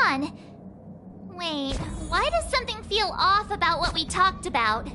on? Wait, why does something feel off about what we talked about?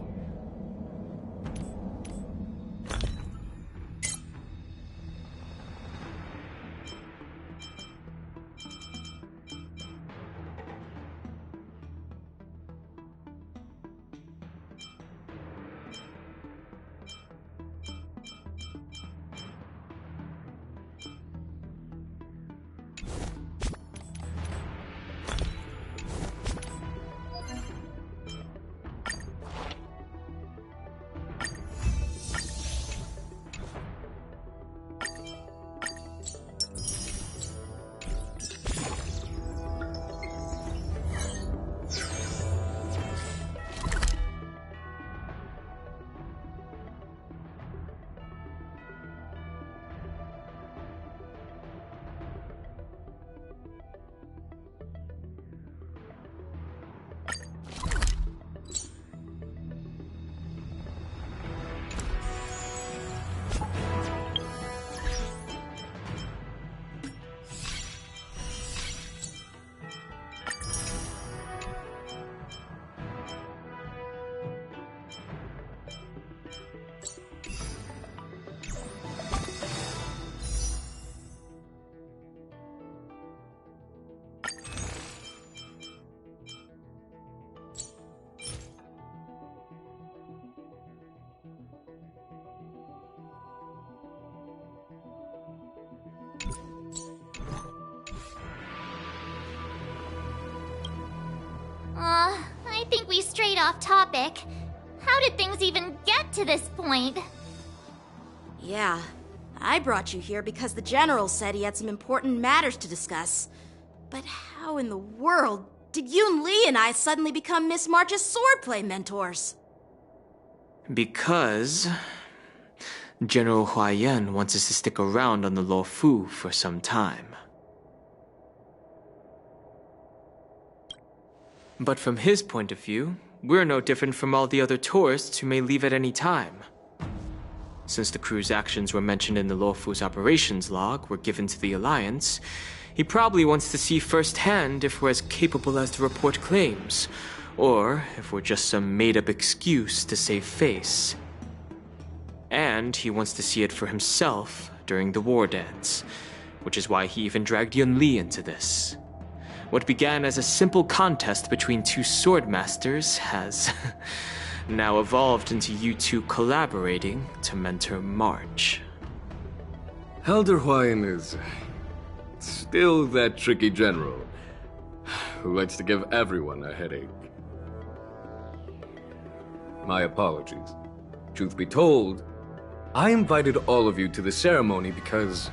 I think we strayed off topic. How did things even get to this point? Yeah, I brought you here because the General said he had some important matters to discuss. But how in the world did Yun Li and I suddenly become Miss March's swordplay mentors? Because General Huaiyan wants us to stick around on the Luofu for some time. But from his point of view, we're no different from all the other tourists who may leave at any time. Since the crew's actions were mentioned in the Luofu's operations log were given to the Alliance, he probably wants to see firsthand if we're as capable as to report claims, or if we're just some made-up excuse to save face. And he wants to see it for himself during the war dance, which is why he even dragged Yun Li into this. What began as a simple contest between two swordmasters has now evolved into you two collaborating to mentor March. Elder Huayan is still that tricky general who likes to give everyone a headache. My apologies. Truth be told, I invited all of you to the ceremony because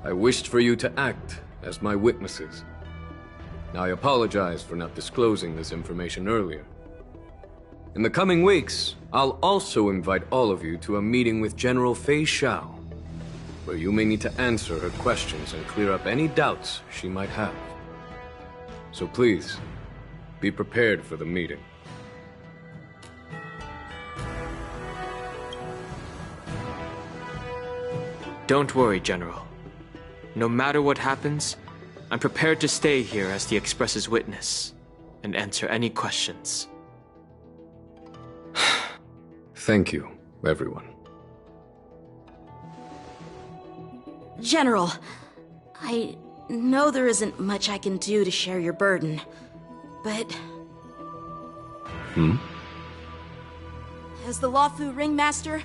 I wished for you to act as my witnesses. I apologize for not disclosing this information earlier. In the coming weeks, I'll also invite all of you to a meeting with General Fei Xiao, where you may need to answer her questions and clear up any doubts she might have. So please, be prepared for the meeting. Don't worry, General. No matter what happens, I'm prepared to stay here as the Express's witness and answer any questions. Thank you, everyone. General, I know there isn't much I can do to share your burden, but... As the Luofu Ringmaster,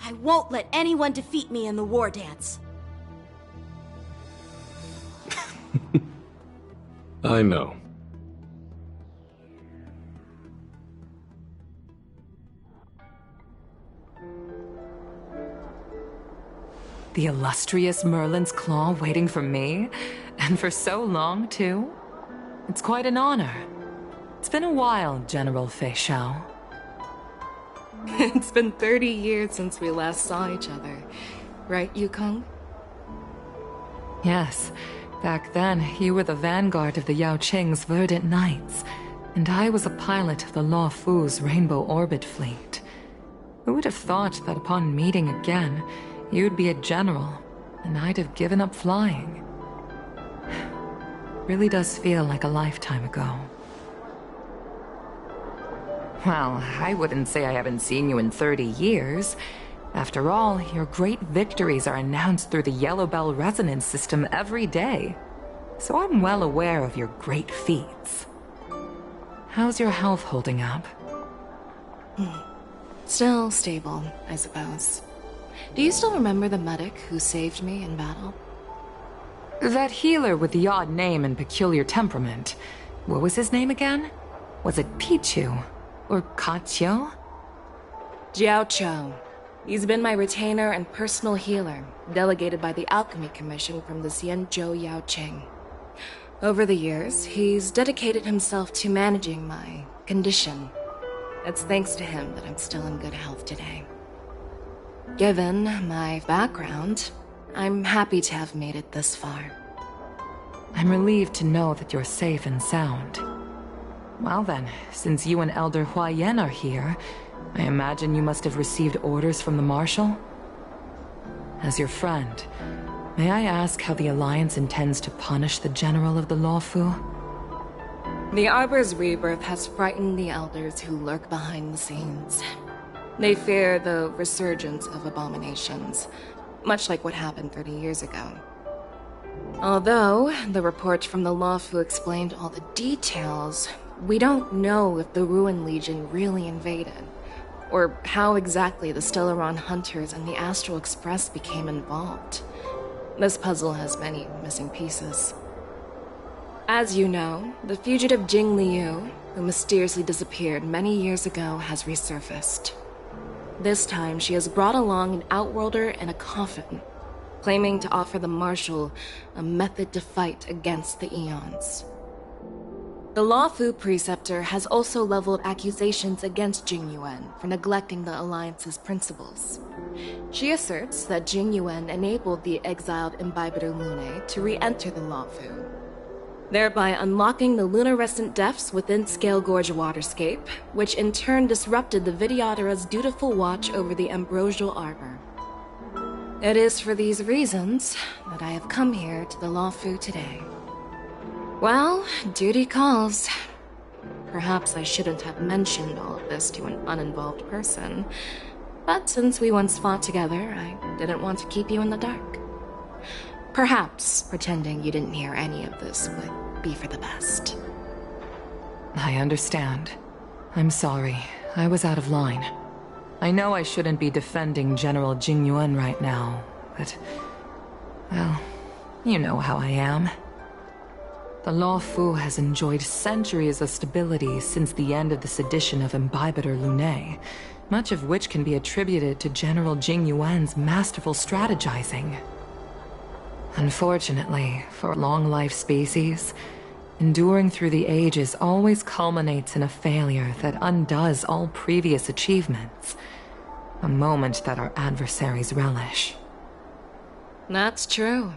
I won't let anyone defeat me in the war dance. I know. The illustrious Merlin's Claw waiting for me? And for so long, too? It's quite an honor. It's been a while, General Fei Xiao. It's been 30 years since we last saw each other. Right, Yukong? Yes. Back then, you were the vanguard of the Yao Qing's Verdant Knights, and I was a pilot of the Luofu's Rainbow Orbit Fleet. Who would have thought that upon meeting again, you'd be a general, and I'd have given up flying? Really does feel like a lifetime ago. Well, I wouldn't say I haven't seen you in 30 years. After all, your great victories are announced through the Yellow Bell resonance system every day. So I'm well aware of your great feats. How's your health holding up? Still stable, I suppose. Do you still remember the medic who saved me in battle? That healer with the odd name and peculiar temperament. What was his name again? Was it Pichu? Or Kachio? Jiao Cho. He's been my retainer and personal healer, delegated by the Alchemy Commission from the Xianzhou Yaoqing. Over the years, he's dedicated himself to managing my condition. It's thanks to him that I'm still in good health today. Given my background, I'm happy to have made it this far. I'm relieved to know that you're safe and sound. Well then, since you and Elder Huayan are here, I imagine you must have received orders from the Marshal? As your friend, may I ask how the Alliance intends to punish the General of the Luofu? The Arbor's rebirth has frightened the elders who lurk behind the scenes. They fear the resurgence of abominations, much like what happened 30 years ago. Although the report from the Luofu explained all the details, we don't know if the Ruin Legion really invaded, or how exactly the Stellaron Hunters and the Astral Express became involved. This puzzle has many missing pieces. As you know, the fugitive Jing Liu, who mysteriously disappeared many years ago, has resurfaced. This time, she has brought along an outworlder and a coffin, claiming to offer the Marshal a method to fight against the Eons. The Luofu Preceptor has also leveled accusations against Jing Yuan for neglecting the Alliance's principles. She asserts that Jing Yuan enabled the exiled Imbibitor Lunae to re-enter the Luofu, thereby unlocking the lunarescent depths within Scale Gorge Waterscape, which in turn disrupted the Vidyadhara's dutiful watch over the Ambrosial Arbor. It is for these reasons that I have come here to the Luofu today. Well, duty calls. Perhaps I shouldn't have mentioned all of this to an uninvolved person, but since we once fought together, I didn't want to keep you in the dark. Perhaps pretending you didn't hear any of this would be for the best. I understand. I'm sorry. I was out of line. I know I shouldn't be defending General Jing Yuan right now, but... well, you know how I am. The Luofu has enjoyed centuries of stability since the end of the sedition of Imbibitor Lunae, much of which can be attributed to General Jing Yuan's masterful strategizing. Unfortunately, for long-life species, enduring through the ages always culminates in a failure that undoes all previous achievements. A moment that our adversaries relish. That's true.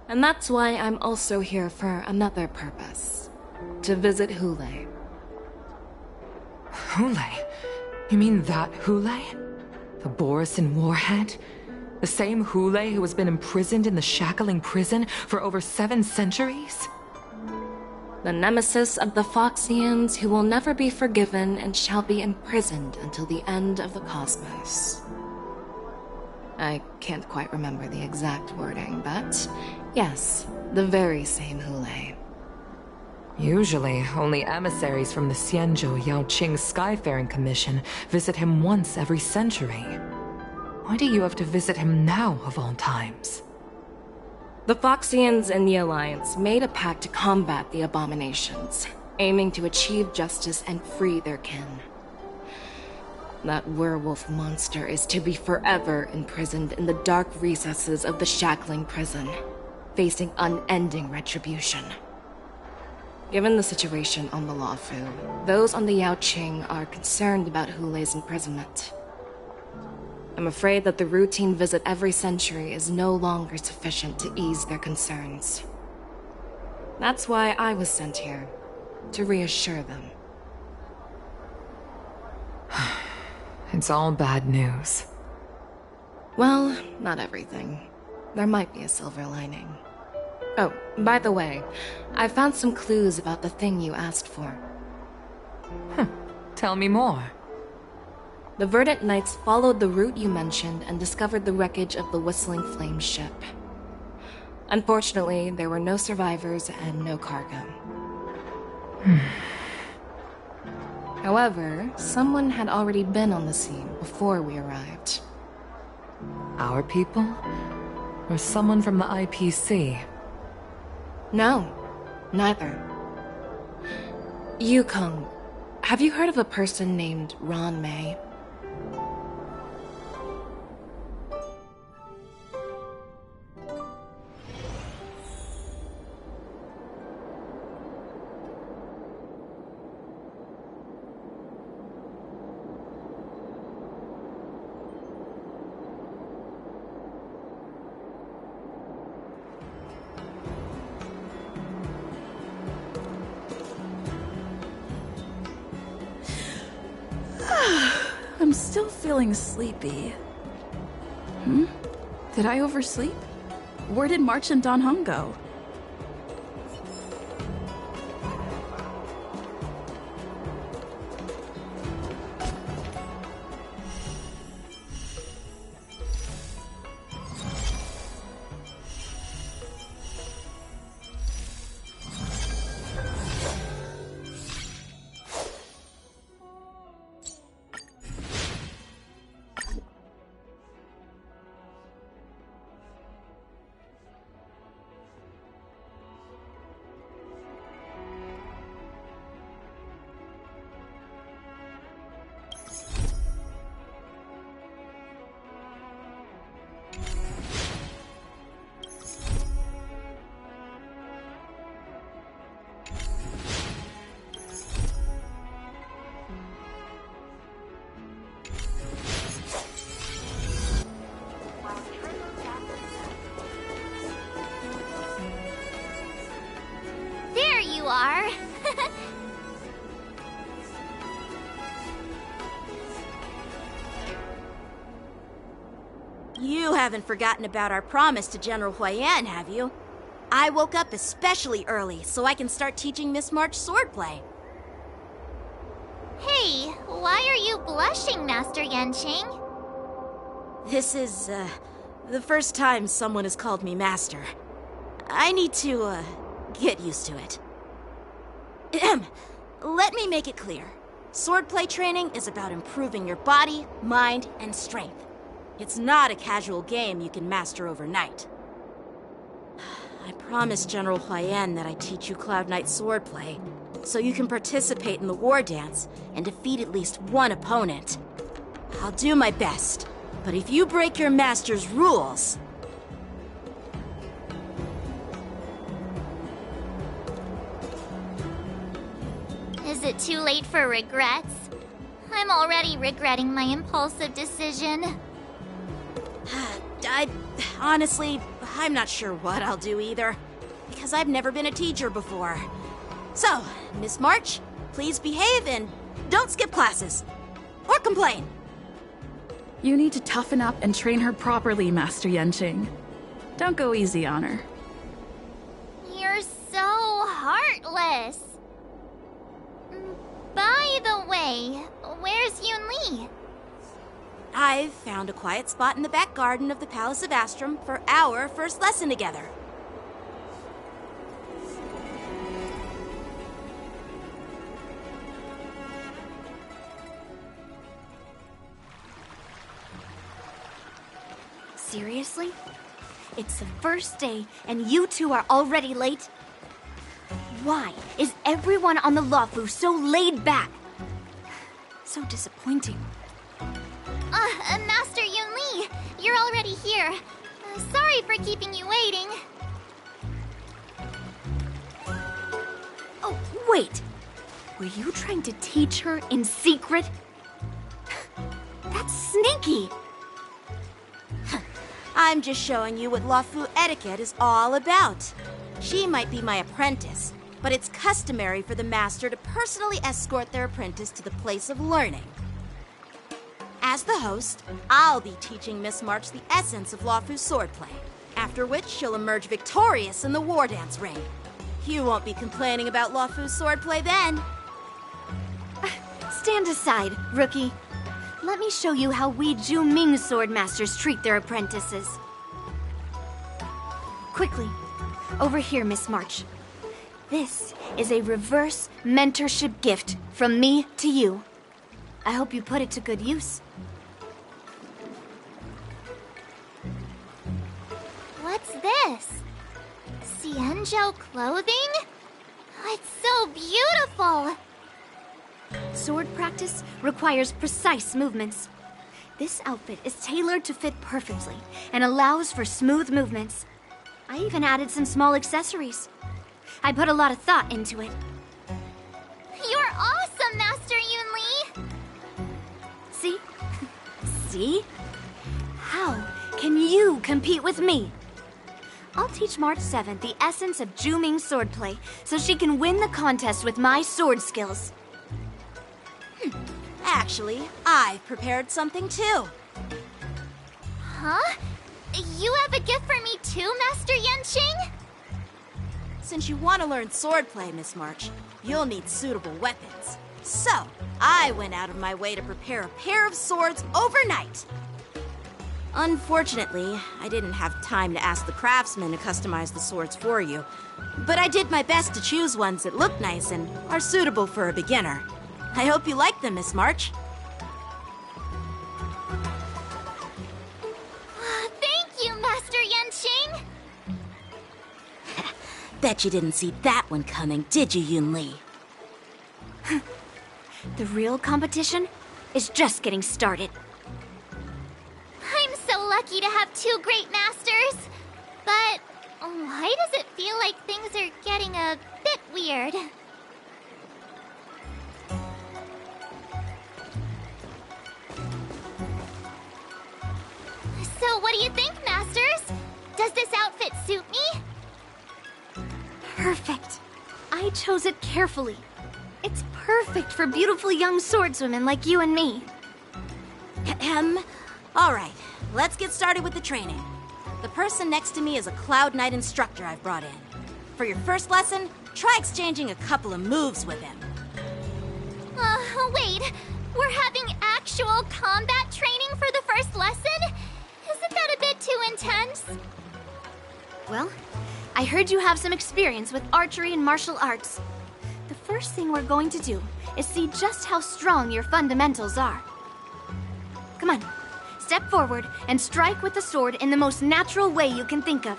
And that's why I'm also here for another purpose. To visit Hule. Hule? You mean that Hule? The Borisin warhead? The same Hule who has been imprisoned in the Shackling prison for over 7 centuries? The nemesis of the Foxians who will never be forgiven and shall be imprisoned until the end of the cosmos. I can't quite remember the exact wording, but yes, the very same Hule. Usually, only emissaries from the Xianzhou Yaoqing Skyfaring Commission visit him once every century. Why do you have to visit him now, of all times? The Foxians and the Alliance made a pact to combat the abominations, aiming to achieve justice and free their kin. That werewolf monster is to be forever imprisoned in the dark recesses of the Shackling prison, facing unending retribution. Given the situation on the Luofu, those on the Yaoqing are concerned about Hule's imprisonment. I'm afraid that the routine visit every century is no longer sufficient to ease their concerns. That's why I was sent here, to reassure them. It's all bad news. Well, not everything. There might be a silver lining. Oh, by the way, I found some clues about the thing you asked for. Tell me more. The Verdant Knights followed the route you mentioned and discovered the wreckage of the Whistling Flame ship. Unfortunately, there were no survivors and no cargo. However, someone had already been on the scene before we arrived. Our people? Or someone from the IPC? No, neither. Yukong, have you heard of a person named Ron May? I'm still feeling sleepy. Did I oversleep? Where did March and Don Hung go? There you are. You haven't forgotten about our promise to General Huayan, have you? I woke up especially early so I can start teaching Miss March swordplay. Hey, why are you blushing, Master Yanqing? This is, the first time someone has called me Master. I need to, get used to it. Let me make it clear. Swordplay training is about improving your body, mind, and strength. It's not a casual game you can master overnight. I promised General Huayan that I'd teach you Cloud Knight swordplay, so you can participate in the war dance and defeat at least one opponent. I'll do my best, but if you break your master's rules... Is it too late for regrets? I'm already regretting my impulsive decision. Honestly, I'm not sure what I'll do either, because I've never been a teacher before. So, Miss March, please behave and don't skip classes. Or complain. You need to toughen up and train her properly, Master Yanqing. Don't go easy on her. You're so heartless. By the way, where's Yun Li? I've found a quiet spot in the back garden of the Palace of Astrum for our first lesson together. Seriously? It's the first day and you two are already late? Why is everyone on the Luofu so laid back? So disappointing. Master Yun Li, you're already here. Sorry for keeping you waiting. Oh, wait. Were you trying to teach her in secret? That's sneaky. I'm just showing you what Luofu etiquette is all about. She might be my apprentice, but it's customary for the master to personally escort their apprentice to the place of learning. As the host, I'll be teaching Miss March the essence of Luofu swordplay, After which she'll emerge victorious in the war dance ring. You won't be complaining about Luofu's swordplay then. Stand aside, rookie. Let me show you how we Zhu Ming sword masters treat their apprentices. Quickly, over here, Miss March. This is a reverse mentorship gift from me to you. I hope you put it to good use. What's this? Xianzhou clothing? It's so beautiful! Sword practice requires precise movements. This outfit is tailored to fit perfectly and allows for smooth movements. I even added some small accessories. I put a lot of thought into it. You're awesome, Master Yunli! See? See? How can you compete with me? I'll teach March 7th the essence of Zhu Ming swordplay so she can win the contest with my sword skills. Actually, I've prepared something too. Huh? You have a gift for me too, Master Yanqing? Since you want to learn swordplay, Miss March, you'll need suitable weapons. So, I went out of my way to prepare a pair of swords overnight. Unfortunately, I didn't have time to ask the craftsman to customize the swords for you. But I did my best to choose ones that look nice and are suitable for a beginner. I hope you like them, Miss March. Thank you, Master Yanqing! Bet you didn't see that one coming, did you, Yunli? The real competition is just getting started. I'm so lucky to have two great masters. But why does it feel like things are getting a bit weird? So what do you think, Masters? Does this outfit suit me? Perfect. I chose it carefully. It's perfect for beautiful young swordswomen like you and me. All right, let's get started with the training. The person next to me is a Cloud Knight instructor I've brought in. For your first lesson, try exchanging a couple of moves with him. Wait. We're having actual combat training for the first lesson? Isn't that a bit too intense? Well, I heard you have some experience with archery and martial arts. The first thing we're going to do is see just how strong your fundamentals are. Come on, step forward and strike with the sword in the most natural way you can think of.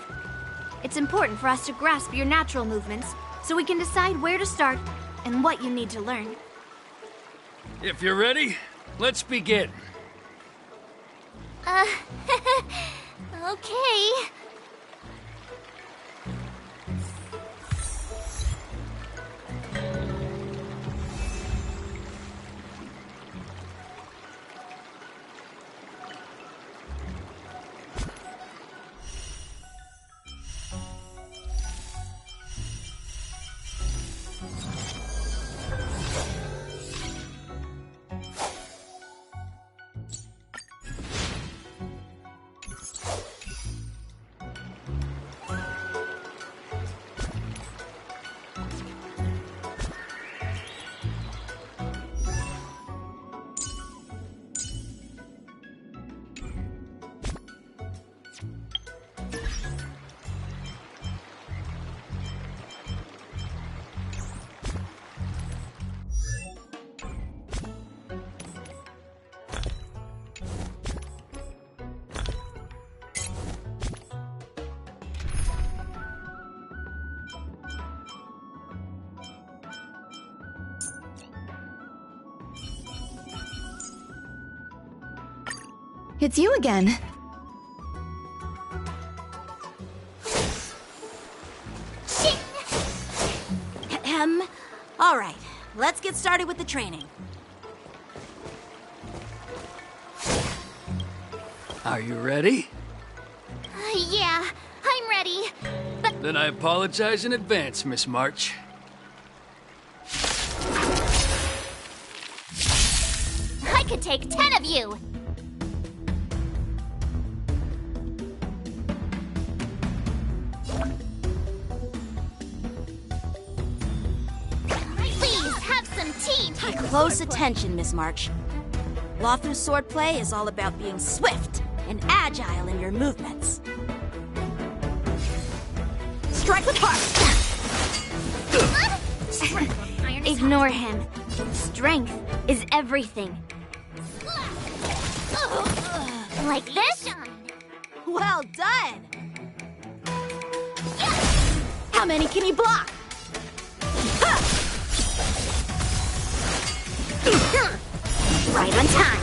It's important for us to grasp your natural movements so we can decide where to start and what you need to learn. If you're ready, let's begin. Okay. It's you again. All right, let's get started with the training. Are you ready? Yeah, I'm ready. But Then I apologize in advance, Miss March. I could take 10 of you. close attention, Miss March. Lawfu swordplay is all about being swift and agile in your movements. Strike with heart! Ignore him. Strength is everything. Like this? Well done! How many can you block? Right on time.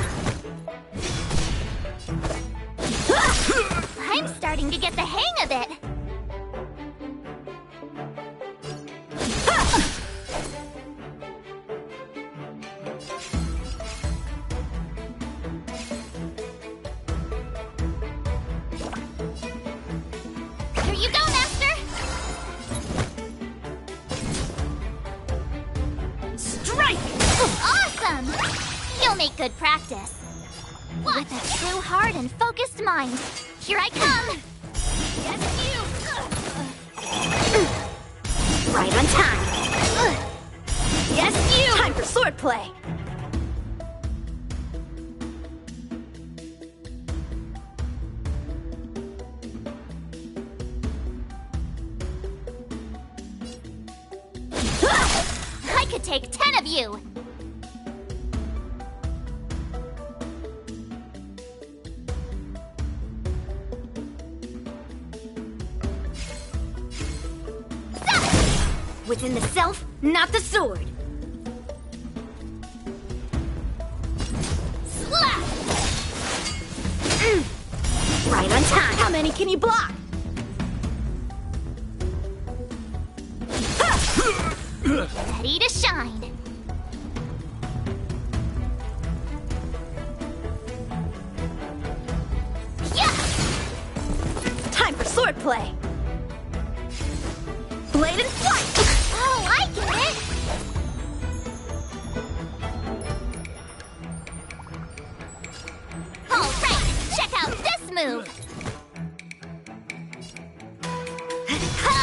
I'm starting to get the hang of it. Here you go, Master! Strike! Awesome! You'll make good practice. With a true heart and focused mind. Here I come! Yes, you! Right on time. Yes, you! Time for swordplay! I could take 10 of you! Within the self, not the sword. Slap! Right on time. How many can you block? Ready to shine. Yeah! Time for swordplay! Blade and flight! Oh, I get it! All right, check out this move! Ha!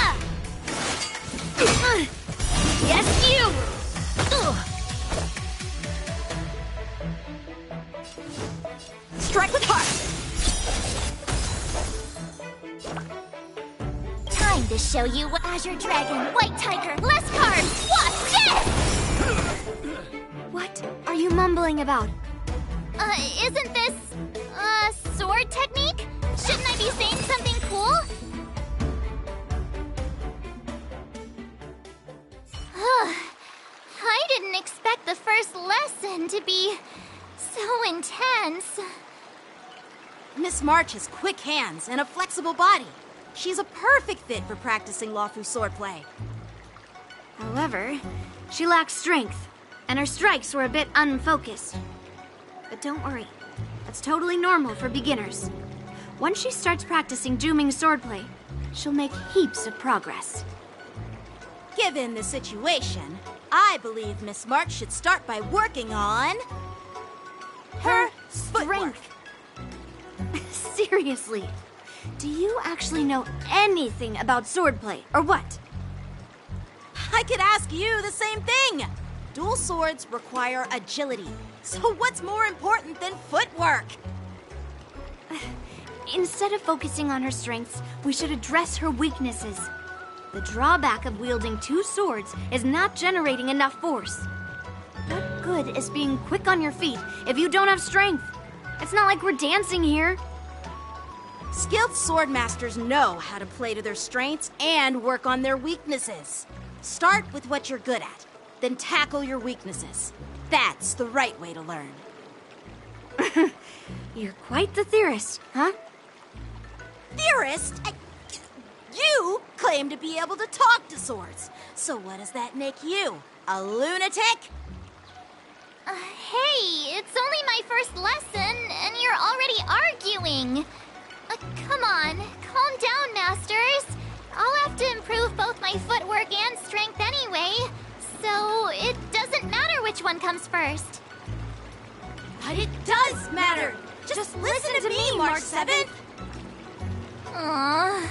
Yes, you! Strike with heart! Time to show you what Azure Dragon, White Tiger, less cards! Watch this! What are you mumbling about? Isn't this a sword technique? Shouldn't I be saying something cool? I didn't expect the first lesson to be so intense. Miss March has quick hands and a flexible body. She's a perfect fit for practicing Lawfu swordplay. However, she lacks strength, and her strikes were a bit unfocused. But don't worry, that's totally normal for beginners. Once she starts practicing Juming swordplay, she'll make heaps of progress. Given the situation, I believe Miss March should start by working on her Strength. Seriously, do you actually know anything about swordplay, or what? I could ask you the same thing. Dual swords require agility. So what's more important than footwork? Instead of focusing on her strengths, we should address her weaknesses. The drawback of wielding two swords is not generating enough force. What good is being quick on your feet if you don't have strength? It's not like we're dancing here. Skilled sword masters know how to play to their strengths and work on their weaknesses. Start with what you're good at, then tackle your weaknesses. That's the right way to learn. You're quite the theorist, huh? Theorist? You claim to be able to talk to swords. So what does that make you? A lunatic? Hey, it's only my first lesson, and you're already arguing. Come on, calm down, Masters. I'll have to improve both my footwork and strength anyway, so it doesn't matter which one comes first. But it does matter. Just listen to me, March 7th. Aww.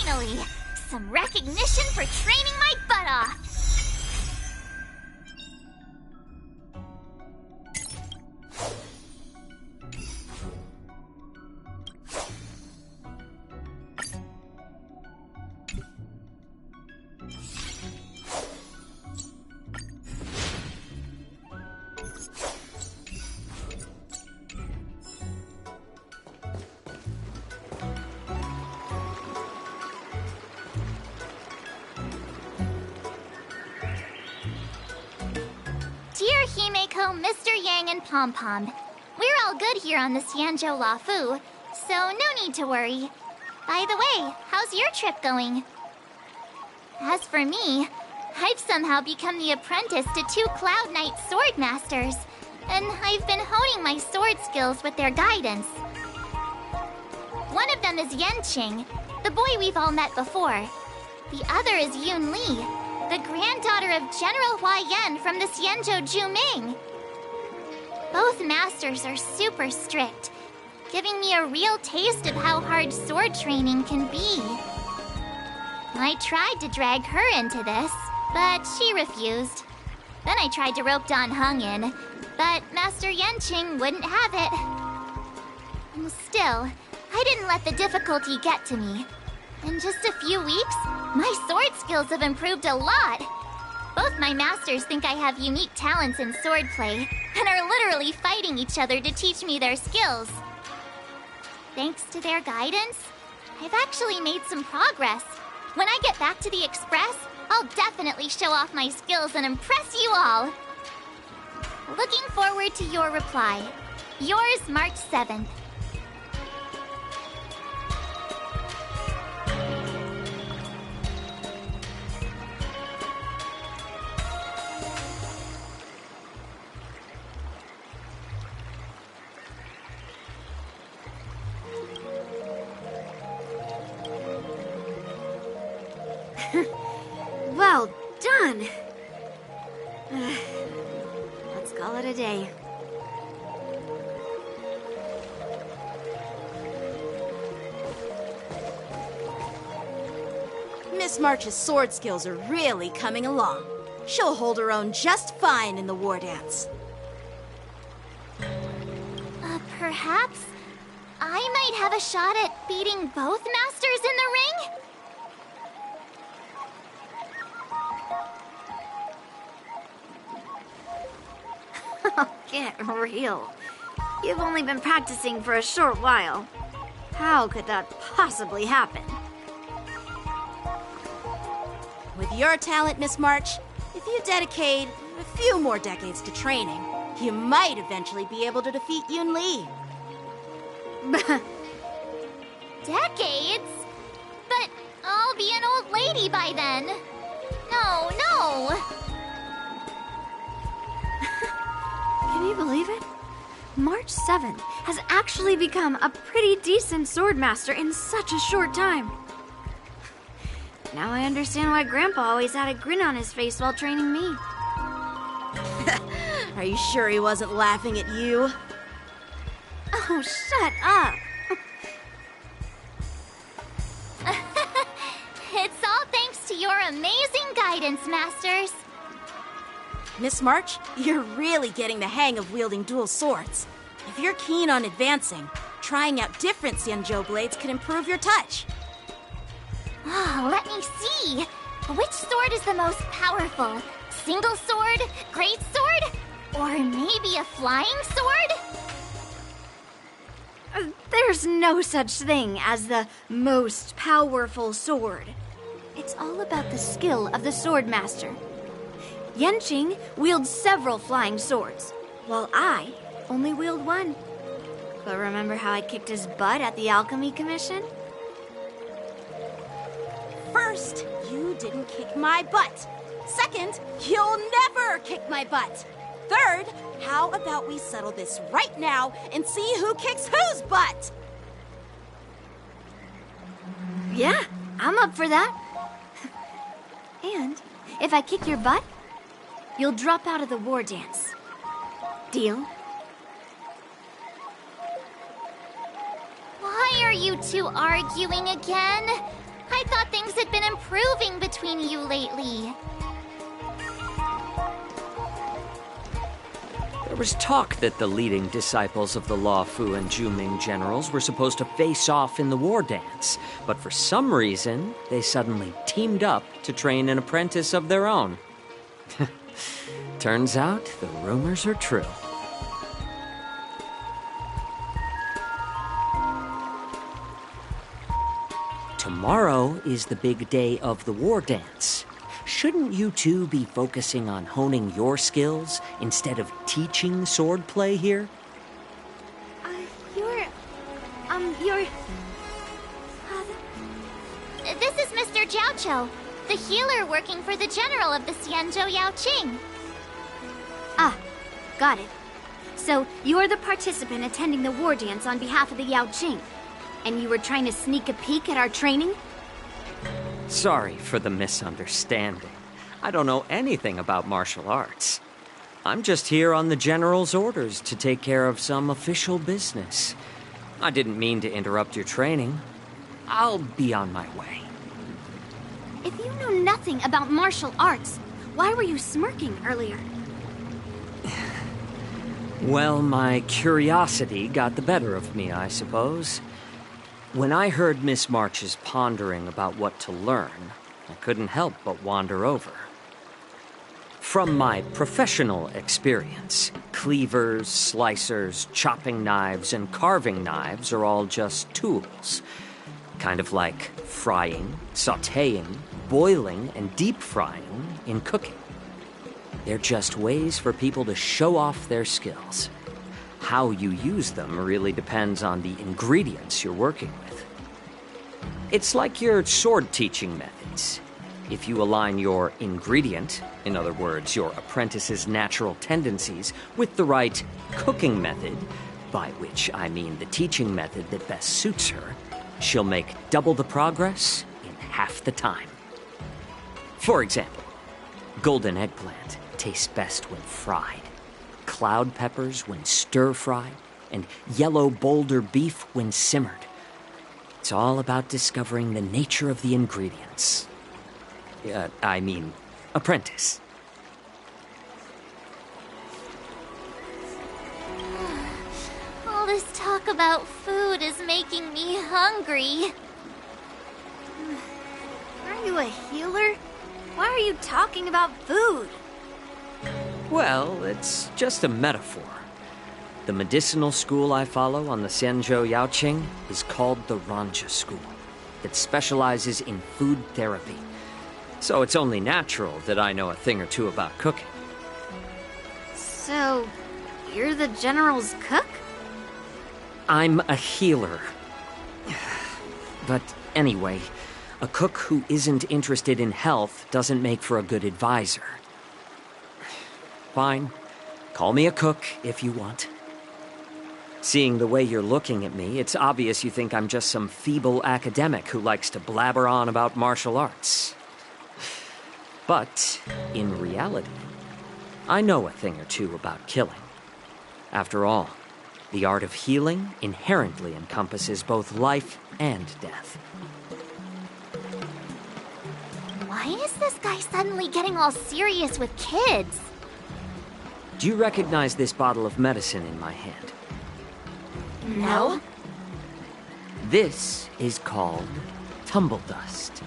Finally! Some recognition for training my butt off! Dear Himeko, Mr. Yang, and Pom Pom, we're all good here on the Xianzhou Lafu, so no need to worry. By the way, how's your trip going? As for me, I've somehow become the apprentice to 2 Cloud Knight sword masters, and I've been honing my sword skills with their guidance. One of them is Yanqing, the boy we've all met before. The other is Yun Li, the granddaughter of General Hua Yan from the Xianzhou Juming. Both masters are super strict, giving me a real taste of how hard sword training can be. I tried to drag her into this, but she refused. Then I tried to rope Dan Heng in, but Master Yanqing wouldn't have it. Still, I didn't let the difficulty get to me. In just a few weeks, my sword skills have improved a lot. Both my masters think I have unique talents in swordplay, and are literally fighting each other to teach me their skills. Thanks to their guidance, I've actually made some progress. When I get back to the Express, I'll definitely show off my skills and impress you all. Looking forward to your reply. Yours, March 7th. Well done! Let's call it a day. Miss March's sword skills are really coming along. She'll hold her own just fine in the war dance. Perhaps I might have a shot at beating both masters in the ring? Get real. You've only been practicing for a short while. How could that possibly happen? With your talent, Miss March, if you dedicate a few more decades to training, you might eventually be able to defeat Yun Li. Decades? But I'll be an old lady by then. No. Can you believe it? March 7th has actually become a pretty decent swordmaster in such a short time. Now I understand why Grandpa always had a grin on his face while training me. Are you sure he wasn't laughing at you? Oh, shut up! It's all thanks to your amazing guidance, Masters. Miss March, you're really getting the hang of wielding dual swords. If you're keen on advancing, trying out different Xianzhou blades could improve your touch. Oh, let me see. Which sword is the most powerful? Single sword? Great sword? Or maybe a flying sword? There's no such thing as the most powerful sword. It's all about the skill of the sword master. Yanqing wields several flying swords, while I only wield one. But remember how I kicked his butt at the Alchemy Commission? First, you didn't kick my butt. Second, you'll never kick my butt. Third, how about we settle this right now and see who kicks whose butt? Yeah, I'm up for that. And if I kick your butt, you'll drop out of the war dance. Deal? Why are you two arguing again? I thought things had been improving between you lately. There was talk that the leading disciples of the Luofu and Zhuming generals were supposed to face off in the war dance, but for some reason, they suddenly teamed up to train an apprentice of their own. Turns out, the rumors are true. Tomorrow is the big day of the war dance. Shouldn't you two be focusing on honing your skills instead of teaching swordplay here? This is Mr. Jiaoqiu, the healer working for the general of the Xianzhou Yaoqing. Ah, got it. So, you're the participant attending the war dance on behalf of the Yaoqing, and you were trying to sneak a peek at our training? Sorry for the misunderstanding. I don't know anything about martial arts. I'm just here on the General's orders to take care of some official business. I didn't mean to interrupt your training. I'll be on my way. If you know nothing about martial arts, why were you smirking earlier? Well, my curiosity got the better of me, I suppose. When I heard Miss March's pondering about what to learn, I couldn't help but wander over. From my professional experience, cleavers, slicers, chopping knives, and carving knives are all just tools. Kind of like frying, sautéing, boiling, and deep frying in cooking. They're just ways for people to show off their skills. How you use them really depends on the ingredients you're working with. It's like your sword teaching methods. If you align your ingredient, in other words, your apprentice's natural tendencies, with the right cooking method, by which I mean the teaching method that best suits her, she'll make double the progress in half the time. For example, golden eggplant tastes best when fried, cloud peppers when stir-fried, and yellow boulder beef when simmered. It's all about discovering the nature of the ingredients. Apprentice. All this talk about food is making me hungry. Are you a healer? Why are you talking about food? Well, it's just a metaphor. The medicinal school I follow on the Xianzhou Yaoqing is called the Ranja School. It specializes in food therapy. So it's only natural that I know a thing or two about cooking. So, you're the general's cook? I'm a healer. But anyway, a cook who isn't interested in health doesn't make for a good advisor. Fine. Call me a cook if you want. Seeing the way you're looking at me, it's obvious you think I'm just some feeble academic who likes to blabber on about martial arts. But, in reality, I know a thing or two about killing. After all, the art of healing inherently encompasses both life and death. Why is this guy suddenly getting all serious with kids? Do you recognize this bottle of medicine in my hand? No? This is called tumble dust,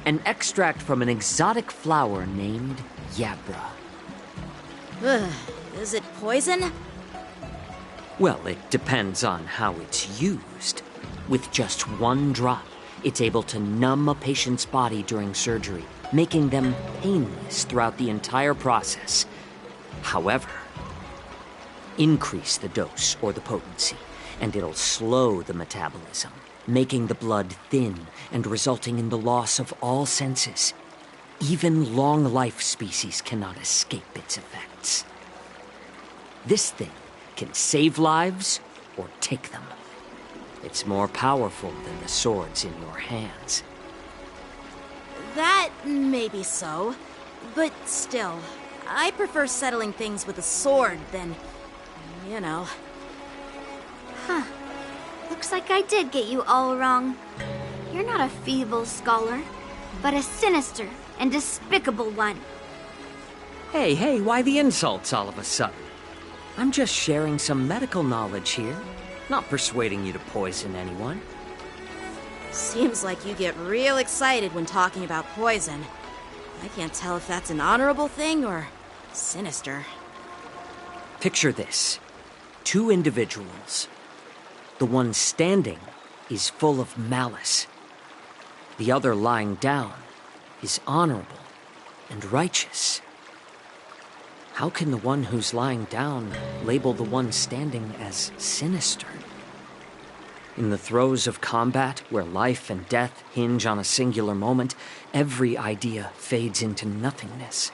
an extract from an exotic flower named Yabra. Ugh, is it poison? Well, it depends on how it's used. With just one drop, it's able to numb a patient's body during surgery, making them painless throughout the entire process. However, increase the dose or the potency, and it'll slow the metabolism, making the blood thin and resulting in the loss of all senses. Even long-life species cannot escape its effects. This thing can save lives or take them. It's more powerful than the swords in your hands. That may be so, but still, I prefer settling things with a sword than, you know. Huh. Looks like I did get you all wrong. You're not a feeble scholar, but a sinister and despicable one. Hey, why the insults all of a sudden? I'm just sharing some medical knowledge here, not persuading you to poison anyone. Seems like you get real excited when talking about poison. I can't tell if that's an honorable thing or sinister. Picture this. 2 individuals. The one standing is full of malice. The other lying down is honorable and righteous. How can the one who's lying down label the one standing as sinister? In the throes of combat, where life and death hinge on a singular moment, every idea fades into nothingness.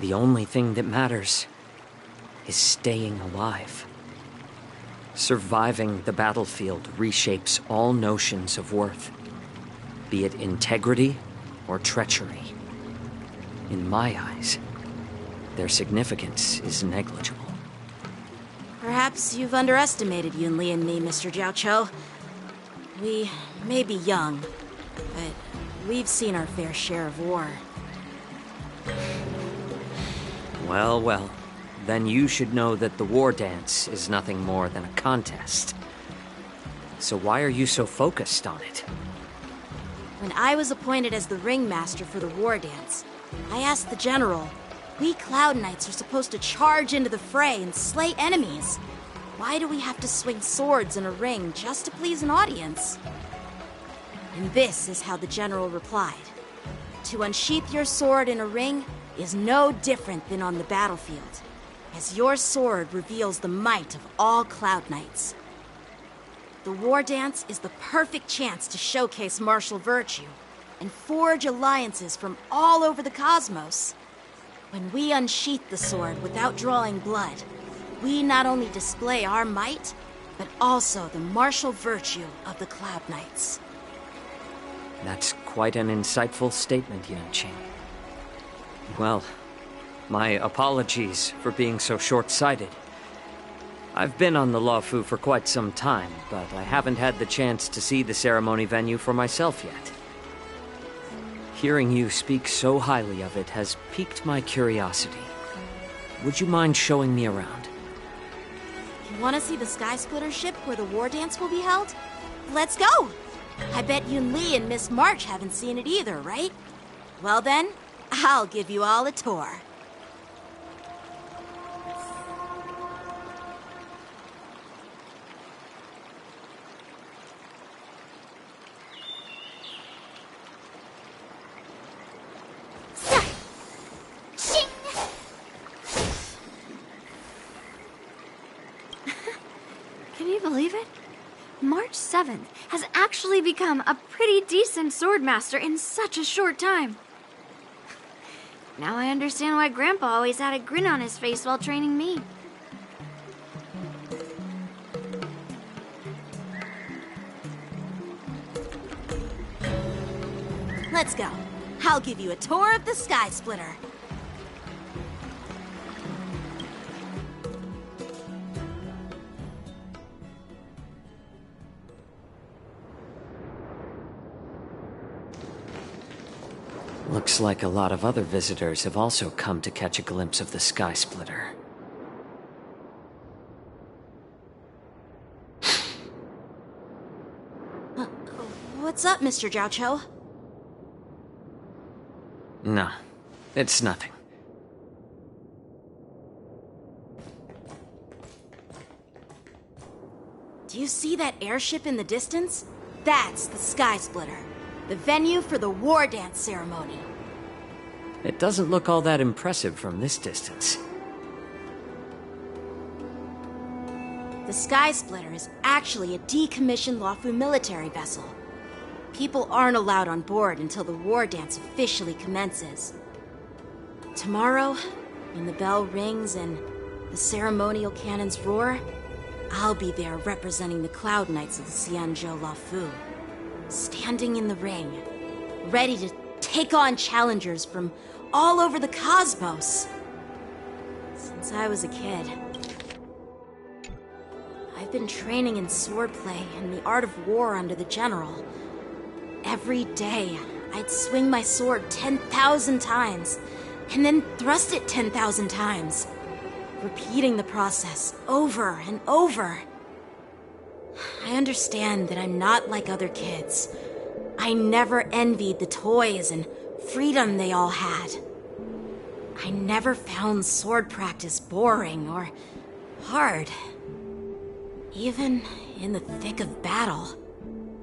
The only thing that matters is staying alive. Surviving the battlefield reshapes all notions of worth, be it integrity or treachery. In my eyes, their significance is negligible. Perhaps you've underestimated Yun Li and me, Mr. Jiao Cho. We may be young, but we've seen our fair share of war. Well, then you should know that the war dance is nothing more than a contest. So why are you so focused on it? When I was appointed as the ringmaster for the war dance, I asked the general, we Cloud Knights are supposed to charge into the fray and slay enemies. Why do we have to swing swords in a ring just to please an audience? And this is how the general replied. To unsheath your sword in a ring is no different than on the battlefield, as your sword reveals the might of all Cloud Knights. The war dance is the perfect chance to showcase martial virtue and forge alliances from all over the cosmos. When we unsheath the sword without drawing blood, we not only display our might, but also the martial virtue of the Cloud Knights. That's quite an insightful statement, Yanqing. Well, my apologies for being so short-sighted. I've been on the Luofu for quite some time, but I haven't had the chance to see the ceremony venue for myself yet. Hearing you speak so highly of it has piqued my curiosity. Would you mind showing me around? You want to see the Sky Splitter ship where the war dance will be held? Let's go! I bet Yun Li and Miss March haven't seen it either, right? Well then, I'll give you all a tour. Can you believe it? March 7th has actually become a pretty decent swordmaster in such a short time. Now I understand why Grandpa always had a grin on his face while training me. Let's go. I'll give you a tour of the Sky Splitter. Looks like a lot of other visitors have also come to catch a glimpse of the Sky Splitter. What's up, Mr. Jiaoqiu? No, it's nothing. Do you see that airship in the distance? That's the Sky Splitter, the venue for the war dance ceremony. It doesn't look all that impressive from this distance. The Sky Splitter is actually a decommissioned Luofu military vessel. People aren't allowed on board until the war dance officially commences. Tomorrow, when the bell rings and the ceremonial cannons roar, I'll be there representing the Cloud Knights of the Xianzhou Luofu, standing in the ring, ready to take on challengers from all over the cosmos. Since I was a kid, I've been training in swordplay and the art of war under the general. Every day, I'd swing my sword 10,000 times, and then thrust it 10,000 times, repeating the process over and over. I understand that I'm not like other kids. I never envied the toys and freedom they all had. I never found sword practice boring or hard. Even in the thick of battle,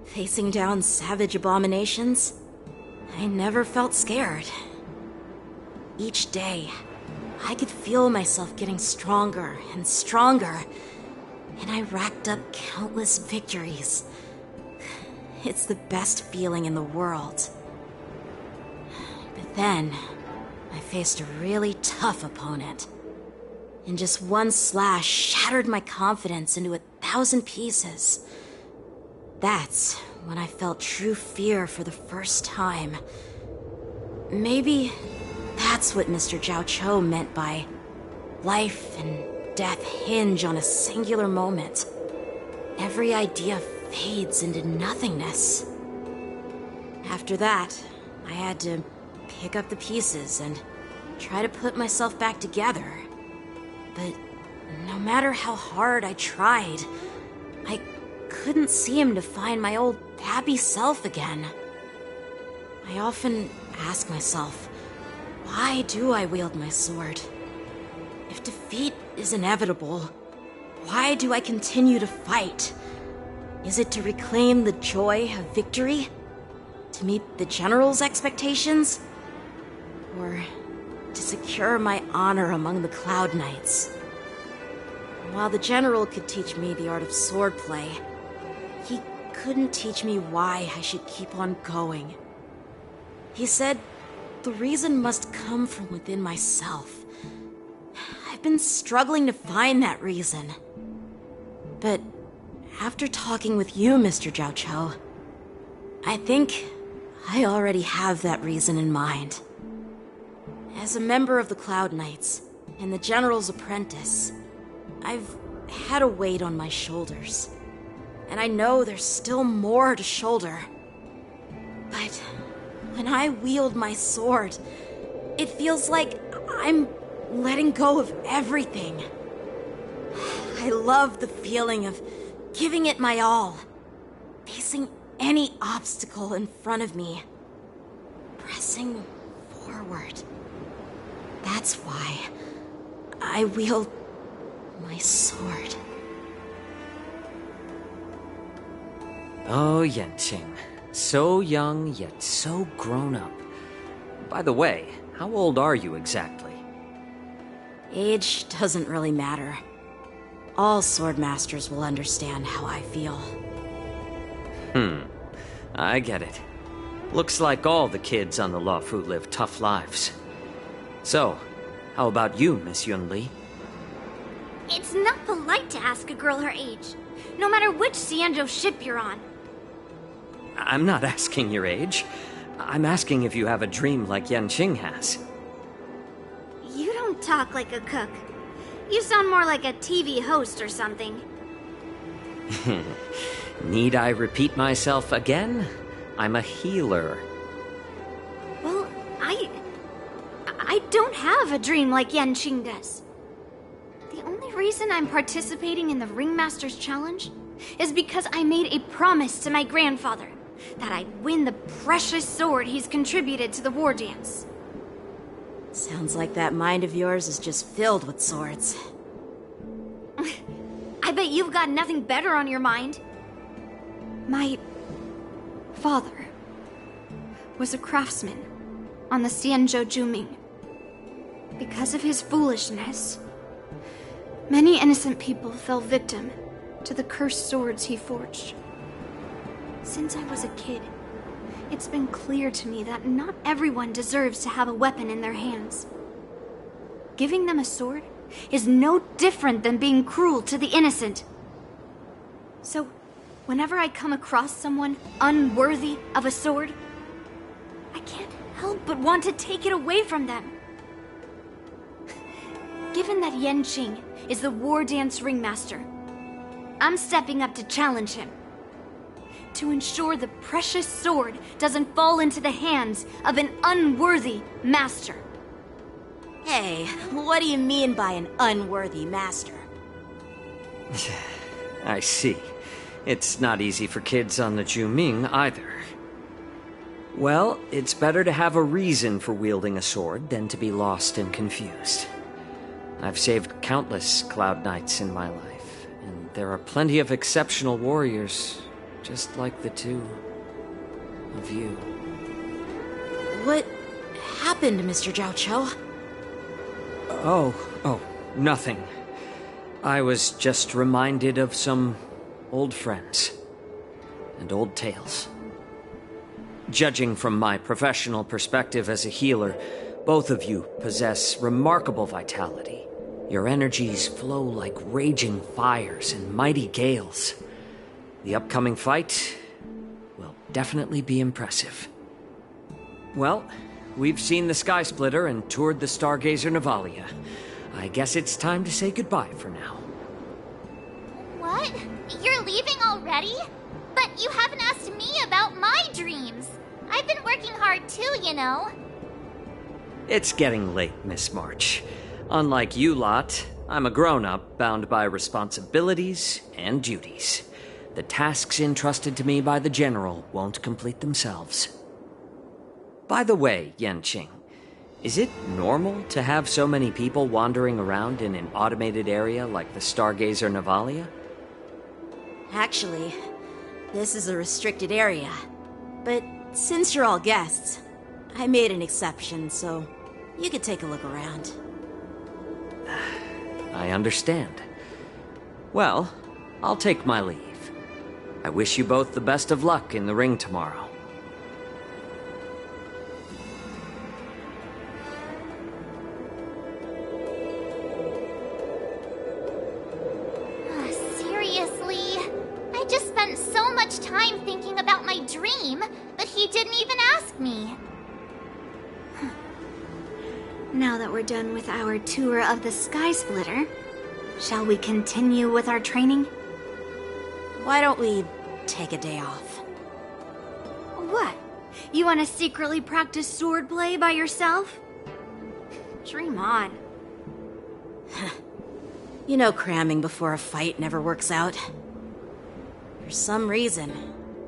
facing down savage abominations, I never felt scared. Each day, I could feel myself getting stronger and stronger, and I racked up countless victories. It's the best feeling in the world. But then, I faced a really tough opponent, and just one slash shattered my confidence into 1,000 pieces. That's when I felt true fear for the first time. Maybe that's what Mr. Jiaoqiu meant by life and death hinge on a singular moment. Every idea fades into nothingness. After that, I had to pick up the pieces and try to put myself back together. But no matter how hard I tried, I couldn't seem to find my old happy self again. I often ask myself, why do I wield my sword? If defeat is inevitable, why do I continue to fight? Is it to reclaim the joy of victory? To meet the general's expectations? Or to secure my honor among the Cloud Knights? While the general could teach me the art of swordplay, he couldn't teach me why I should keep on going. He said the reason must come from within myself. I've been struggling to find that reason. But after talking with you, Mr. Jiaoqiu, I think I already have that reason in mind. As a member of the Cloud Knights and the General's apprentice, I've had a weight on my shoulders. And I know there's still more to shoulder. But when I wield my sword, it feels like I'm letting go of everything. I love the feeling of giving it my all, facing any obstacle in front of me, pressing forward. That's why I wield my sword. Oh, Yanqing. So young, yet so grown up. By the way, how old are you exactly? Age doesn't really matter. All swordmasters will understand how I feel. I get it. Looks like all the kids on the Luofu live tough lives. So, how about you, Miss Yunli? It's not polite to ask a girl her age, no matter which Xianzhou ship you're on. I'm not asking your age. I'm asking if you have a dream like Yanqing has. You don't talk like a cook. You sound more like a TV host or something. Need I repeat myself again? I'm a healer. Well, have a dream like Yanqing does. The only reason I'm participating in the Ringmaster's Challenge is because I made a promise to my grandfather that I'd win the precious sword he's contributed to the war dance. Sounds like that mind of yours is just filled with swords. I bet you've got nothing better on your mind. My father was a craftsman on the Xianzhou Juming. Because of his foolishness, many innocent people fell victim to the cursed swords he forged. Since I was a kid, it's been clear to me that not everyone deserves to have a weapon in their hands. Giving them a sword is no different than being cruel to the innocent. So, whenever I come across someone unworthy of a sword, I can't help but want to take it away from them. Given that Yanqing is the war dance ringmaster, I'm stepping up to challenge him. To ensure the precious sword doesn't fall into the hands of an unworthy master. Hey, what do you mean by an unworthy master? I see. It's not easy for kids on the Juming either. Well, it's better to have a reason for wielding a sword than to be lost and confused. I've saved countless Cloud Knights in my life, and there are plenty of exceptional warriors, just like the two of you. What happened, Mr. Zhao Cho? Oh, nothing. I was just reminded of some old friends and old tales. Judging from my professional perspective as a healer, both of you possess remarkable vitality. Your energies flow like raging fires and mighty gales. The upcoming fight will definitely be impressive. Well, we've seen the Sky Splitter and toured the Stargazer Navalia. I guess it's time to say goodbye for now. What? You're leaving already? But you haven't asked me about my dreams. I've been working hard too, you know. It's getting late, Miss March. Unlike you lot, I'm a grown-up bound by responsibilities and duties. The tasks entrusted to me by the General won't complete themselves. By the way, Yanqing, is it normal to have so many people wandering around in an automated area like the Stargazer Navalia? Actually, this is a restricted area. But since you're all guests, I made an exception, so you could take a look around. I understand. Well, I'll take my leave. I wish you both the best of luck in the ring tomorrow. Seriously? I just spent so much time thinking about my dream, but he didn't even ask me. Now that we're done with our tour of the Sky Splitter, shall we continue with our training? Why don't we take a day off? What? You want to secretly practice swordplay by yourself? Dream on. You know cramming before a fight never works out. For some reason,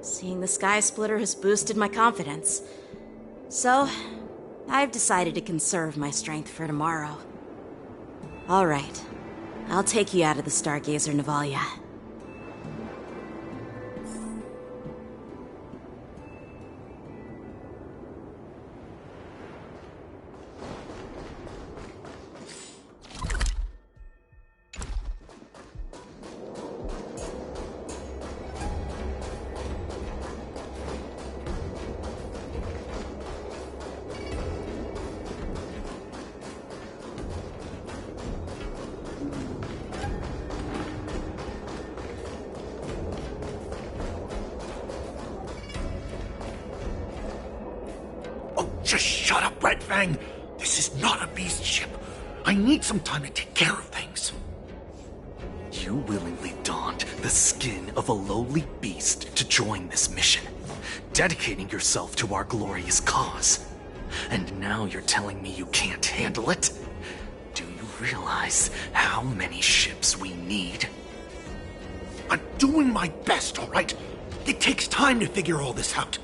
seeing the Sky Splitter has boosted my confidence. So, I've decided to conserve my strength for tomorrow. All right, I'll take you out of the Stargazer Navalia. Just shut up, Red Fang. This is not a beast ship. I need some time to take care of things. You willingly donned the skin of a lowly beast to join this mission, dedicating yourself to our glorious cause. And now you're telling me you can't handle it? Do you realize how many ships we need? I'm doing my best, all right? It takes time to figure all this out.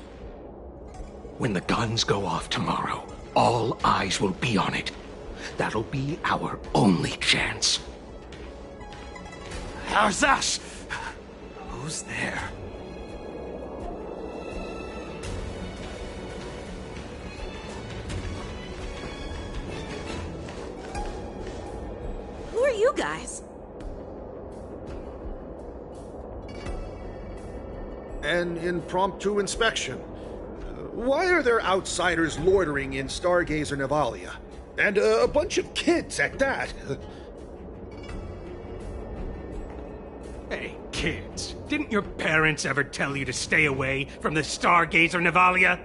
When the guns go off tomorrow, all eyes will be on it. That'll be our only chance. How's that? Who's there? Who are you guys? An impromptu inspection. Why are there outsiders loitering in Stargazer Navalia? And a bunch of kids at that. Hey, kids, didn't your parents ever tell you to stay away from the Stargazer Navalia?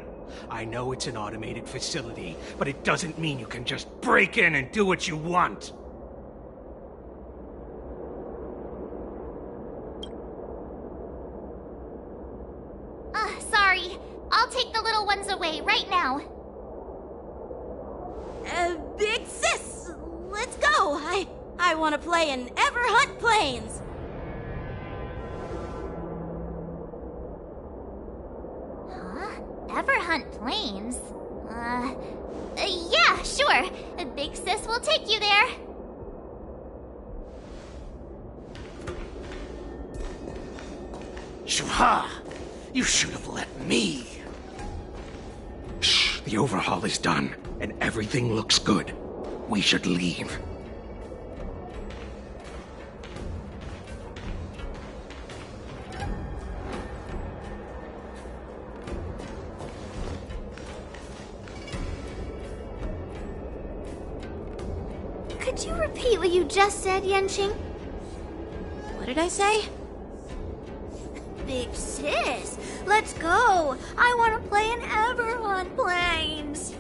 I know it's an automated facility, but it doesn't mean you can just break in and do what you want. Sorry. I'll take the little ones away right now. Big sis, let's go. I want to play in Everhunt Plains. Huh? Everhunt Plains? Yeah, sure. Big sis will take you there. Shuha! You should have let me. Shh, the overhaul is done, and everything looks good. We should leave. Could you repeat what you just said, Yenching? What did I say? Big sis, let's go. I want to play in Everhunt Plains.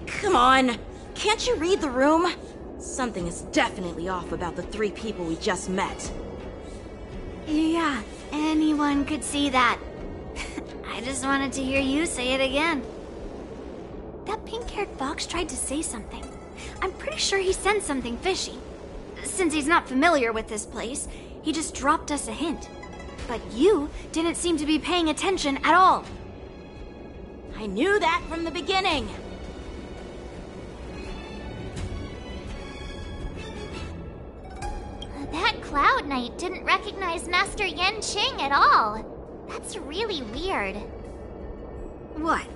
Come on. Can't you read the room? Something is definitely off about the 3 people we just met. Yeah, anyone could see that. I just wanted to hear you say it again. That pink-haired fox tried to say something. I'm pretty sure he sensed something fishy. Since he's not familiar with this place, he just dropped us a hint. But you didn't seem to be paying attention at all. I knew that from the beginning. That Cloud Knight didn't recognize Master Yenching at all. That's really weird. What?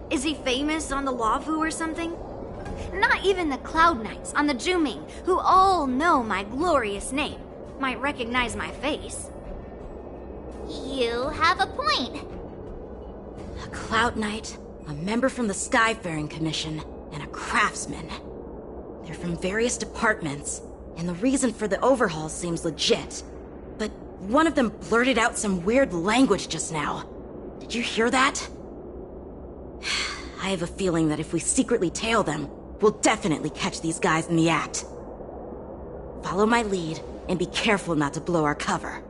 Is he famous on the Lavu or something? Not even the Cloud Knights on the Juming, who all know my glorious name, might recognize my face. You have a point. A Cloud Knight, a member from the Skyfaring Commission, and a craftsman. They're from various departments, and the reason for the overhaul seems legit. But one of them blurted out some weird language just now. Did you hear that? I have a feeling that if we secretly tail them, we'll definitely catch these guys in the act. Follow my lead, and be careful not to blow our cover.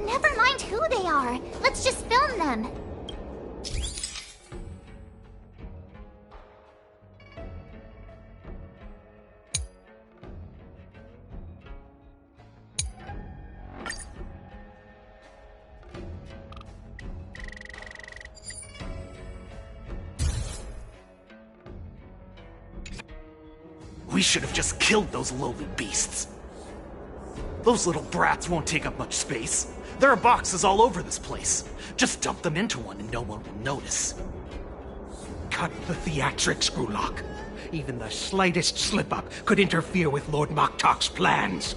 Never mind who they are. Let's just film them. We should have just killed those lowly beasts. Those little brats won't take up much space. There are boxes all over this place. Just dump them into one and no one will notice. Cut the theatrics, Grulok. Even the slightest slip-up could interfere with Lord Moktok's plans.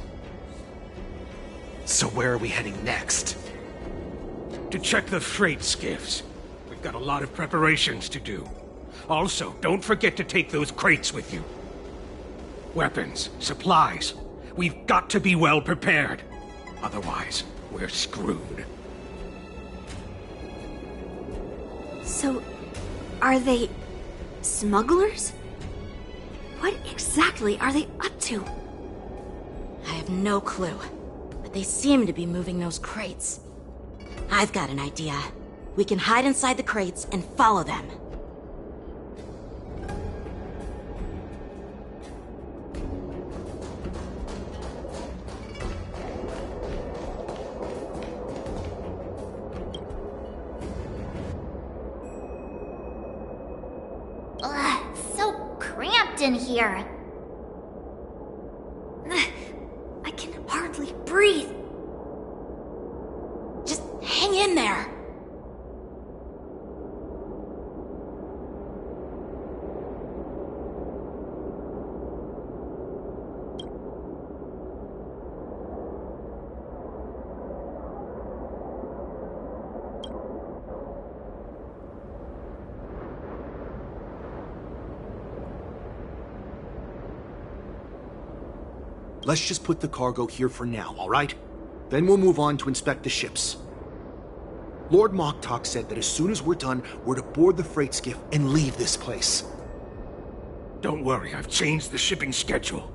So where are we heading next? To check the freight skiffs. We've got a lot of preparations to do. Also, don't forget to take those crates with you. Weapons, supplies. We've got to be well prepared. Otherwise, we're screwed. So, are they smugglers? What exactly are they up to? have no clue, but they seem to be moving those crates. I've got an idea. We can hide inside the crates and follow them. Ugh, so cramped in here. I can hardly breathe. Just hang in there. Let's just put the cargo here for now, all right? Then we'll move on to inspect the ships. Lord Moktok said that as soon as we're done, we're to board the freight skiff and leave this place. Don't worry, I've changed the shipping schedule.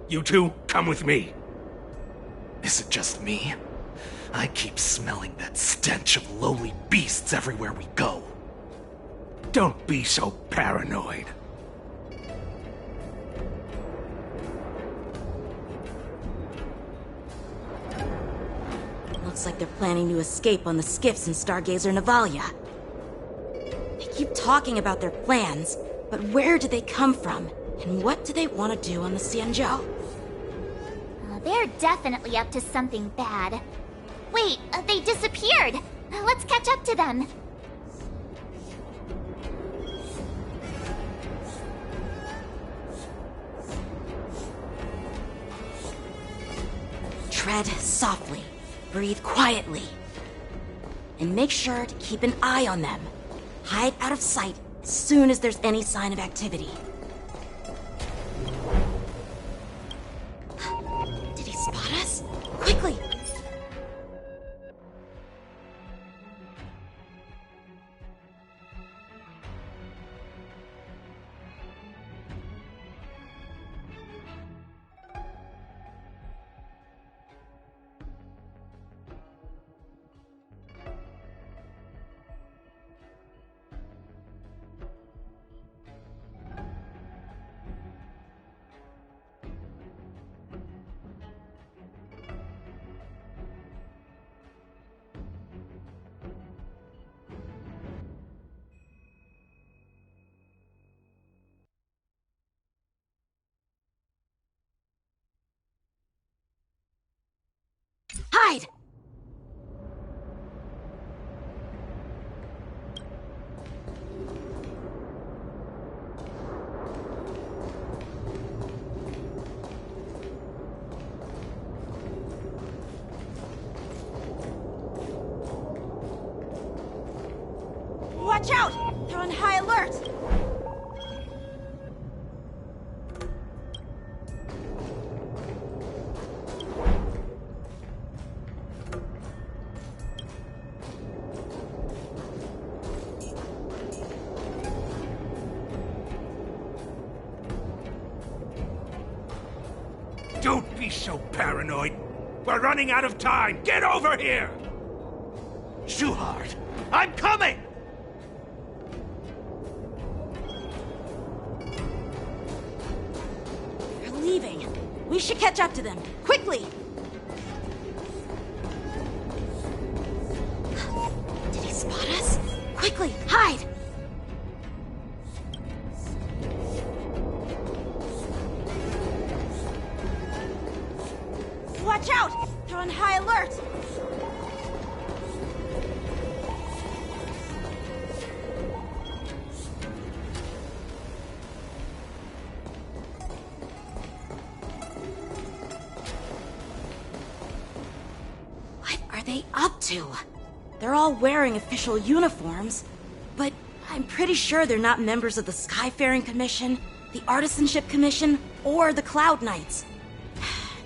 You two, come with me. Is it just me? I keep smelling that stench of lowly beasts everywhere we go. Don't be so paranoid. Looks like they're planning to escape on the skiffs in Stargazer Navalia. They keep talking about their plans, but where do they come from? And what do they want to do on the Xianzhou? They're definitely up to something bad. Wait, they disappeared! Let's catch up to them. Tread softly. Breathe quietly. And make sure to keep an eye on them. Hide out of sight as soon as there's any sign of activity. Did he spot us? Quickly! Hide! Watch out! They're on high alert! Don't be so paranoid. We're running out of time. Get over here! Shuhard, I'm coming! They're leaving. We should catch up to them. Quickly! Did he spot us? Quickly, hide! Watch out! They're on high alert! What are they up to? They're all wearing official uniforms, but I'm pretty sure they're not members of the Skyfaring Commission, the Artisanship Commission, or the Cloud Knights.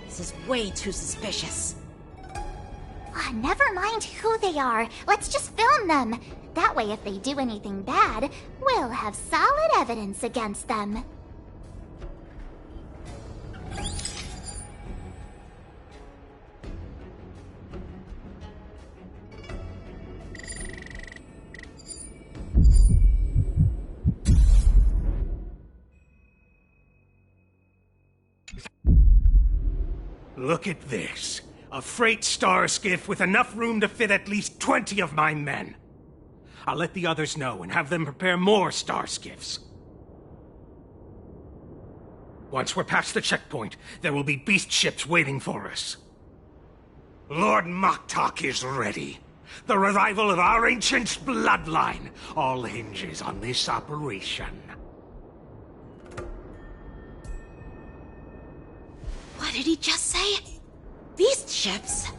This is way too suspicious. Never mind who they are. Let's just film them. That way, if they do anything bad, we'll have solid evidence against them. Look at this. A freight star skiff with enough room to fit at least 20 of my men. I'll let the others know and have them prepare more star skiffs. Once we're past the checkpoint, there will be beast ships waiting for us. Lord Moktok is ready. The revival of our ancient bloodline all hinges on this operation. What did he just say? Beast ships?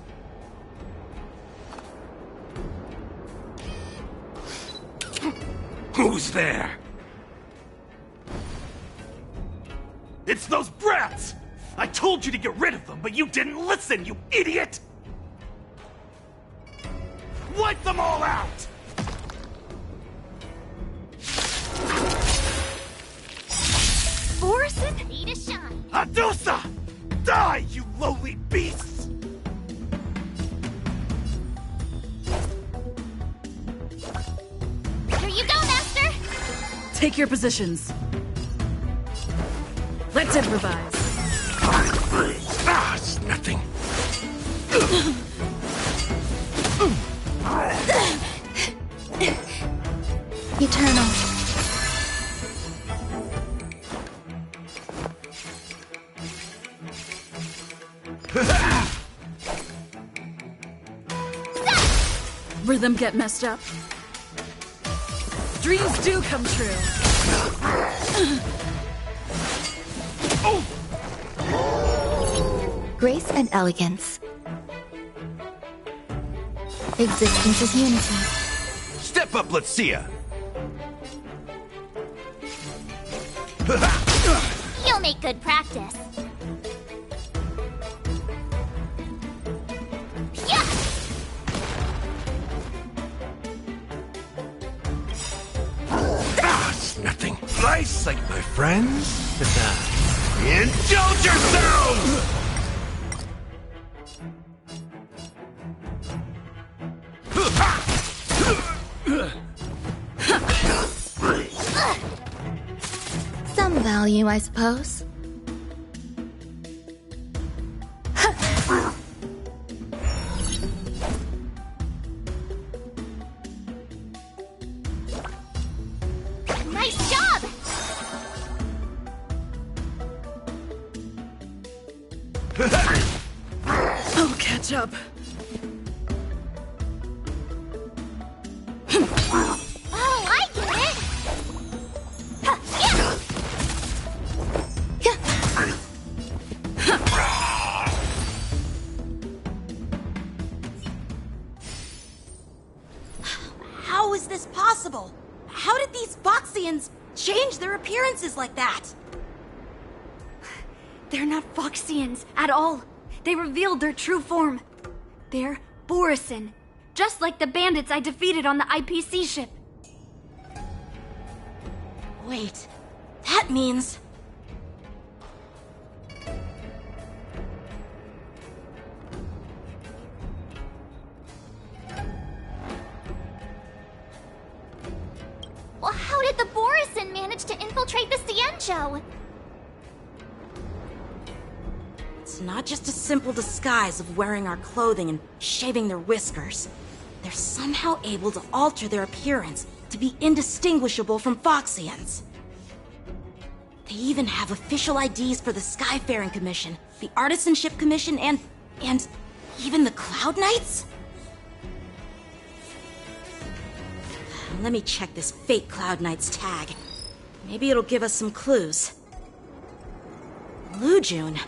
Who's there? It's those brats! I told you to get rid of them, but you didn't listen, you idiot! Wipe them all out! Borson? Need a shine. Adusa! Die, you lowly beasts! Here you go, Master! Take your positions. Let's improvise. Ah, it's nothing. Eternal. Rhythm get messed up. Dreams do come true. Grace and elegance. Existence is unity. Step up, let's see ya! You'll make good practice. Yeah! Ah, it's nothing. Nice sight, my friends. Indulge yourselves! Some value, I suppose. Nice job! I'll catch up. Oh, I get it! Huh, How is this possible? How did these Foxians change their appearances like that? They're not Foxians at all. They revealed their true form. They're Borison, just like the bandits I defeated on the IPC ship. Wait, that means... Well, how did the Borison manage to infiltrate the Cienjo? It's not just a simple disguise of wearing our clothing and shaving their whiskers. They're somehow able to alter their appearance to be indistinguishable from Foxians. They even have official IDs for the Skyfaring Commission, the Artisanship Commission, and even the Cloud Knights? Let me check this fake Cloud Knight's tag. Maybe it'll give us some clues. Lujun,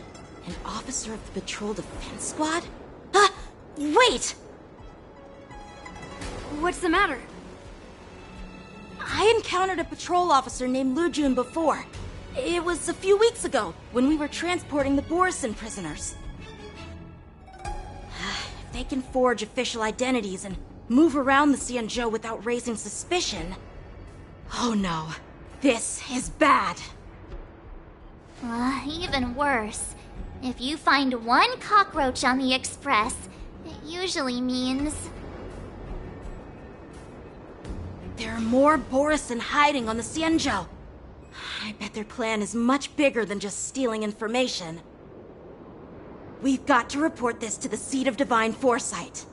an officer of the Patrol Defense Squad? Wait! What's the matter? I encountered a patrol officer named Lujun before. It was a few weeks ago, when we were transporting the Borison prisoners. If they can forge official identities and move around the Cienjo without raising suspicion... Oh no, this is bad. Even worse. If you find one cockroach on the Express, it usually means... There are more Borison hiding on the Cienjo. I bet their plan is much bigger than just stealing information. We've got to report this to the Seat of Divine Foresight.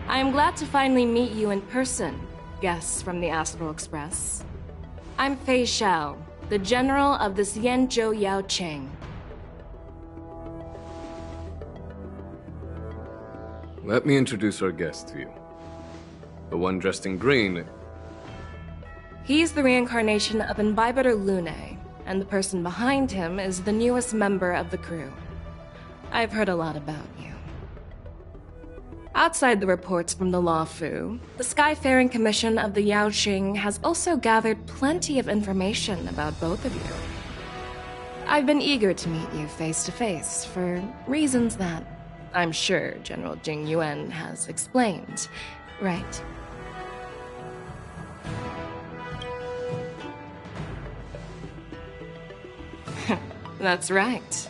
I am glad to finally meet you in person, guests from the Astral Express. I'm Fei Xiao, the General of the Xianzhou Yao Cheng. Let me introduce our guest to you. The one dressed in green. He's the reincarnation of Imbibitor Lune, and the person behind him is the newest member of the crew. I've heard a lot about you. Outside the reports from the Law Fu, the Skyfaring Commission of the Yao Qing has also gathered plenty of information about both of you. I've been eager to meet you face to face for reasons that I'm sure General Jing Yuan has explained, right? That's right.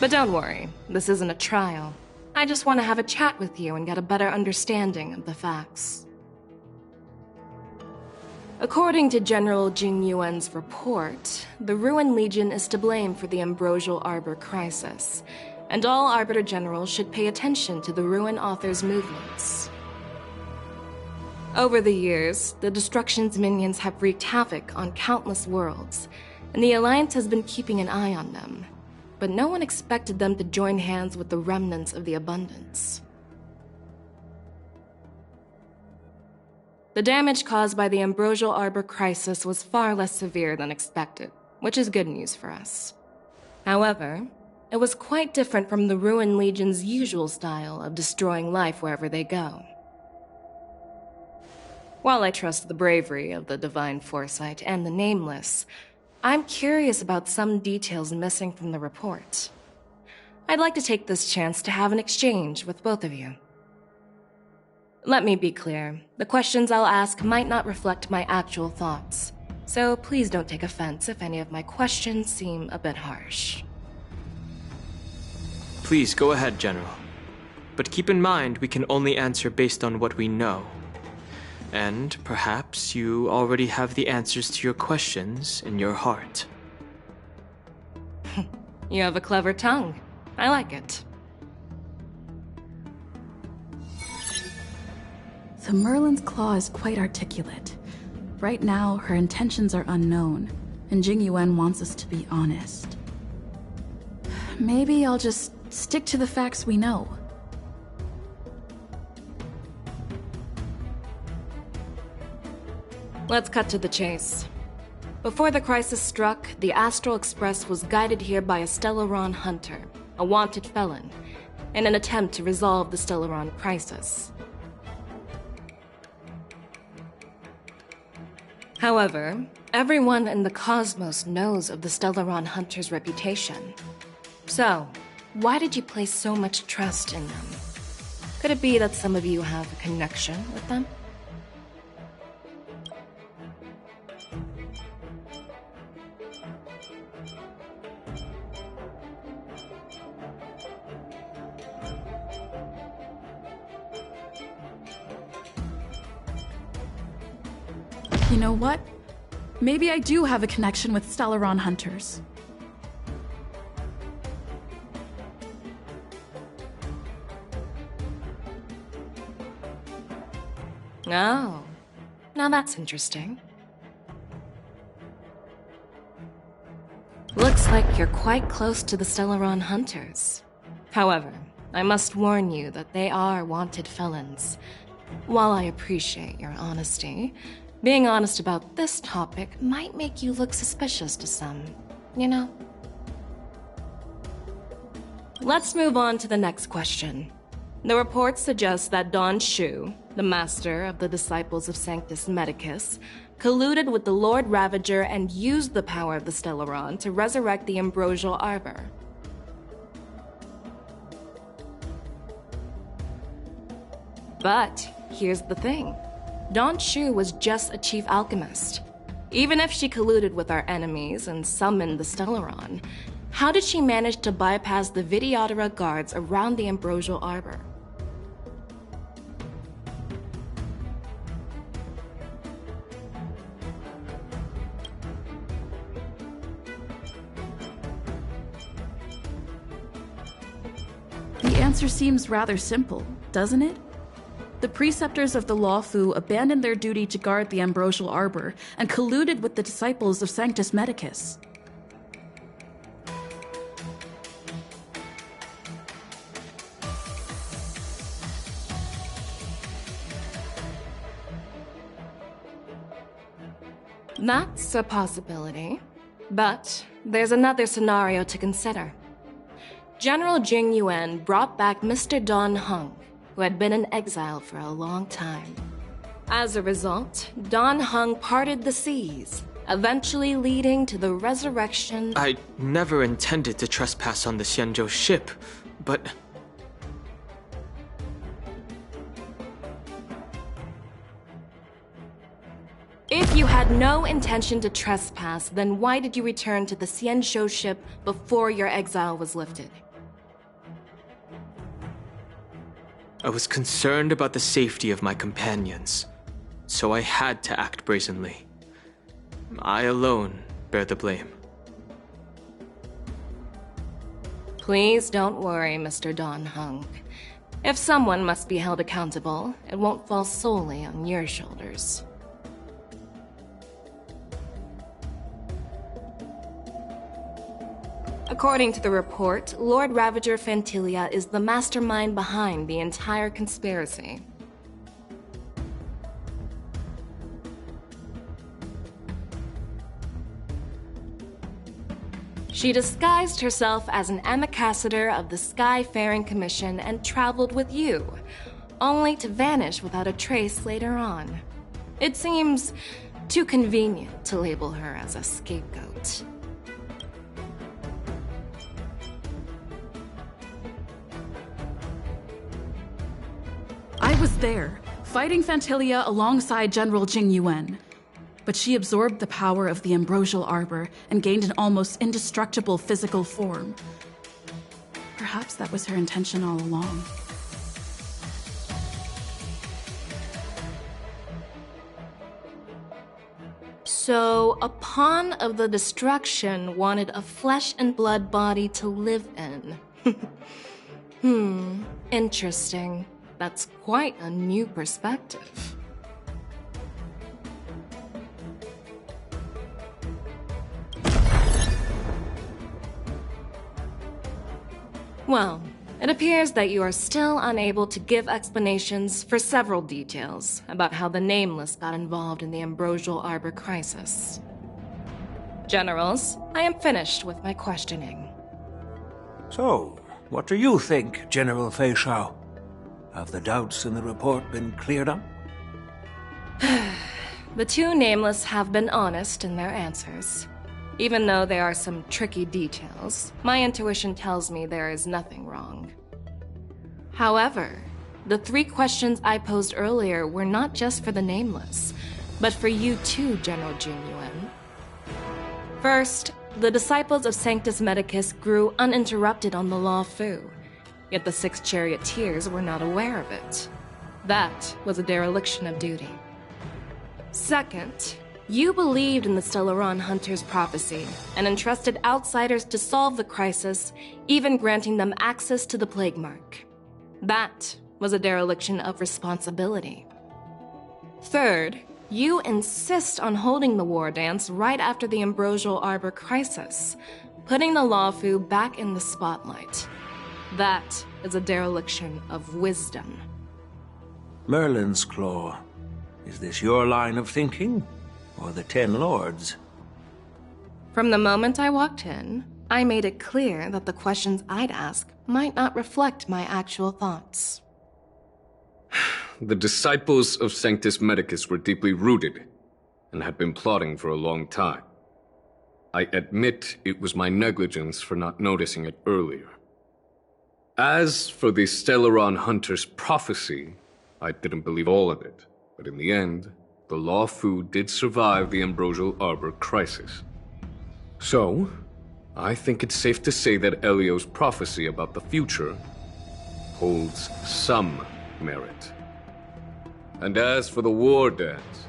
But don't worry, this isn't a trial. I just want to have a chat with you and get a better understanding of the facts. According to General Jing Yuan's report, the Ruin Legion is to blame for the Ambrosial Arbor crisis, and all Arbiter Generals should pay attention to the Ruin Author's movements. Over the years, the Destruction's minions have wreaked havoc on countless worlds, and the Alliance has been keeping an eye on them. But no one expected them to join hands with the remnants of the Abundance. The damage caused by the Ambrosial Arbor crisis was far less severe than expected, which is good news for us. However, it was quite different from the Ruin Legion's usual style of destroying life wherever they go. While I trust the bravery of the Divine Foresight and the Nameless, I'm curious about some details missing from the report. I'd like to take this chance to have an exchange with both of you. Let me be clear, the questions I'll ask might not reflect my actual thoughts, so please don't take offense if any of my questions seem a bit harsh. Please go ahead, General. But keep in mind we can only answer based on what we know. And perhaps you already have the answers to your questions in your heart. You have a clever tongue. I like it. So Merlin's claw is quite articulate. Right now, her intentions are unknown, and Jing Yuan wants us to be honest. Maybe I'll just stick to the facts we know. Let's cut to the chase. Before the crisis struck, the Astral Express was guided here by a Stellaron hunter, a wanted felon, in an attempt to resolve the Stellaron crisis. However, everyone in the cosmos knows of the Stellaron hunter's reputation. So, why did you place so much trust in them? Could it be that some of you have a connection with them? You know what? Maybe I do have a connection with Stellaron hunters. Oh, now that's interesting. Looks like you're quite close to the Stellaron hunters. However, I must warn you that they are wanted felons. While I appreciate your honesty, being honest about this topic might make you look suspicious to some, you know? Let's move on to the next question. The report suggests that Don Shu, the master of the Disciples of Sanctus Medicus, colluded with the Lord Ravager and used the power of the Stellaron to resurrect the Ambrosial Arbor. But here's the thing. Don Shu was just a chief alchemist. Even if she colluded with our enemies and summoned the Stellaron, how did she manage to bypass the Videodora guards around the Ambrosial Arbor? The answer seems rather simple, doesn't it? The preceptors of the Law Fu abandoned their duty to guard the Ambrosial Arbor and colluded with the disciples of Sanctus Medicus. That's a possibility. But there's another scenario to consider. General Jing Yuan brought back Mr. Don Hung, who had been in exile for a long time. As a result, Don Hung parted the seas, eventually leading to the resurrection. I never intended to trespass on the Xianzhou ship, but... If you had no intention to trespass, then why did you return to the Xianzhou ship before your exile was lifted? I was concerned about the safety of my companions, so I had to act brazenly. I alone bear the blame. Please don't worry, Mr. Don Hung. If someone must be held accountable, it won't fall solely on your shoulders. According to the report, Lord Ravager Fantilia is the mastermind behind the entire conspiracy. She disguised herself as an ambassador of the Skyfaring Commission and traveled with you, only to vanish without a trace later on. It seems too convenient to label her as a scapegoat. I was there, fighting Fantilia alongside General Jing Yuan. But she absorbed the power of the Ambrosial Arbor and gained an almost indestructible physical form. Perhaps that was her intention all along. So, a pawn of the destruction wanted a flesh and blood body to live in. Interesting. That's quite a new perspective. Well, it appears that you are still unable to give explanations for several details about how the Nameless got involved in the Ambrosial Arbor crisis. Generals, I am finished with my questioning. So, what do you think, General Fei Shao? Have the doubts in the report been cleared up? The two Nameless have been honest in their answers. Even though there are some tricky details, my intuition tells me there is nothing wrong. However, the 3 questions I posed earlier were not just for the Nameless, but for you too, General Jing Yuan. First, the Disciples of Sanctus Medicus grew uninterrupted on the Law Fu, yet the 6 charioteers were not aware of it. That was a dereliction of duty. Second, you believed in the Stellaron Hunter's prophecy and entrusted outsiders to solve the crisis, even granting them access to the Plague Mark. That was a dereliction of responsibility. Third, you insist on holding the war dance right after the Ambrosial Arbor crisis, putting the Lawfu back in the spotlight. That is a dereliction of wisdom. Merlin's Claw. Is this your line of thinking, or the Ten Lords? From the moment I walked in, I made it clear that the questions I'd ask might not reflect my actual thoughts. The disciples of Sanctus Medicus were deeply rooted and had been plotting for a long time. I admit it was my negligence for not noticing it earlier. As for the Stellaron Hunter's prophecy, I didn't believe all of it, but in the end, the Lawfu did survive the Ambrosial Arbor crisis. So, I think it's safe to say that Elio's prophecy about the future holds some merit. And as for the war dance,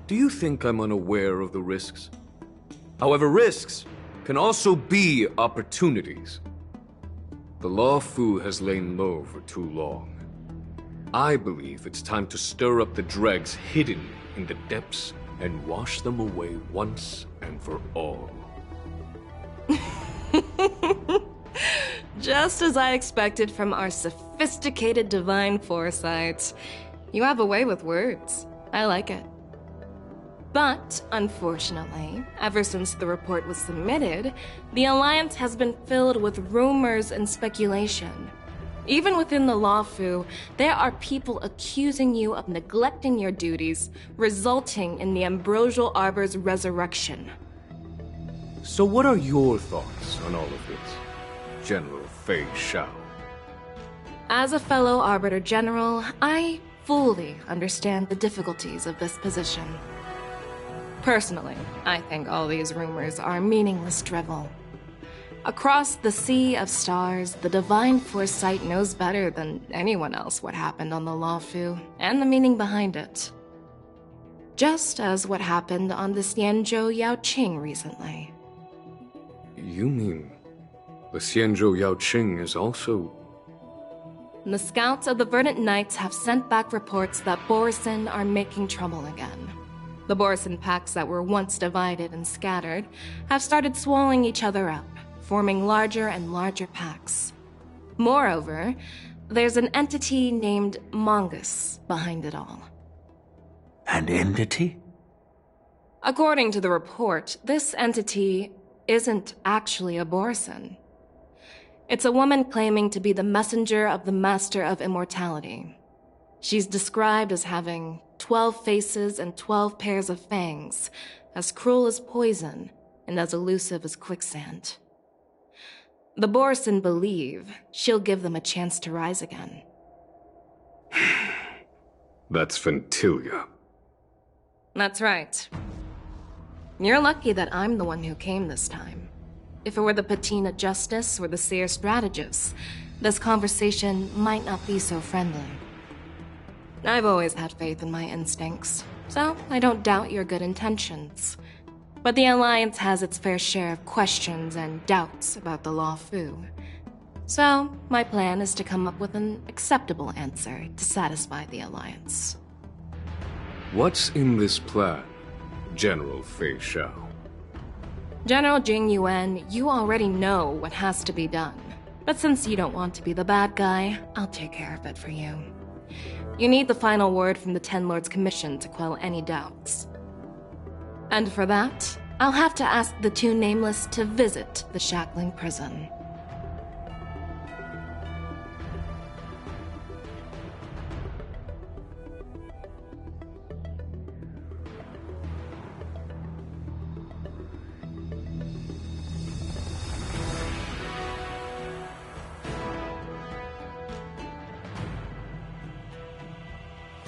do you think I'm unaware of the risks? However, risks can also be opportunities. The Lawfu has lain low for too long. I believe it's time to stir up the dregs hidden in the depths and wash them away once and for all. Just as I expected from our sophisticated divine foresight. You have a way with words. I like it. But, unfortunately, ever since the report was submitted, the Alliance has been filled with rumors and speculation. Even within the Lawfu, there are people accusing you of neglecting your duties, resulting in the Ambrosial Arbor's resurrection. So what are your thoughts on all of this, General Fei Shao? As a fellow Arbiter General, I fully understand the difficulties of this position. Personally, I think all these rumors are meaningless drivel. Across the sea of stars, the divine foresight knows better than anyone else what happened on the Lawfu and the meaning behind it. Just as what happened on the Xianzhou Yaoqing recently. You mean the Xianzhou Yaoqing is also... The scouts of the Verdant Knights have sent back reports that Borisin are making trouble again. The Borisin packs that were once divided and scattered have started swallowing each other up, forming larger and larger packs. Moreover, there's an entity named Mongus behind it all. An entity? According to the report, this entity isn't actually a Borisin. It's a woman claiming to be the messenger of the Master of Immortality. She's described as having 12 faces and 12 pairs of fangs, as cruel as poison and as elusive as quicksand. The Borisin believe she'll give them a chance to rise again. That's Ventilia. That's right. You're lucky that I'm the one who came this time. If it were the Patina Justice or the Seer Strategist, this conversation might not be so friendly. I've always had faith in my instincts, so I don't doubt your good intentions. But the Alliance has its fair share of questions and doubts about the Lawfu. So, my plan is to come up with an acceptable answer to satisfy the Alliance. What's in this plan, General Fei Shao? General Jing Yuan, you already know what has to be done. But since you don't want to be the bad guy, I'll take care of it for you. You need the final word from the Ten Lords Commission to quell any doubts. And for that, I'll have to ask the two Nameless to visit the Shackling prison.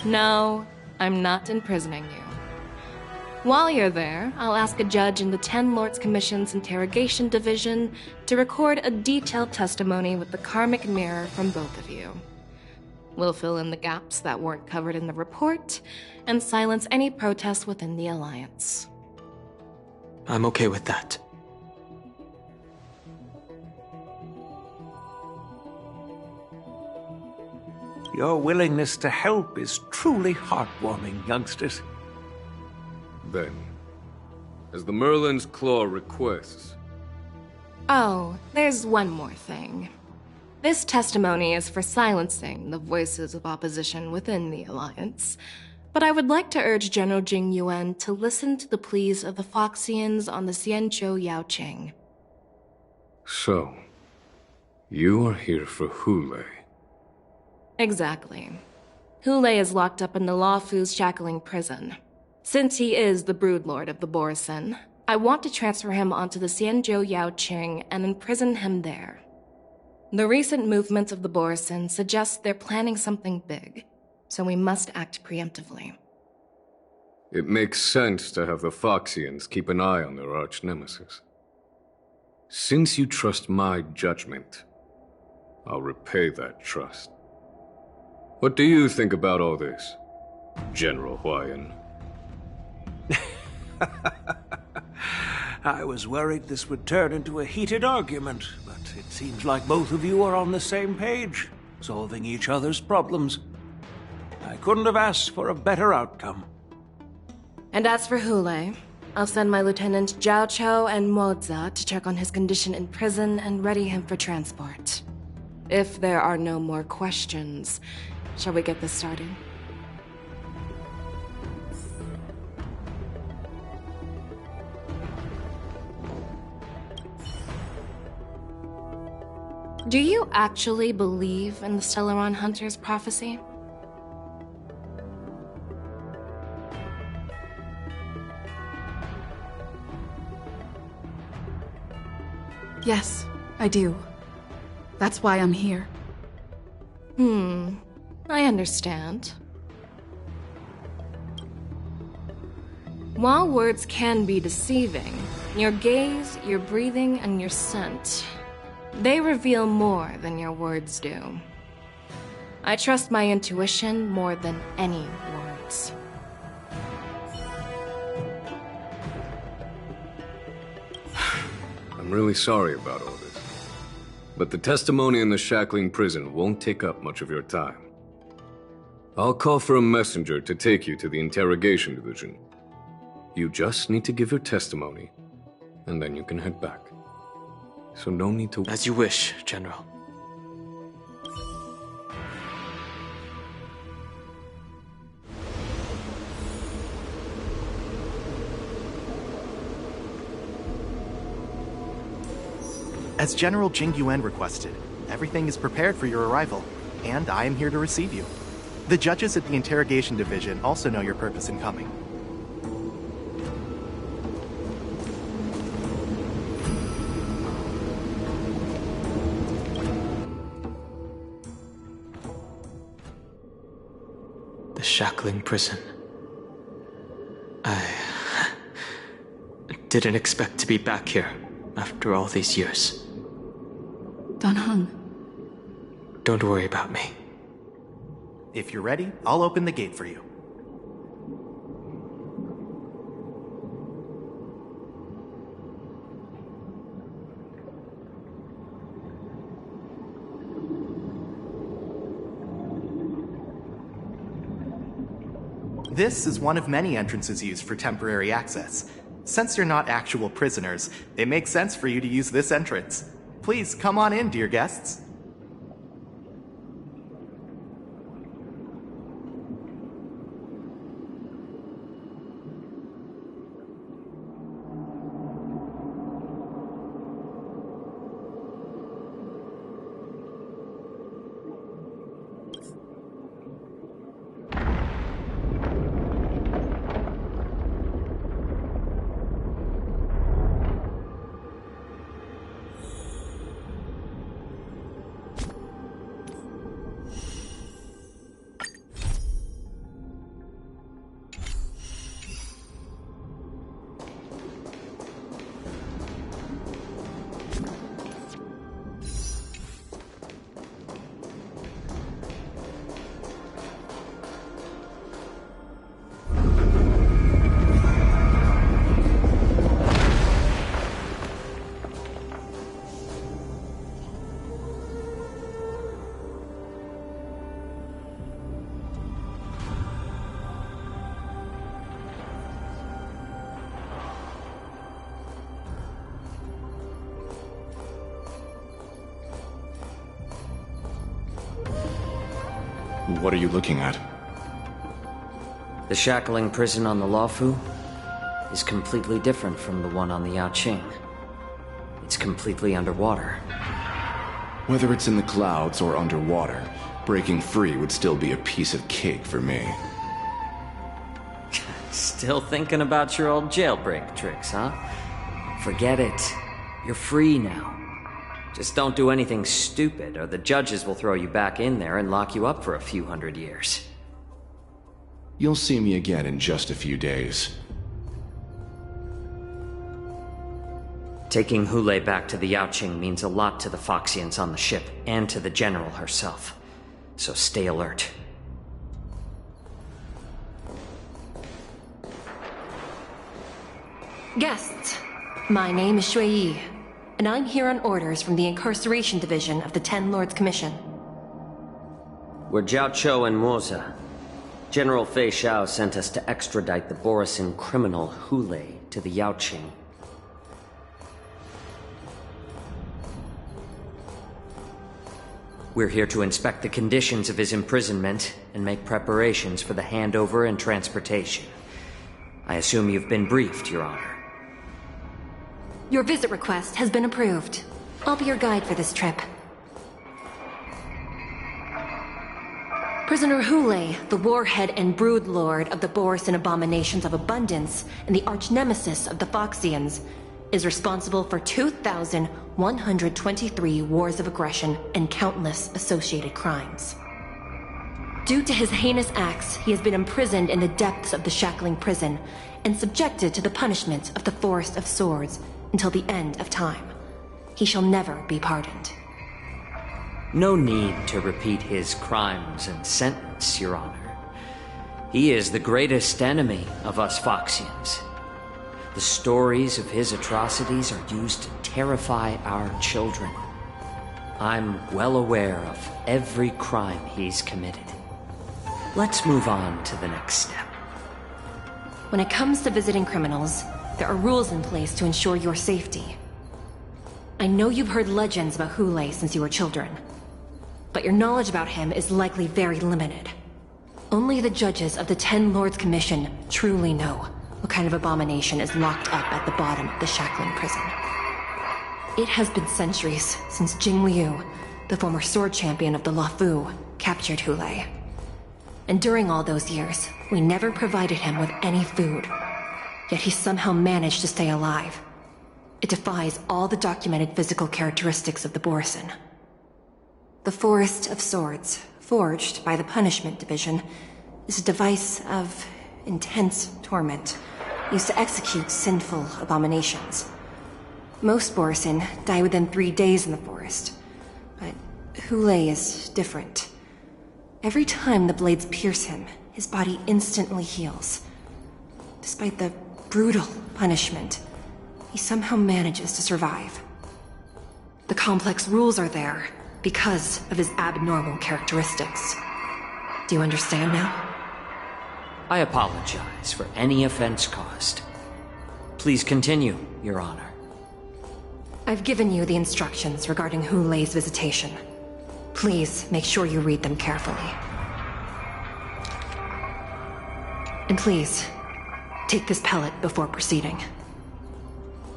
No, I'm not imprisoning you. While you're there, I'll ask a judge in the Ten Lords Commission's Interrogation Division to record a detailed testimony with the karmic mirror from both of you. We'll fill in the gaps that weren't covered in the report, and silence any protests within the Alliance. I'm okay with that. Your willingness to help is truly heartwarming, youngsters. Then, as the Merlin's Claw requests, Oh, there's one more thing. This testimony is for silencing the voices of opposition within the Alliance. But I would like to urge General Jing Yuan to listen to the pleas of the Foxians on the Xianzhou Yaoqing. So, you are here for Hule. Exactly. Hule is locked up in the Luofu's shackling prison. Since he is the broodlord of the Borsen, I want to transfer him onto the Xianzhou Yaoqing and imprison him there. The recent movements of the Borsen suggest they're planning something big, so we must act preemptively. It makes sense to have the Foxians keep an eye on their arch-nemesis. Since you trust my judgment, I'll repay that trust. What do you think about all this, General Huayan? I was worried this would turn into a heated argument, but it seems like both of you are on the same page, solving each other's problems. I couldn't have asked for a better outcome. And as for Hule, I'll send my Lieutenant Zhao Chou and Moza to check on his condition in prison and ready him for transport. If there are no more questions, shall we get this started? Do you actually believe in the Stellaron Hunter's prophecy? Yes, I do. That's why I'm here. I understand. While words can be deceiving, your gaze, your breathing, and your scent, they reveal more than your words do. I trust my intuition more than any words. I'm really sorry about all this. But the testimony in the shackling prison won't take up much of your time. I'll call for a messenger to take you to the interrogation division. You just need to give your testimony, and then you can head back. So no need to... As you wish, General. As General Jing Yuan requested, everything is prepared for your arrival, and I am here to receive you. The judges at the interrogation division also know your purpose in coming. The shackling prison. I didn't expect to be back here after all these years. Dan Heng. Don't worry about me. If you're ready, I'll open the gate for you. This is one of many entrances used for temporary access. Since you're not actual prisoners, it makes sense for you to use this entrance. Please come on in, dear guests. What are you looking at? The shackling prison on the Luofu is completely different from the one on the Yaoqing. It's completely underwater. Whether it's in the clouds or underwater, breaking free would still be a piece of cake for me. Still thinking about your old jailbreak tricks, huh? Forget it. You're free now. Just don't do anything stupid, or the judges will throw you back in there and lock you up for a few hundred years. You'll see me again in just a few days. Taking Hule back to the Yaoqing means a lot to the Foxians on the ship, and to the General herself. So stay alert. Guests, my name is Shui Yi, and I'm here on orders from the Incarceration Division of the Ten Lords Commission. We're Jiao Cho and Moza. General Fei Xiao sent us to extradite the Borisin criminal Hule to the Yaoqing. We're here to inspect the conditions of his imprisonment and make preparations for the handover and transportation. I assume you've been briefed, Your Honor. Your visit request has been approved. I'll be your guide for this trip. Prisoner Hule, the warhead and brood lord of the Borisin Abominations of Abundance and the arch-nemesis of the Foxians, is responsible for 2,123 wars of aggression and countless associated crimes. Due to his heinous acts, he has been imprisoned in the depths of the shackling prison and subjected to the punishment of the Forest of Swords until the end of time. He shall never be pardoned. No need to repeat his crimes and sentence, Your Honor. He is the greatest enemy of us Foxians. The stories of his atrocities are used to terrify our children. I'm well aware of every crime he's committed. Let's move on to the next step. When it comes to visiting criminals, there are rules in place to ensure your safety. I know you've heard legends about Hule since you were children, but your knowledge about him is likely very limited. Only the judges of the Ten Lords Commission truly know what kind of abomination is locked up at the bottom of the shackling prison. It has been centuries since Jing Liu, the former sword champion of the Luofu, captured Hule. And during all those years, we never provided him with any food. Yet he somehow managed to stay alive. It defies all the documented physical characteristics of the Borisin. The Forest of Swords, forged by the Punishment Division, is a device of intense torment, used to execute sinful abominations. Most Borisin die within 3 days in the forest, but Hule is different. Every time the blades pierce him, his body instantly heals. Despite the brutal punishment, he somehow manages to survive. The complex rules are there because of his abnormal characteristics. Do you understand now? I apologize for any offense caused. Please continue, Your Honor. I've given you the instructions regarding Hule's visitation. Please make sure you read them carefully. And please, take this pellet before proceeding.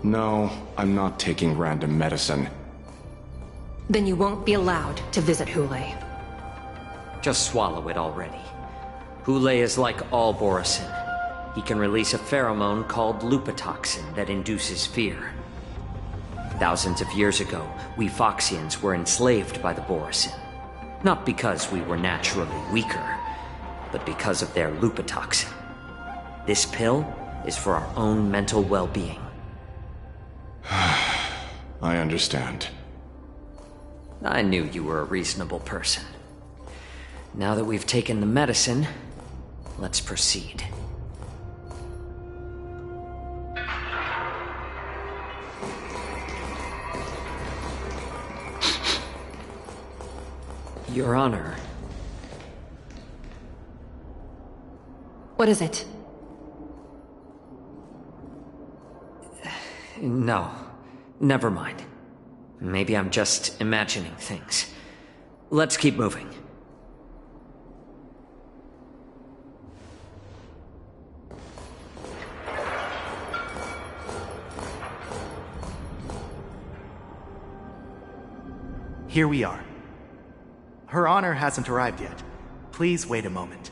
No, I'm not taking random medicine. Then you won't be allowed to visit Hule. Just swallow it already. Hule is like all Borisin. He can release a pheromone called lupatoxin that induces fear. Thousands of years ago, we Foxians were enslaved by the Borisin. Not because we were naturally weaker, but because of their lupatoxin. This pill is for our own mental well-being. I understand. I knew you were a reasonable person. Now that we've taken the medicine, let's proceed. Your Honor. What is it? No. Never mind. Maybe I'm just imagining things. Let's keep moving. Here we are. Her Honor hasn't arrived yet. Please wait a moment.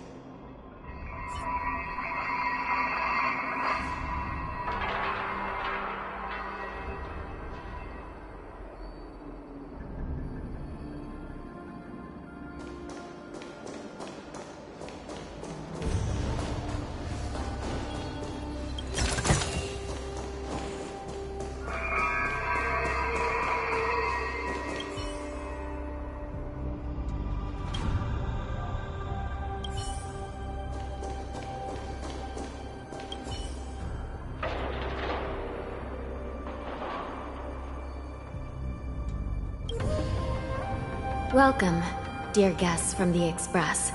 Welcome, dear guests from the Express.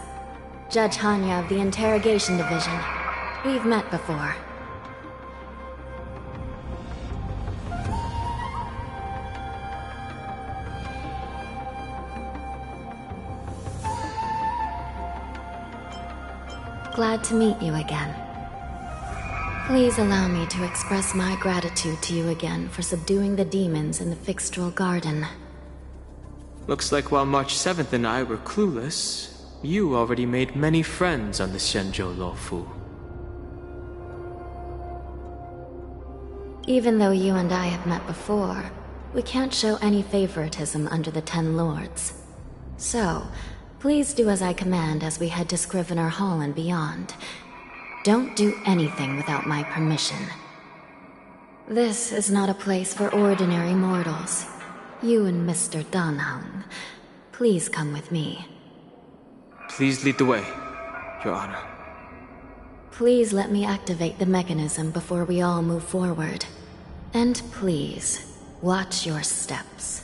Judge Hanya of the Interrogation Division. We've met before. Glad to meet you again. Please allow me to express my gratitude to you again for subduing the demons in the Fixtral Garden. Looks like while March 7th and I were clueless, you already made many friends on the Shenzhou Luofu. Even though you and I have met before, we can't show any favoritism under the Ten Lords. So, please do as I command as we head to Scrivener Hall and beyond. Don't do anything without my permission. This is not a place for ordinary mortals. You and Mr. Danheng, please come with me. Please lead the way, Your Honor. Please let me activate the mechanism before we all move forward. And please, watch your steps.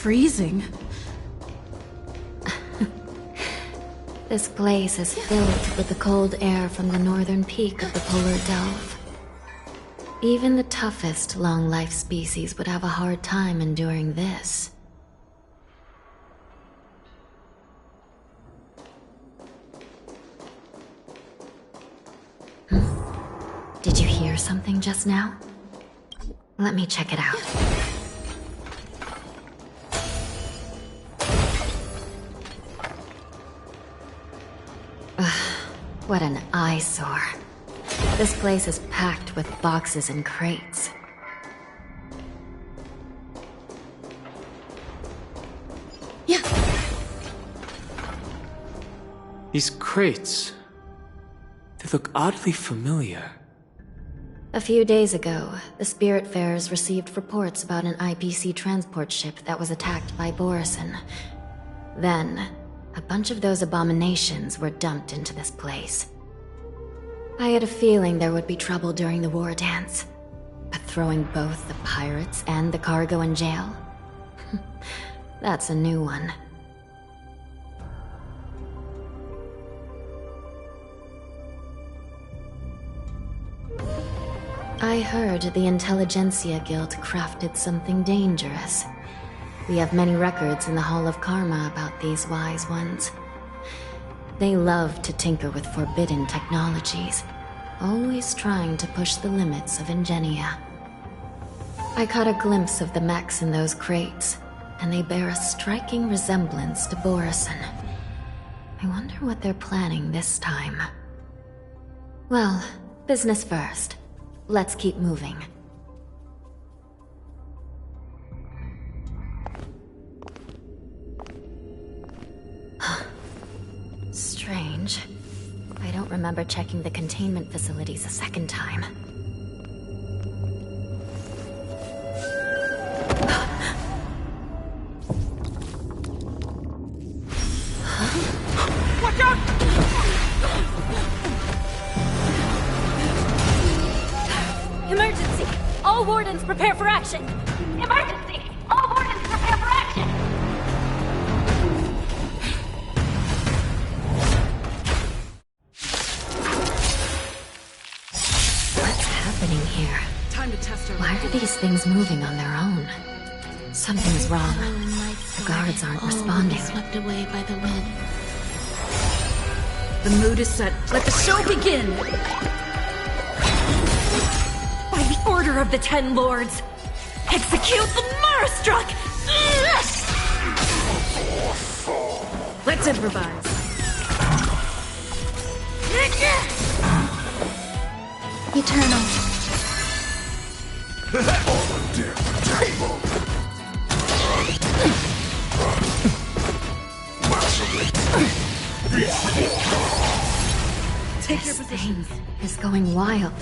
Freezing. This place is filled with the cold air from the northern peak of the polar delve. Even the toughest long-life species would have a hard time enduring this. Did you hear something just now? Let me check it out. What an eyesore. This place is packed with boxes and crates. Yeah. These crates, they look oddly familiar. A few days ago, the Spiritfarers received reports about an IPC transport ship that was attacked by Borison. Then, a bunch of those abominations were dumped into this place. I had a feeling there would be trouble during the war dance, but throwing both the pirates and the cargo in jail? That's a new one. I heard the Intelligentsia Guild crafted something dangerous. We have many records in the Hall of Karma about these wise ones. They love to tinker with forbidden technologies, always trying to push the limits of Ingenia. I caught a glimpse of the mechs in those crates, and they bear a striking resemblance to Borison. I wonder what they're planning this time. Well, business first. Let's keep moving. Strange. I don't remember checking the containment facilities a second time. Watch out! Emergency! All wardens prepare for action! Emergency! All wardens prepare for action! What's happening here? Time to test our... Why are these things moving on their own? Something's wrong. The guards aren't responding. Swept away by the wind. The mood is set. Let the show begin! By the order of the Ten Lords, execute the Marastruck! Let's improvise. Eternal. Take your position. Is going wild,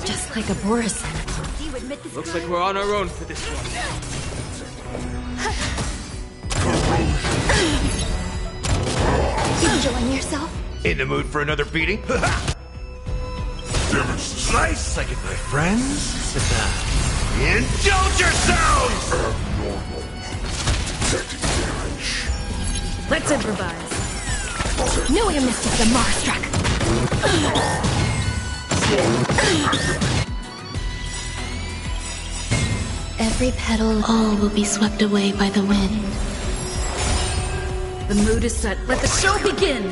just like a Borison. Looks like we're on our own for this one. Enjoying yourself? In the mood for another beating? Slice like it, my friends. Indulge yourselves! Let's improvise. No air mystic the Marastruck! Every petal, all will be swept away by the wind. The mood is set. Let the show begin!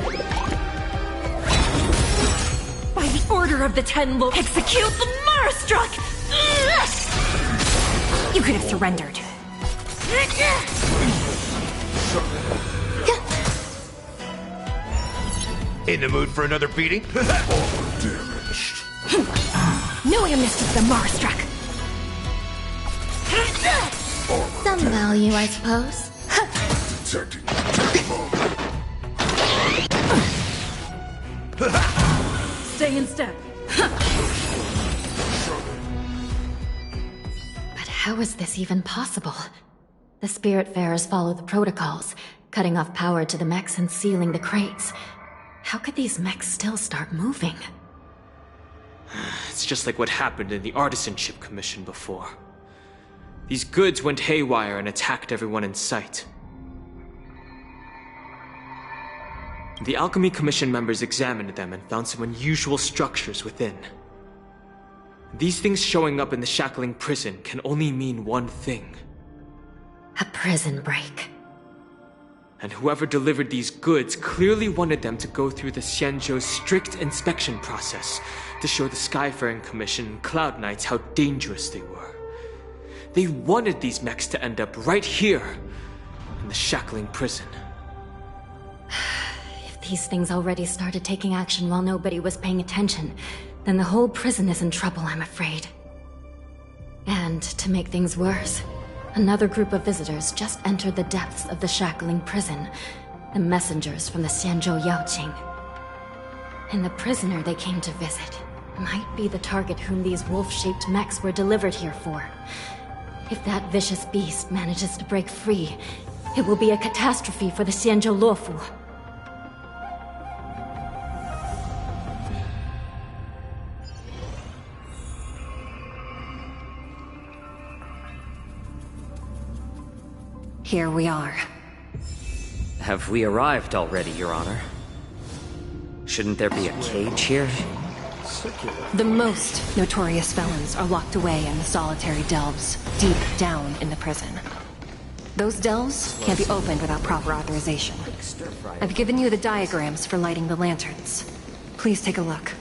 By the order of the Ten Lords, execute the Marastruck! You could have surrendered. In the mood for another beating? No air mystic the Marastruck! Some value, I suppose. Stay in step. But how is this even possible? The Spiritfarers follow the protocols, cutting off power to the mechs and sealing the crates. How could these mechs still start moving? It's just like what happened in the Artisanship Commission before. These goods went haywire and attacked everyone in sight. The Alchemy Commission members examined them and found some unusual structures within. These things showing up in the shackling prison can only mean one thing. A prison break. And whoever delivered these goods clearly wanted them to go through the Xianzhou's strict inspection process to show the Skyfaring Commission and Cloud Knights how dangerous they were. They wanted these mechs to end up right here, in the shackling prison. If these things already started taking action while nobody was paying attention, then the whole prison is in trouble, I'm afraid. And to make things worse, another group of visitors just entered the depths of the shackling prison, the messengers from the Xianzhou Yaoqing. And the prisoner they came to visit might be the target whom these wolf-shaped mechs were delivered here for. If that vicious beast manages to break free, it will be a catastrophe for the Xianzhou Luofu. Here we are. Have we arrived already, Your Honor? Shouldn't there be a cage here? The most notorious felons are locked away in the solitary delves, deep down in the prison. Those delves can't be opened without proper authorization. I've given you the diagrams for lighting the lanterns. Please take a look.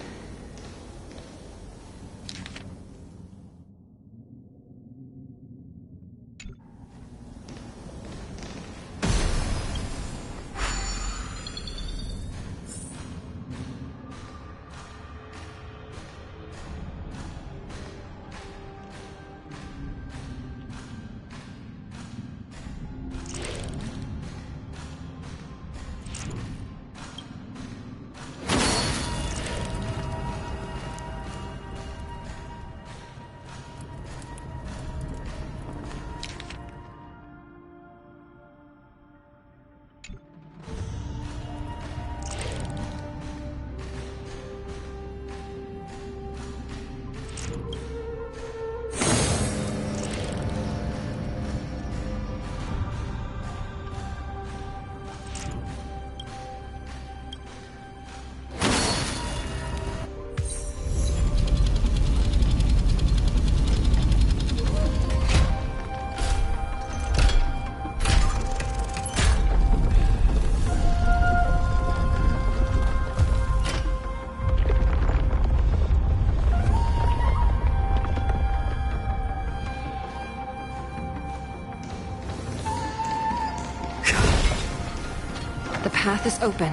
The path is open.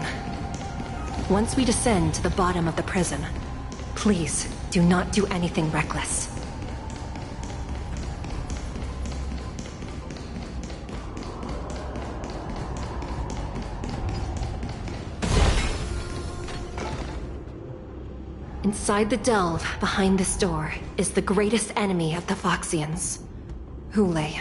Once we descend to the bottom of the prison, please do not do anything reckless. Inside the delve, behind this door, is the greatest enemy of the Foxians, Hule.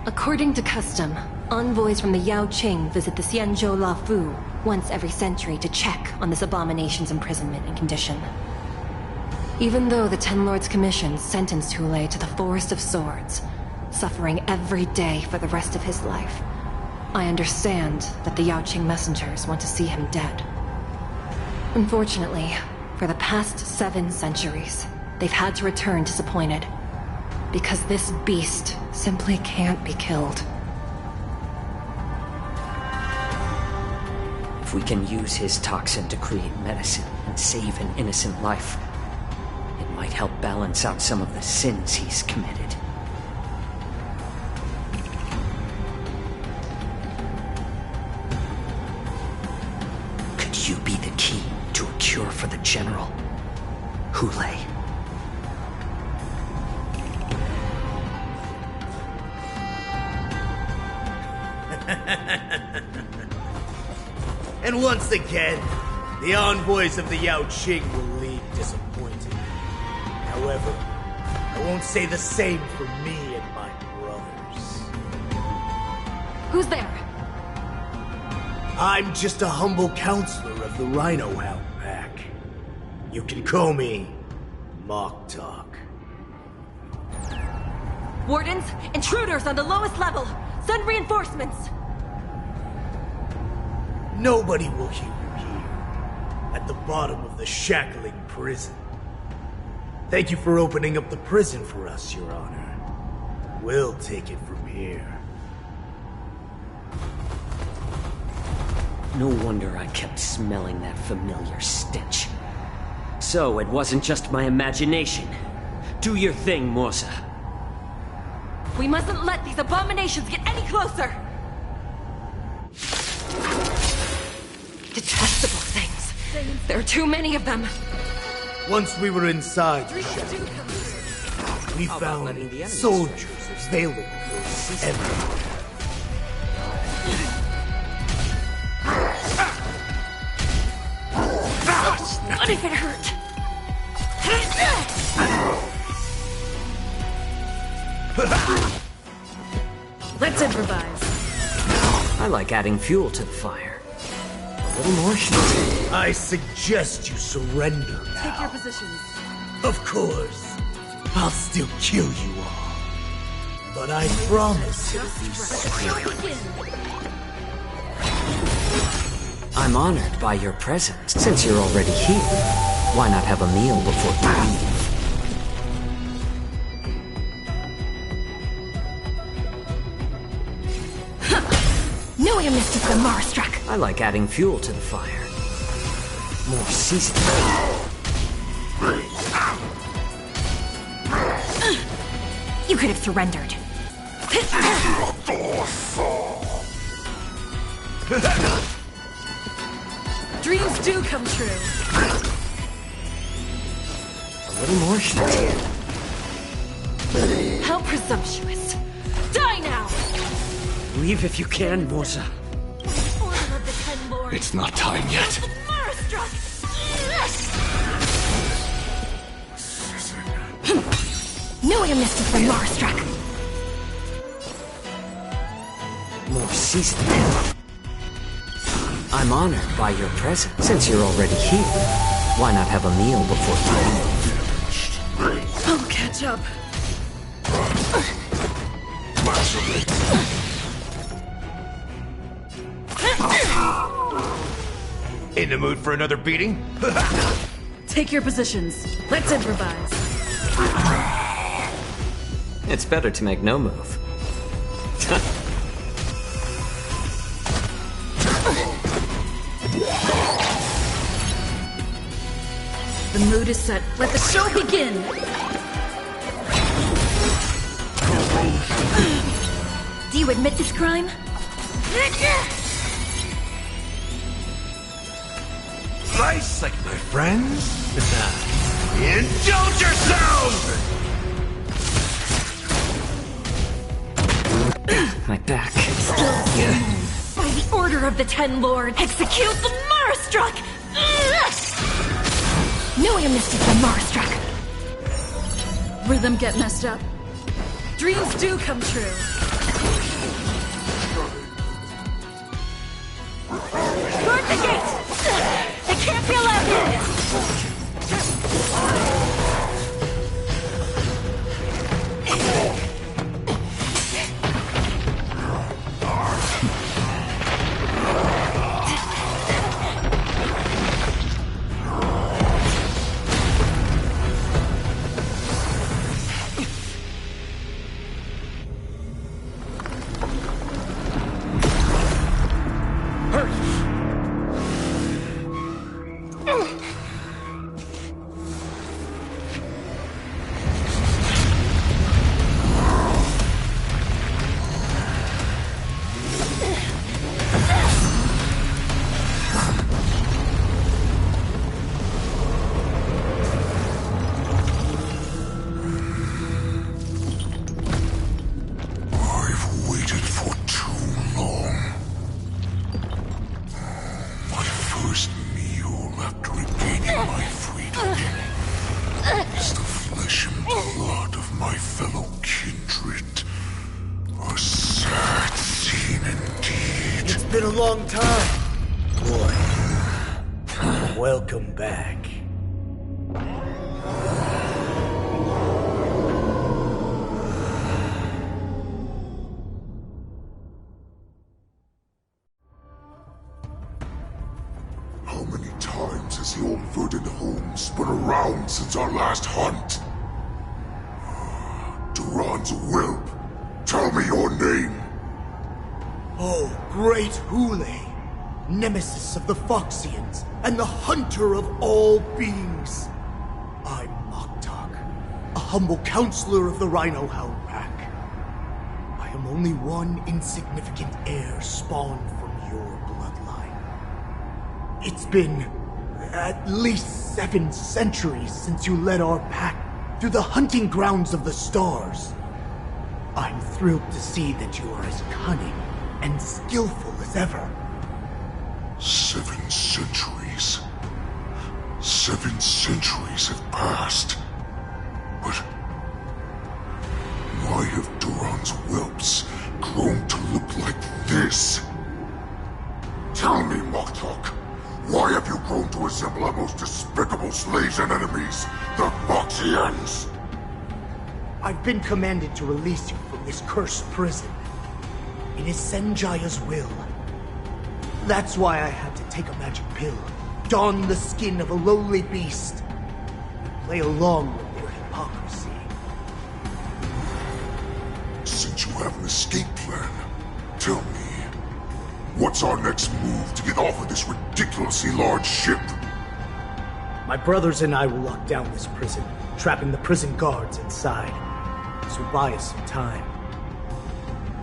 According to custom, envoys from the Yao Qing visit the Xianzhou La Fu once every century to check on this abomination's imprisonment and condition. Even though the Ten Lords Commission sentenced Hule to the Forest of Swords, suffering every day for the rest of his life, I understand that the Yao Qing messengers want to see him dead. Unfortunately, for the past 7 centuries, they've had to return disappointed, because this beast simply can't be killed. If we can use his toxin to create medicine and save an innocent life, it might help balance out some of the sins he's committed. Could you be the key to a cure for the General? Hule. And once again, the envoys of the Yao Qing will leave disappointed. However, I won't say the same for me and my brothers. Who's there? I'm just a humble counselor of the Rhino Hound Pack. You can call me Mock Talk. Wardens, intruders on the lowest level! Send reinforcements! Nobody will hear you here, at the bottom of the shackling prison. Thank you for opening up the prison for us, Your Honor. We'll take it from here. No wonder I kept smelling that familiar stench. So it wasn't just my imagination. Do your thing, Morsa. We mustn't let these abominations get any closer! Detestable things. There are too many of them. Once we were inside the shackling prison, we found soldiers available everywhere. What if it hurt? Let's improvise. I like adding fuel to the fire. A little more heat. I suggest you surrender now. Take your positions. Of course. I'll still kill you all. But I promise it'll be swift. I'm honored by your presence. Since you're already here, why not have a meal before you leave? Knew I missed it from Marstruck. I like adding fuel to the fire. More seasoning. You could have surrendered. Dreams do come true. A little more heat. How presumptuous. Die now! Leave if you can, Morsa. Order of the Ten Lords. It's not time yet. Knew I missed it from Marstruck. More seasoning. I'm honored by your presence. Since you're already here, why not have a meal before you leave? I'll catch up. In the mood for another beating? Take your positions. Let's improvise. It's better to make no move. The mood is set. Let the show begin! Do you admit this crime? Nice, like my friends. Indulge yourselves! My back. By the order of the Ten Lords, execute the Marastruck! Knew I missed it, the Marastruck! Rhythm get messed up. Dreams do come true. Guard the gate! They can't be allowed in! Long time. Boy, welcome back. How many times has the old verdant home spun around since our last hunt? Duran's whelp, tell me your name. Oh, great Hule, nemesis of the Foxians, and the hunter of all beings. I'm Moktok, a humble counselor of the Rhino Hound Pack. I am only one insignificant heir spawned from your bloodline. It's been at least 7 centuries since you led our pack through the hunting grounds of the stars. I'm thrilled to see that you are as cunning and skillful as ever. 7 centuries. 7 centuries have passed. But why have Duran's whelps grown to look like this? Tell me, Moktok, why have you grown to resemble our most despicable slaves and enemies, the Foxians? I've been commanded to release you from this cursed prison. It is Senjaya's will. That's why I had to take a magic pill, don the skin of a lowly beast, and play along with their hypocrisy. Since you have an escape plan, tell me, what's our next move to get off of this ridiculously large ship? My brothers and I will lock down this prison, trapping the prison guards inside. This will buy us some time.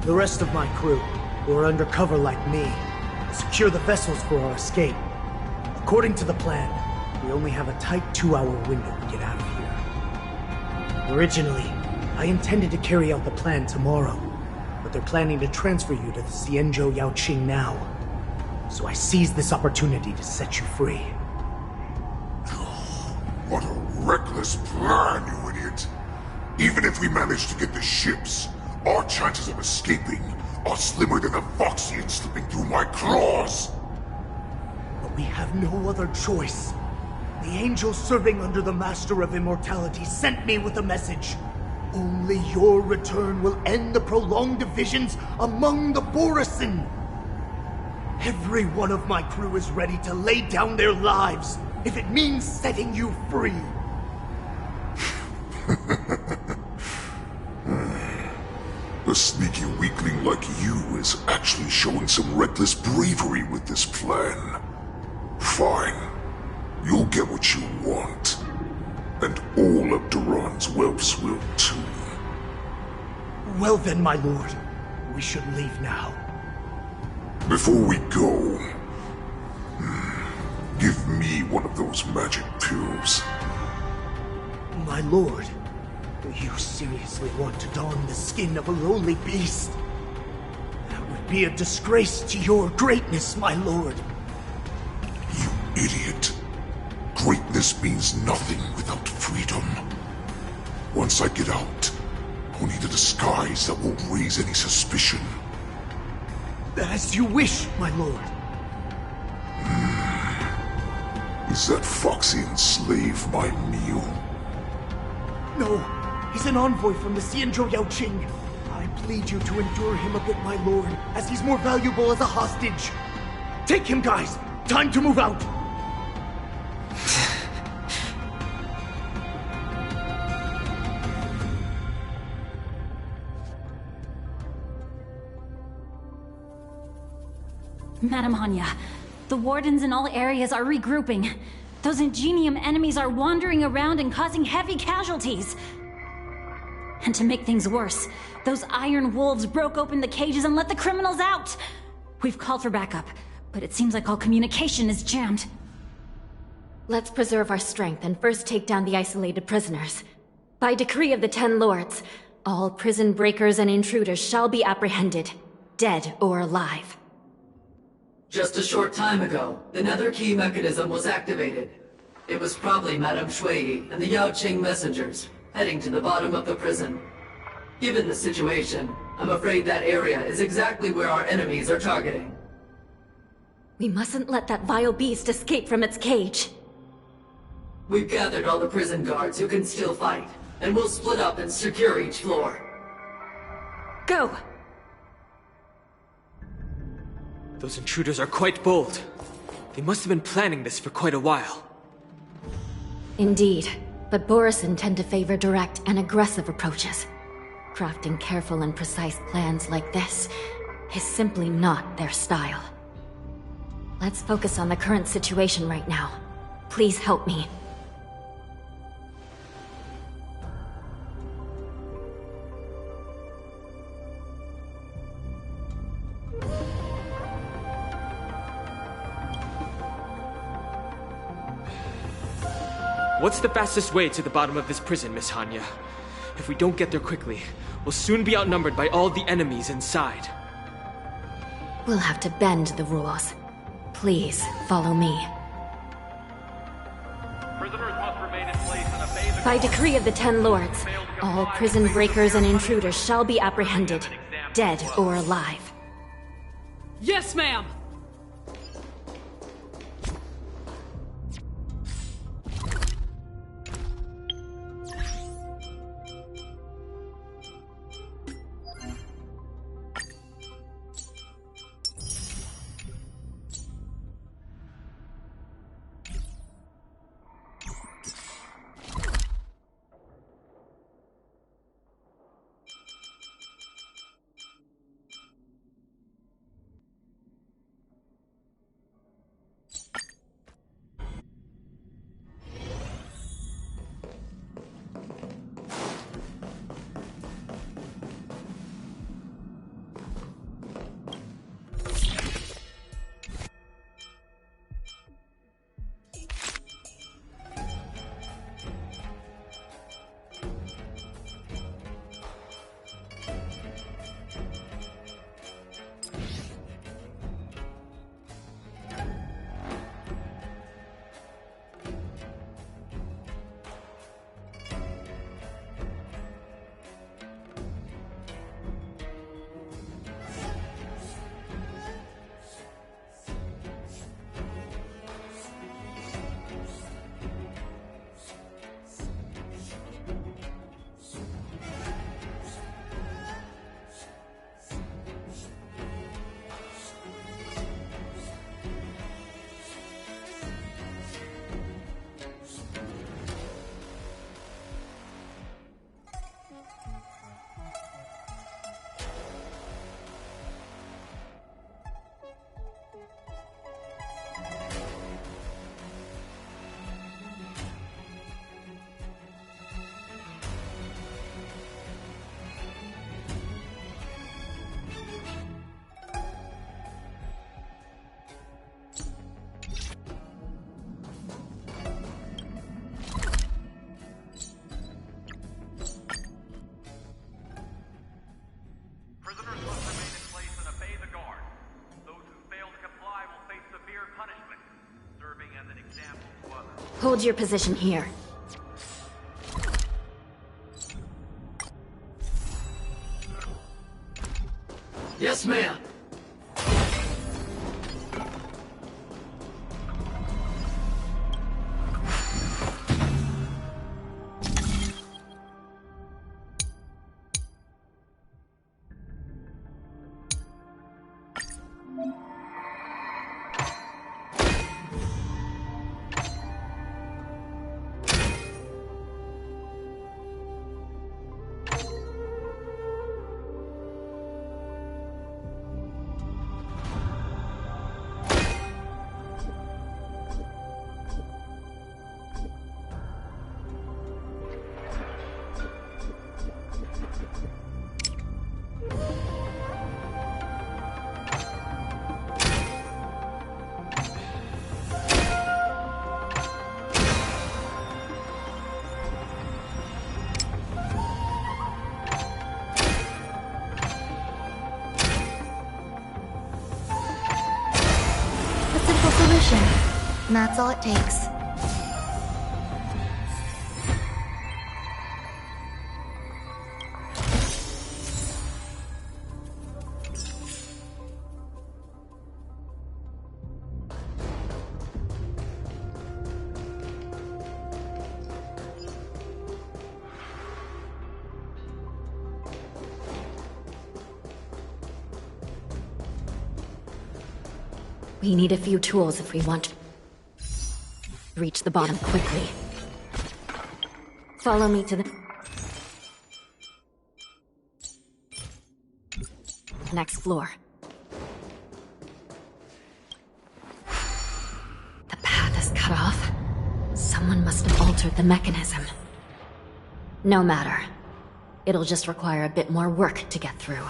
The rest of my crew, who are undercover like me, will secure the vessels for our escape. According to the plan, we only have a tight 2-hour window to get out of here. Originally, I intended to carry out the plan tomorrow, but they're planning to transfer you to the Xianzhou Yaoqing now. So I seized this opportunity to set you free. What a reckless plan, you idiot! Even if we manage to get the ships, our chances of escaping are slimmer than a Foxian slipping through my claws! But we have no other choice. The angel serving under the Master of Immortality sent me with a message. Only your return will end the prolonged divisions among the Borisin. Every one of my crew is ready to lay down their lives if it means setting you free. A sneaky weakling like you is actually showing some reckless bravery with this plan. Fine. You'll get what you want. And all of Duran's whelps will too. Well then, my lord, we should leave now. Before we go, give me one of those magic pills. My lord, you seriously want to don the skin of a lowly beast? That would be a disgrace to your greatness, my lord. You idiot. Greatness means nothing without freedom. Once I get out, I'll need a disguise that won't raise any suspicion. As you wish, my lord. Is that Foxian slave my meal? No, he's an envoy from the Xianzhou Yaoqing. I plead you to endure him a bit, my lord, as he's more valuable as a hostage. Take him, guys! Time to move out! Madam Hanya, the wardens in all areas are regrouping. Those Ingenium enemies are wandering around and causing heavy casualties. And to make things worse, those iron wolves broke open the cages and let the criminals out. We've called for backup, but it seems like all communication is jammed. Let's preserve our strength and first take down the isolated prisoners. By decree of the Ten Lords, all prison breakers and intruders shall be apprehended, dead or alive. Just a short time ago, the Nether Key mechanism was activated. It was probably Madame Shui and the Yaoqing messengers, heading to the bottom of the prison. Given the situation, I'm afraid that area is exactly where our enemies are targeting. We mustn't let that vile beast escape from its cage. We've gathered all the prison guards who can still fight, and we'll split up and secure each floor. Go! Those intruders are quite bold. They must have been planning this for quite a while. Indeed, but Borisin tend to favor direct and aggressive approaches. Crafting careful and precise plans like this is simply not their style. Let's focus on the current situation right now. Please help me. What's the fastest way to the bottom of this prison, Miss Hanya? If we don't get there quickly, we'll soon be outnumbered by all the enemies inside. We'll have to bend the rules. Please, follow me. By decree of the Ten Lords, all prison breakers and intruders shall be apprehended, dead or alive. Yes, ma'am! Hold your position here. Yes, ma'am. And that's all it takes. We need a few tools if we want to reach the bottom quickly. Follow me to the next floor. The path is cut off. Someone must have altered the mechanism. No matter. It'll just require a bit more work to get through.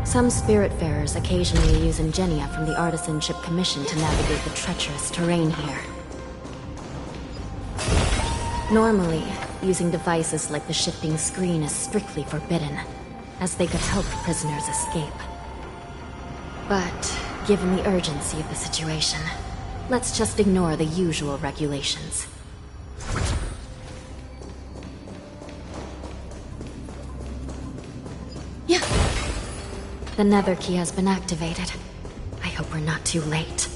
Some Spiritfarers occasionally use ingenia from the Artisanship Commission to navigate the treacherous terrain here. Normally, using devices like the shifting screen is strictly forbidden, as they could help prisoners escape. But, given the urgency of the situation, let's just ignore the usual regulations. The nether key has been activated. I hope we're not too late.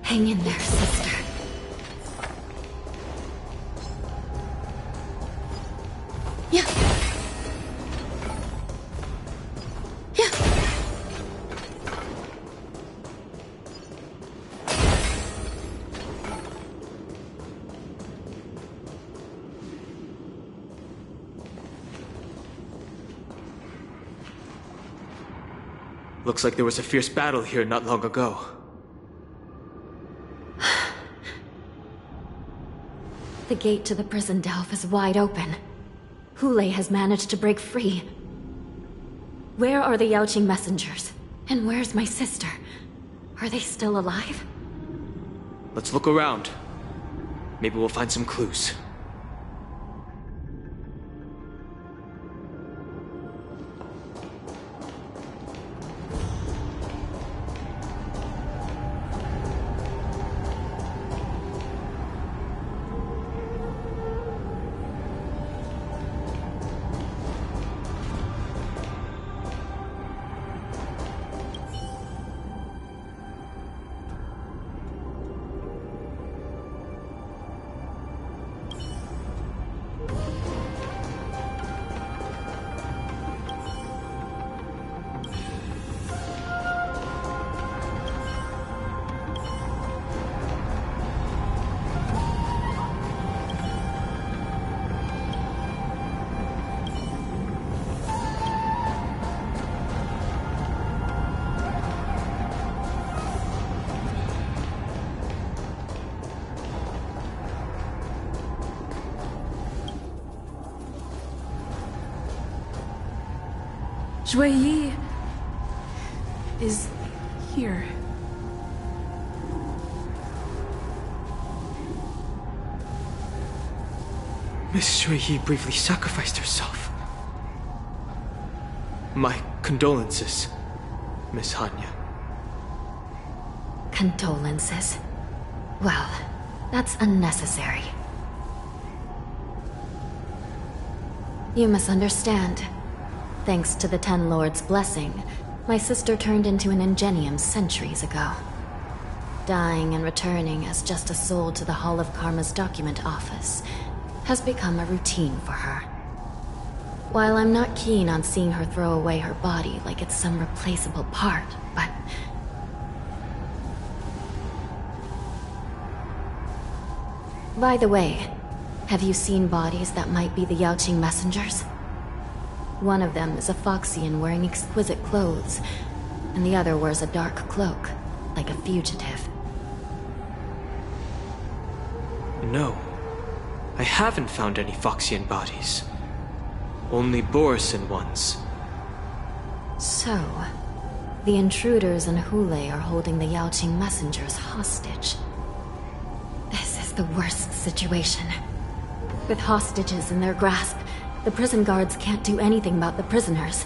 Hang in there, sister. Yeah. Looks like there was a fierce battle here not long ago. The gate to the prison delve is wide open. Hule has managed to break free. Where are the Yaoqing messengers? And where's my sister? Are they still alive? Let's look around. Maybe we'll find some clues. Yi is here. Miss Yi briefly sacrificed herself. My condolences, Miss Hanya. Condolences? Well, that's unnecessary. You misunderstand. Thanks to the Ten Lords' blessing, my sister turned into an Ingenium centuries ago. Dying and returning as just a soul to the Hall of Karma's document office has become a routine for her. While I'm not keen on seeing her throw away her body like it's some replaceable part, but... By the way, have you seen bodies that might be the Yaoqing messengers? One of them is a Foxian wearing exquisite clothes, and the other wears a dark cloak, like a fugitive. No. I haven't found any Foxian bodies. Only Borisin ones. So, the intruders in Hule are holding the Yaoqing messengers hostage. This is the worst situation. With hostages in their grasp, the prison guards can't do anything about the prisoners.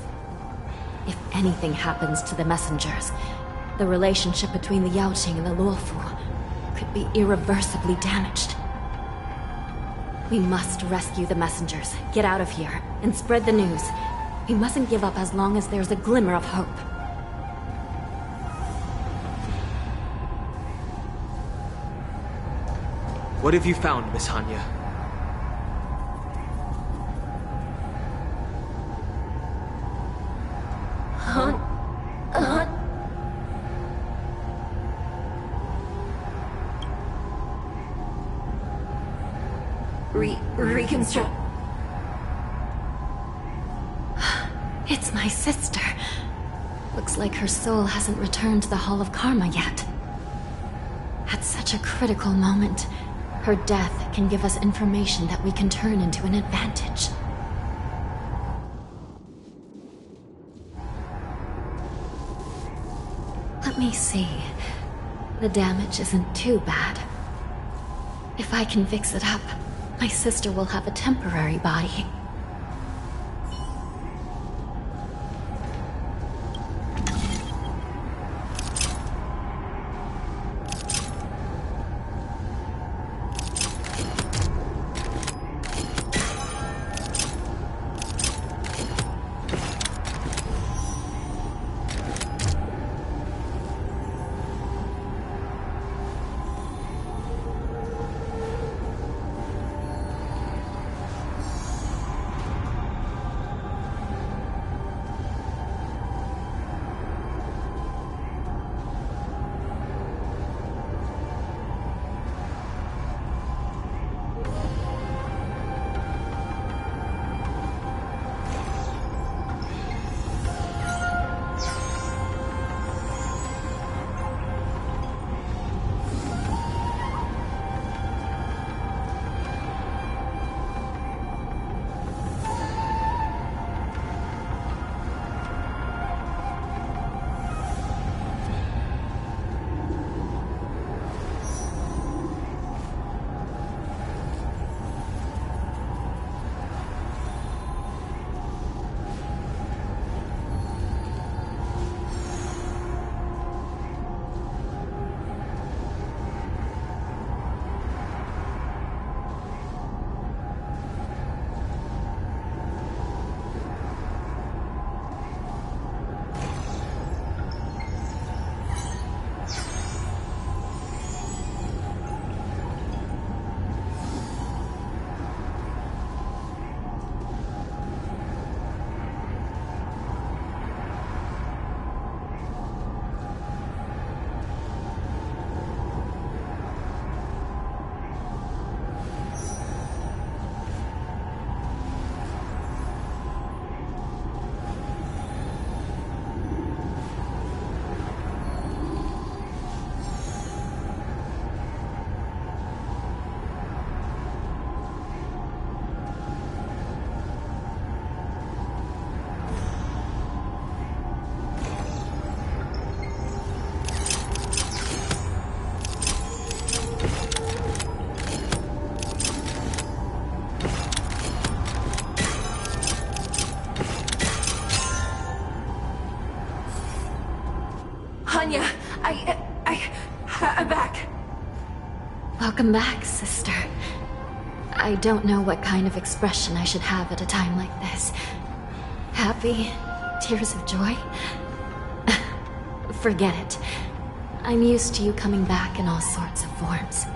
If anything happens to the messengers, the relationship between the Yaoqing and the Luofu could be irreversibly damaged. We must rescue the messengers, get out of here, and spread the news. We mustn't give up as long as there's a glimmer of hope. What have you found, Miss Hanya? Reconstruct. It's my sister. Looks like her soul hasn't returned to the Hall of Karma yet. At such a critical moment, her death can give us information that we can turn into an advantage. Let me see. The damage isn't too bad. If I can fix it up, my sister will have a temporary body. Hanya, I'm back. Welcome back, sister. I don't know what kind of expression I should have at a time like this. Happy? Tears of joy? Forget it. I'm used to you coming back in all sorts of forms.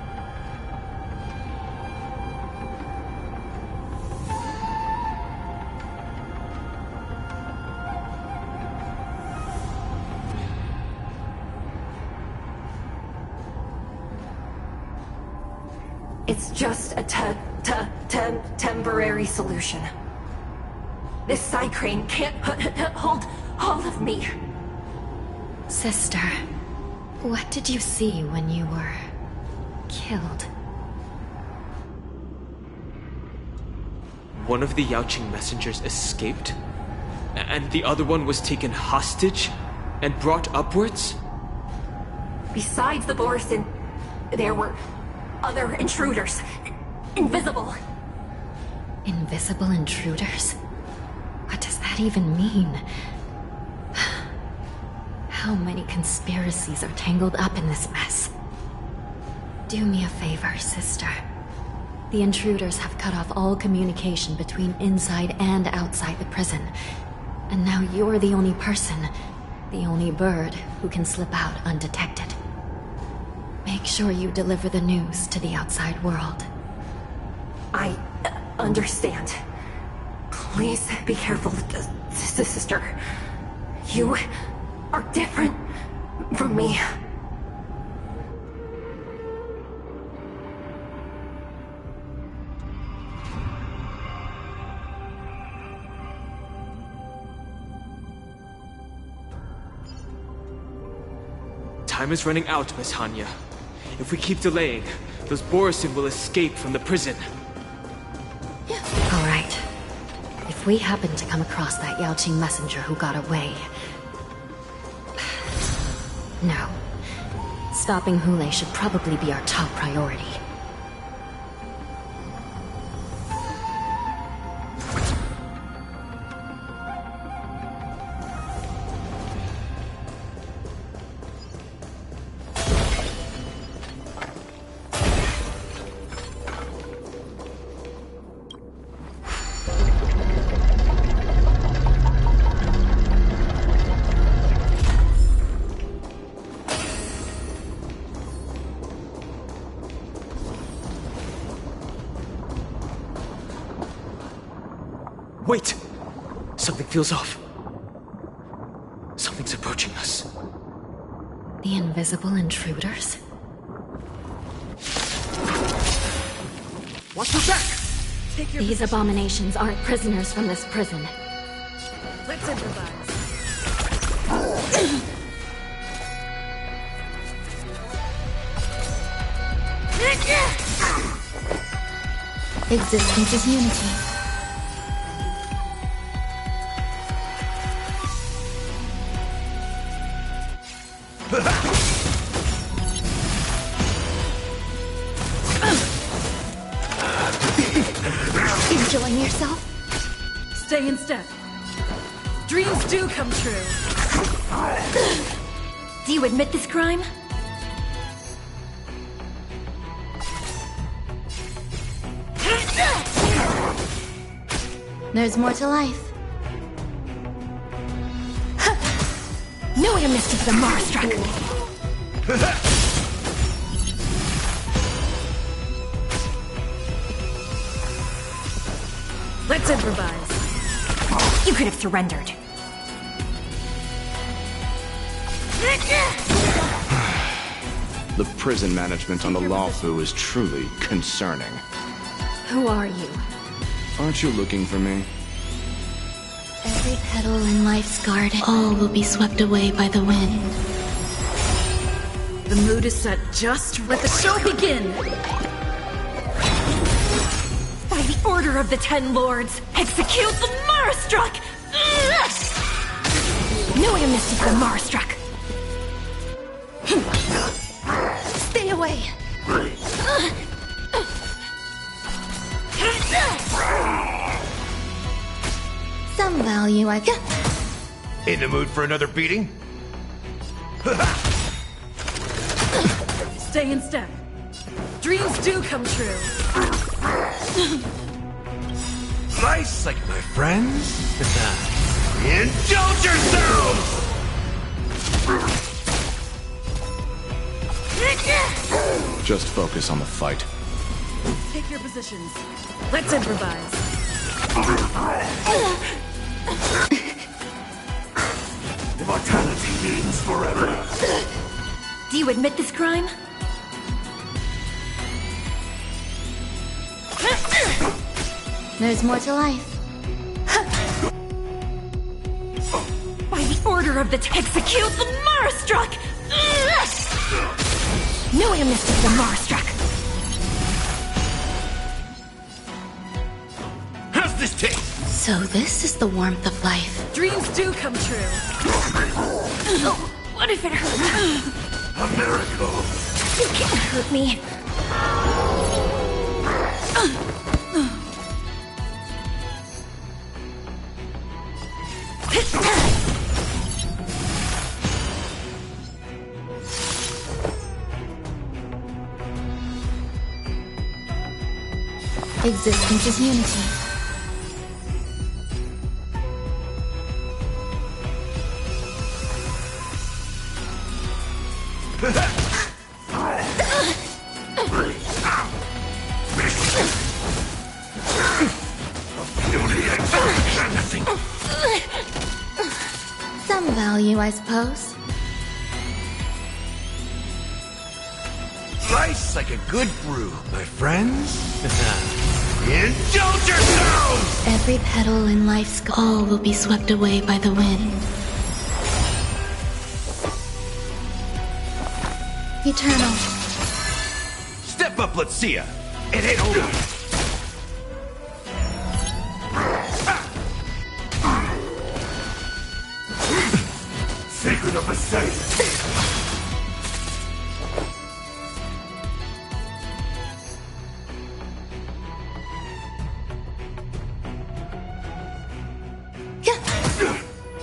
It's just a temporary solution. This Psy Crane can't hold all of me. Sister, what did you see when you were killed? One of the Yaoqing messengers escaped, and the other one was taken hostage and brought upwards? Besides the Borison, there were other intruders. Invisible. Invisible intruders? What does that even mean? How many conspiracies are tangled up in this mess? Do me a favor, sister. The intruders have cut off all communication between inside and outside the prison. And now you're the only person, the only bird, who can slip out undetected. Make sure you deliver the news to the outside world. I understand. Please be careful, sister. You are different from me. Time is running out, Miss Hanya. If we keep delaying, those Borison will escape from the prison. All right. If we happen to come across that Yaoqing messenger who got away... No. Stopping Hule should probably be our top priority. Wait! Something feels off. Something's approaching us. The invisible intruders? Watch your back! Take your These abominations aren't prisoners from this prison. Let's improvise. Existence is unity. Enjoying yourself? Stay in step. Dreams do come true. Do you admit this crime? There's more to life. Knew I missed it for the Marstruck. Let's improvise. You could have surrendered. The prison management on the Lawfu is truly concerning. Who are you? Aren't you looking for me? Every petal in life's garden. All will be swept away by the wind. The mood is set just. Let the show begin! By the order of the Ten Lords, execute the Marstruck! Knew I missed it for the Marstruck. Stay away. Some value, I guess. In the mood for another beating? Stay in step. Dreams do come true. Nice, like my friends. Indulge yourselves! Just focus on the fight. Take your positions. Let's improvise. Immortality means forever. Do you admit this crime? There's more to life. By the order of the execute the Marastruck! Knew I missed the Marastruck. How's this taste? So this is the warmth of life. Dreams do come true. Oh, what if it hurts? A miracle. You can't hurt me. Existence is unity. Some value, I suppose. Nice like a good brew, my friends. Indulge yourselves! Every petal in life's all will be swept away by the wind. Eternal. Step up, let's see ya. It ain't over. Sacred of the Saint.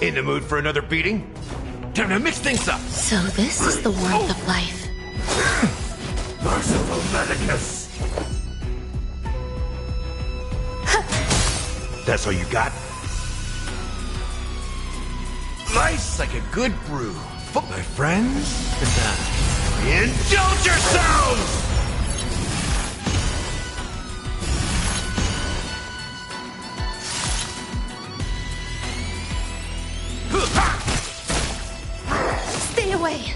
In the mood for another beating? Time to mix things up. So this is the warmth of life. Merciful Medicus. That's all you got? Nice like a good brew. My friends? Indulge yourselves! Stay away.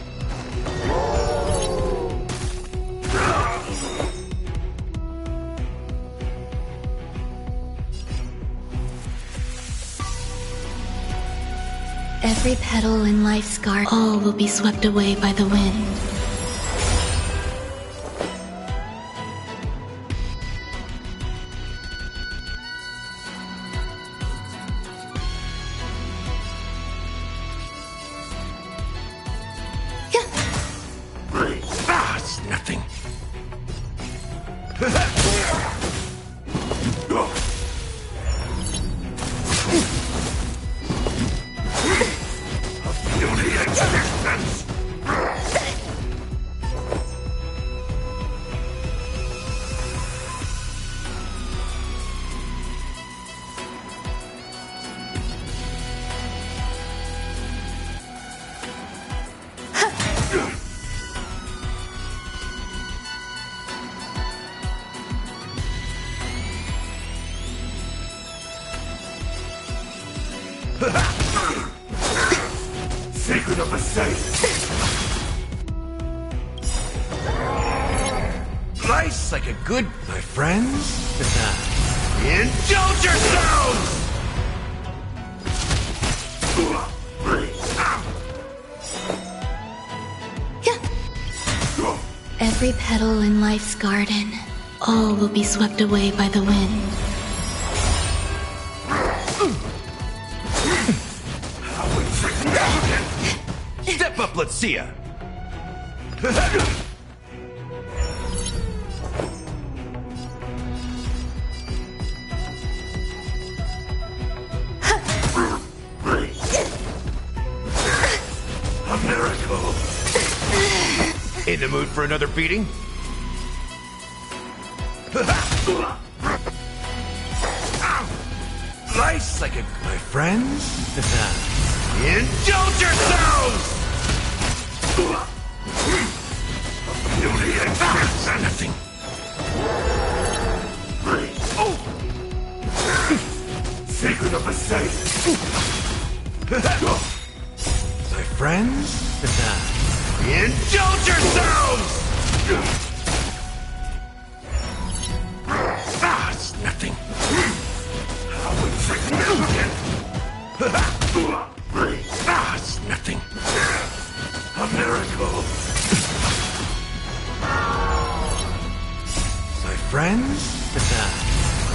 Every petal in life's garden, all will be swept away by the wind. It's nothing. Beauty existence. Sacred of the Saint. Nice like a good, my friends. Indulge yourselves! Every petal in life's garden, all will be swept away by the wind. Step up, let's see ya. A miracle. miracle! In the mood for another beating? Lice like a... My friends? Indulge yourselves! Beauty exists and nothing. Oh! Secret of the safe. My friends? Indulge yourselves! It's nothing. How insignificant. It's nothing. A miracle. My friends?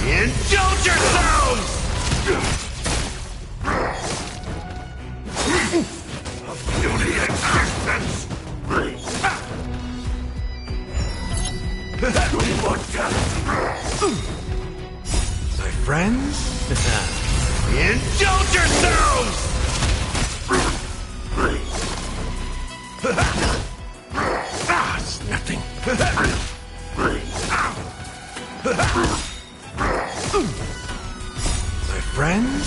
Indulge yourselves! A beauty existence! Immortality! My friends? Indulge yourselves! It's nothing. My friends?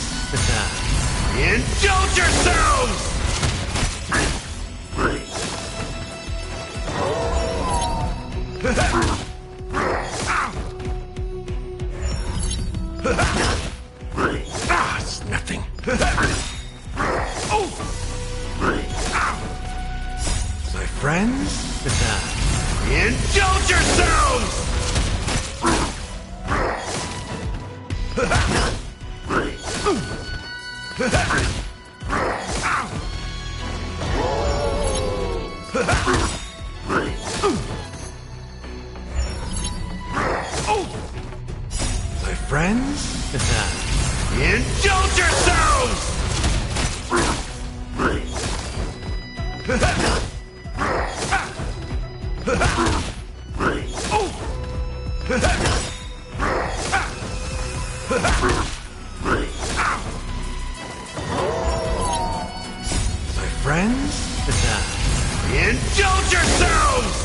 Indulge yourselves! It's nothing. My friends? Indulge yourselves! My friends? Indulge yourselves! My friends? Indulge yourselves!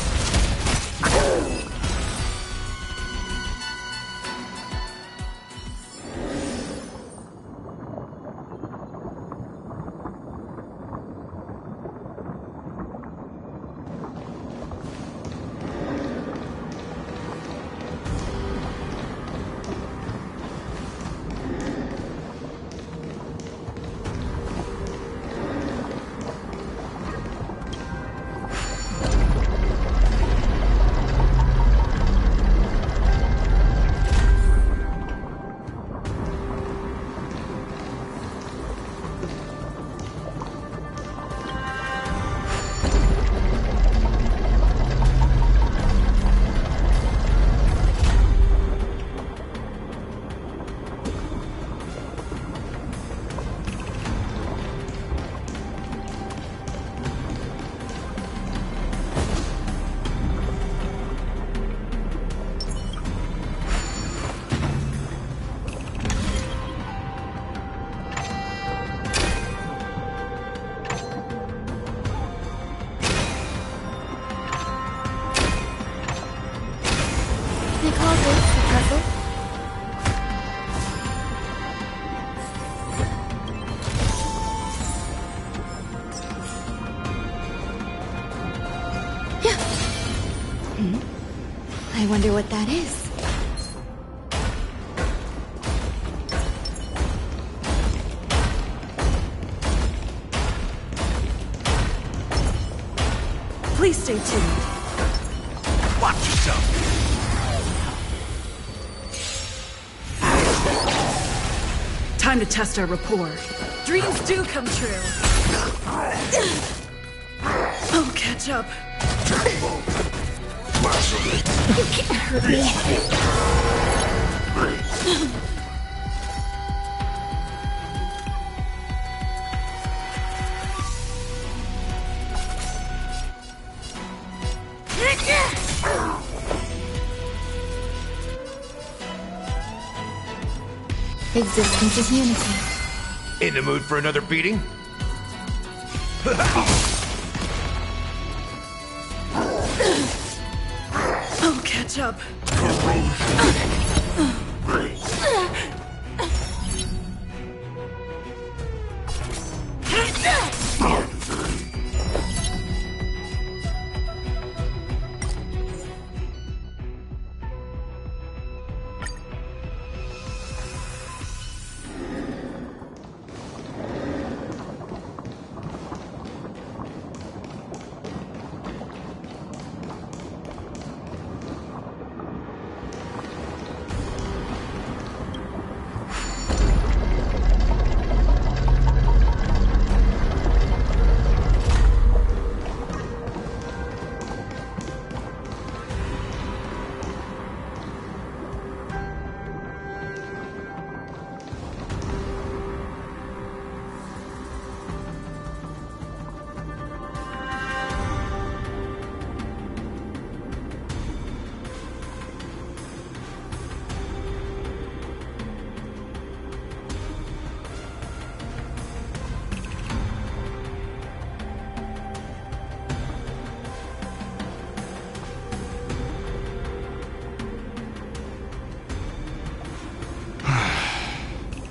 They call this a puzzle? Yeah. I wonder what that is. Please stay tuned. Watch yourself! Time to test our rapport. Dreams do come true. I'll catch up. You can't hurt me. Existence is unity. In the mood for another beating? up.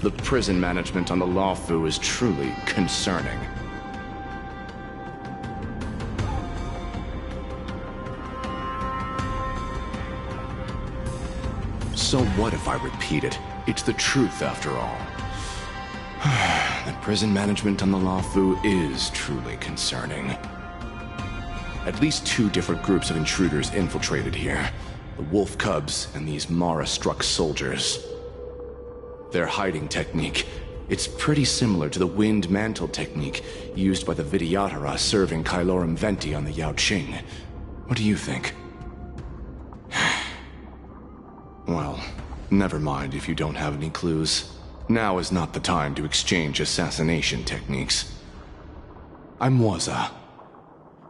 The prison management on the Lawfu is truly concerning. So what if I repeat it? It's the truth after all. The prison management on the Lawfu is truly concerning. At least 2 different groups of intruders infiltrated here. The Wolf Cubs and these Mara-struck soldiers. Their hiding technique, it's pretty similar to the Wind Mantle technique used by the Vidyadhara serving Kailorum Venti on the Yaoqing. What do you think? Well, never mind if you don't have any clues. Now is not the time to exchange assassination techniques. I'm Waza.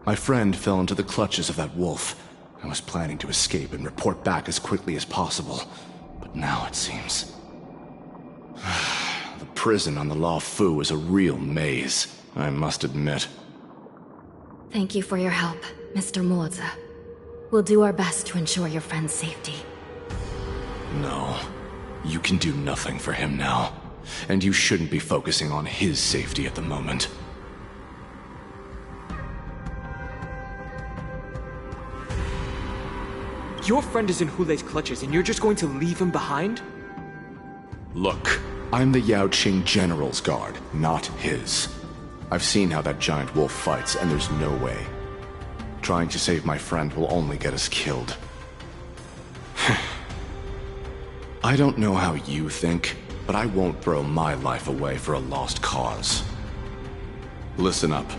My friend fell into the clutches of that wolf. I was planning to escape and report back as quickly as possible, but now it seems... The prison on the Lawfu is a real maze, I must admit. Thank you for your help, Mr. Moza. We'll do our best to ensure your friend's safety. No, you can do nothing for him now, and you shouldn't be focusing on his safety at the moment. Your friend is in Hulei's clutches and you're just going to leave him behind? Look, I'm the Yaoqing General's guard, not his. I've seen how that giant wolf fights, and there's no way. Trying to save my friend will only get us killed. I don't know how you think, but I won't throw my life away for a lost cause. Listen up.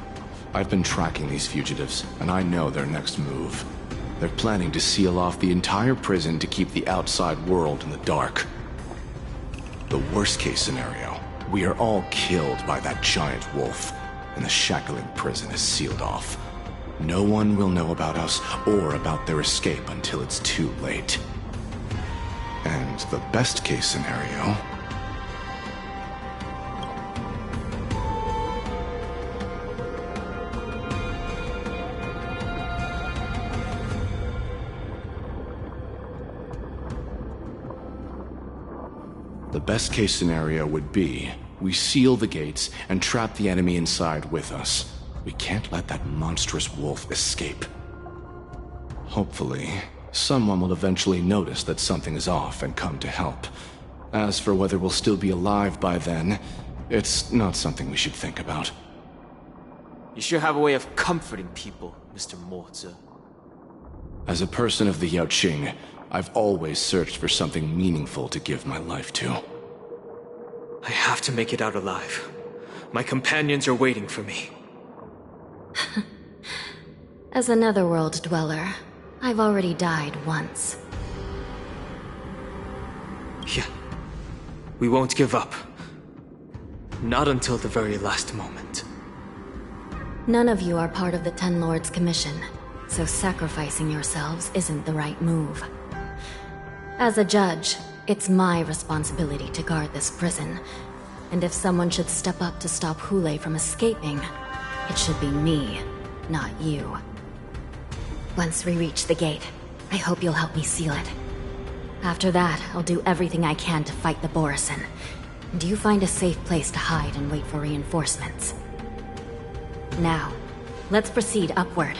I've been tracking these fugitives, and I know their next move. They're planning to seal off the entire prison to keep the outside world in the dark. The worst-case scenario, we are all killed by that giant wolf, and the shackling prison is sealed off. No one will know about us or about their escape until it's too late. And the best-case scenario... The best-case scenario would be, we seal the gates and trap the enemy inside with us. We can't let that monstrous wolf escape. Hopefully, someone will eventually notice that something is off and come to help. As for whether we'll still be alive by then, it's not something we should think about. You sure have a way of comforting people, Mr. Morza. As a person of the Yaoqing, I've always searched for something meaningful to give my life to. I have to make it out alive. My companions are waiting for me. As a netherworld dweller, I've already died once. Yeah. We won't give up. Not until the very last moment. None of you are part of the Ten Lords' commission, so sacrificing yourselves isn't the right move. As a judge, it's my responsibility to guard this prison, and if someone should step up to stop Hulei from escaping, it should be me, not you. Once we reach the gate, I hope you'll help me seal it. After that, I'll do everything I can to fight the Borisin. And you find a safe place to hide and wait for reinforcements. Now, let's proceed upward.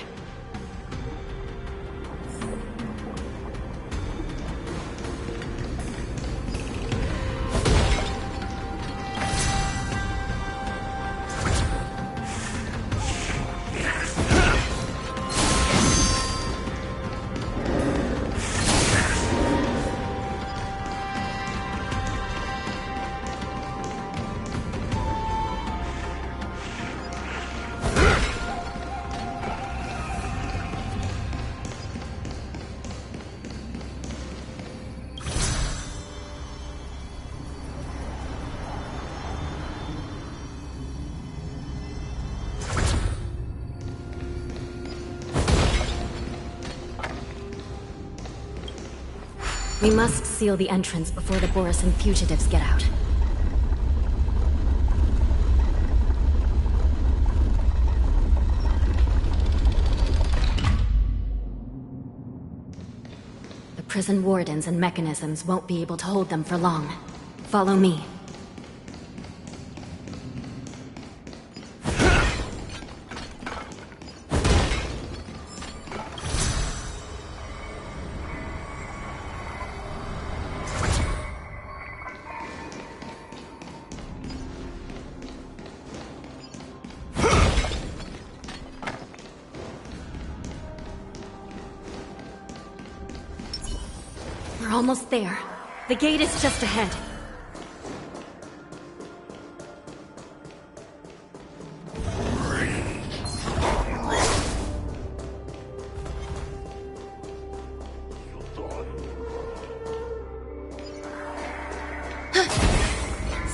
We must seal the entrance before the Borisin fugitives get out. The prison wardens and mechanisms won't be able to hold them for long. Follow me. We're almost there. The gate is just ahead.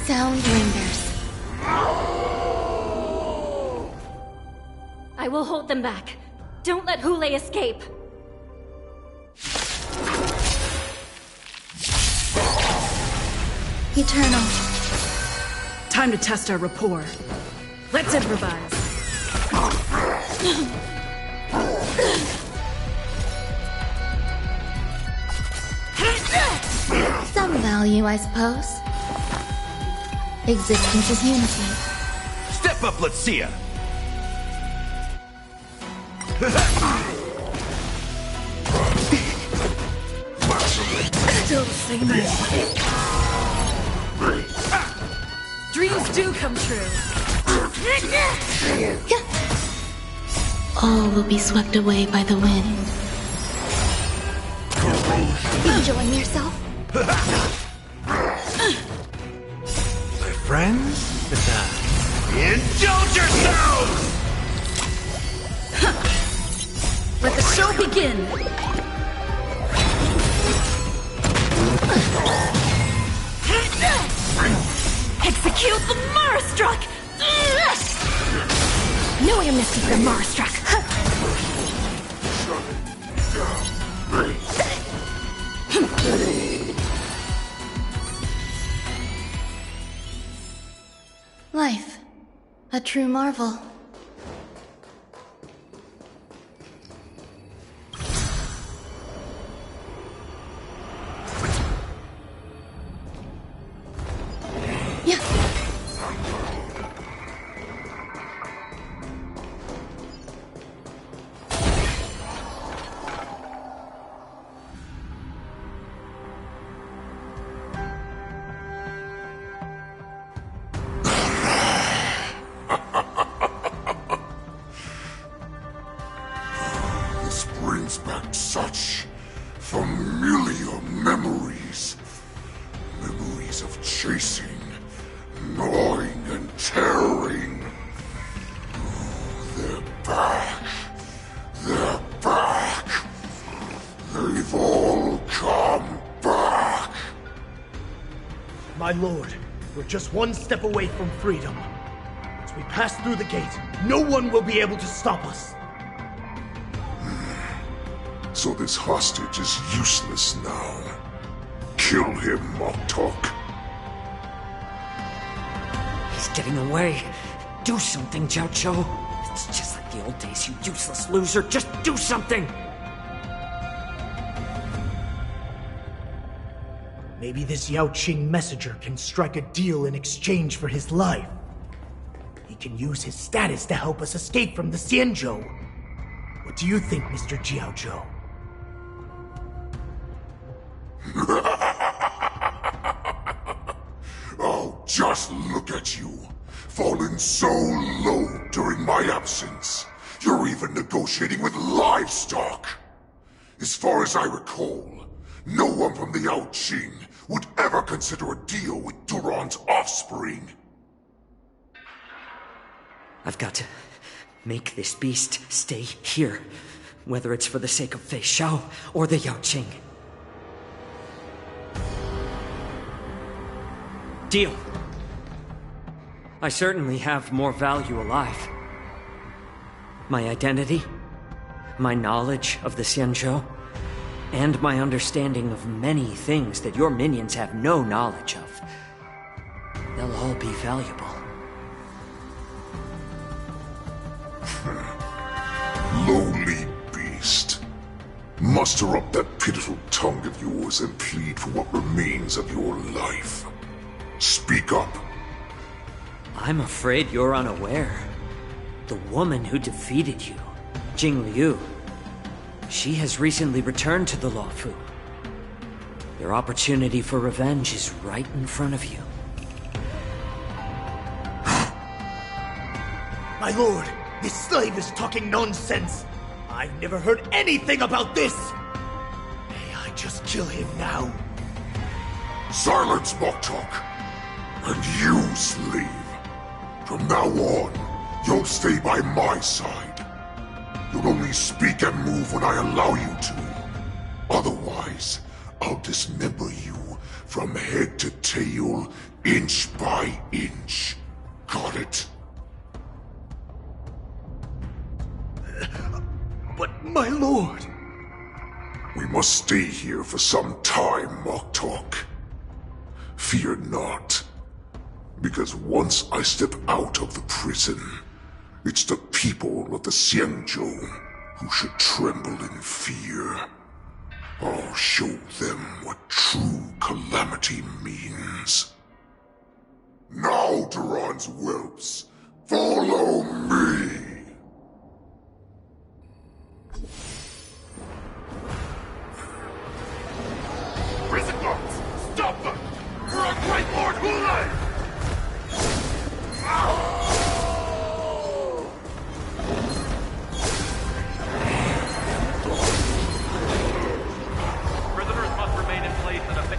Sound lingers. I will hold them back. Don't let Hule escape. Eternal. Time to test our rapport. Let's improvise. Some value, I suppose. Existence is unity. Step up, let's see ya! Still the same way. Dreams do come true. All will be swept away by the wind. Enjoying yourself? My friends? Indulge yourselves! Let the show begin! Execute the Marastruck! No amnesty for Marastruck! Life. A true marvel. Brings back such familiar memories. Memories of chasing, gnawing, and tearing. Oh, they're back. They're back. They've all come back. My lord, we're just one step away from freedom. As we pass through the gate, no one will be able to stop us. So this hostage is useless now. Kill him, Moktok. He's getting away. Do something, Jiaoqiu. It's just like the old days, you useless loser. Just do something! Maybe this Yao Qing messenger can strike a deal in exchange for his life. He can use his status to help us escape from the Xianzhou. What do you think, Mr. Jiaozhou? Oh, just look at you. Fallen so low during my absence. You're even negotiating with livestock. As far as I recall, no one from the Yao Qing would ever consider a deal with Duran's offspring. I've got to make this beast stay here, whether it's for the sake of Fei Shao or the Yao Qing. Deal. I certainly have more value alive. My identity, my knowledge of the Xianzhou, and my understanding of many things that your minions have no knowledge of. They'll all be valuable. Lowly beast. Muster up that pitiful tongue of yours and plead for what remains of your life. Speak up. I'm afraid you're unaware. The woman who defeated you, Jing Liu, she has recently returned to the Luofu. Your opportunity for revenge is right in front of you. My lord, this slave is talking nonsense. I've never heard anything about this. May I just kill him now? Silence, Moktok. And you, slave. From now on, you'll stay by my side. You'll only speak and move when I allow you to. Otherwise, I'll dismember you from head to tail, inch by inch. Got it? But my lord... We must stay here for some time, Moktok. Fear not. Because once I step out of the prison, it's the people of the Xianzhou who should tremble in fear. I'll show them what true calamity means. Now, Duran's whelps, follow me! Prison guards! Stop them! We're on Great Lord Hulai! Prisoners must remain in place in a...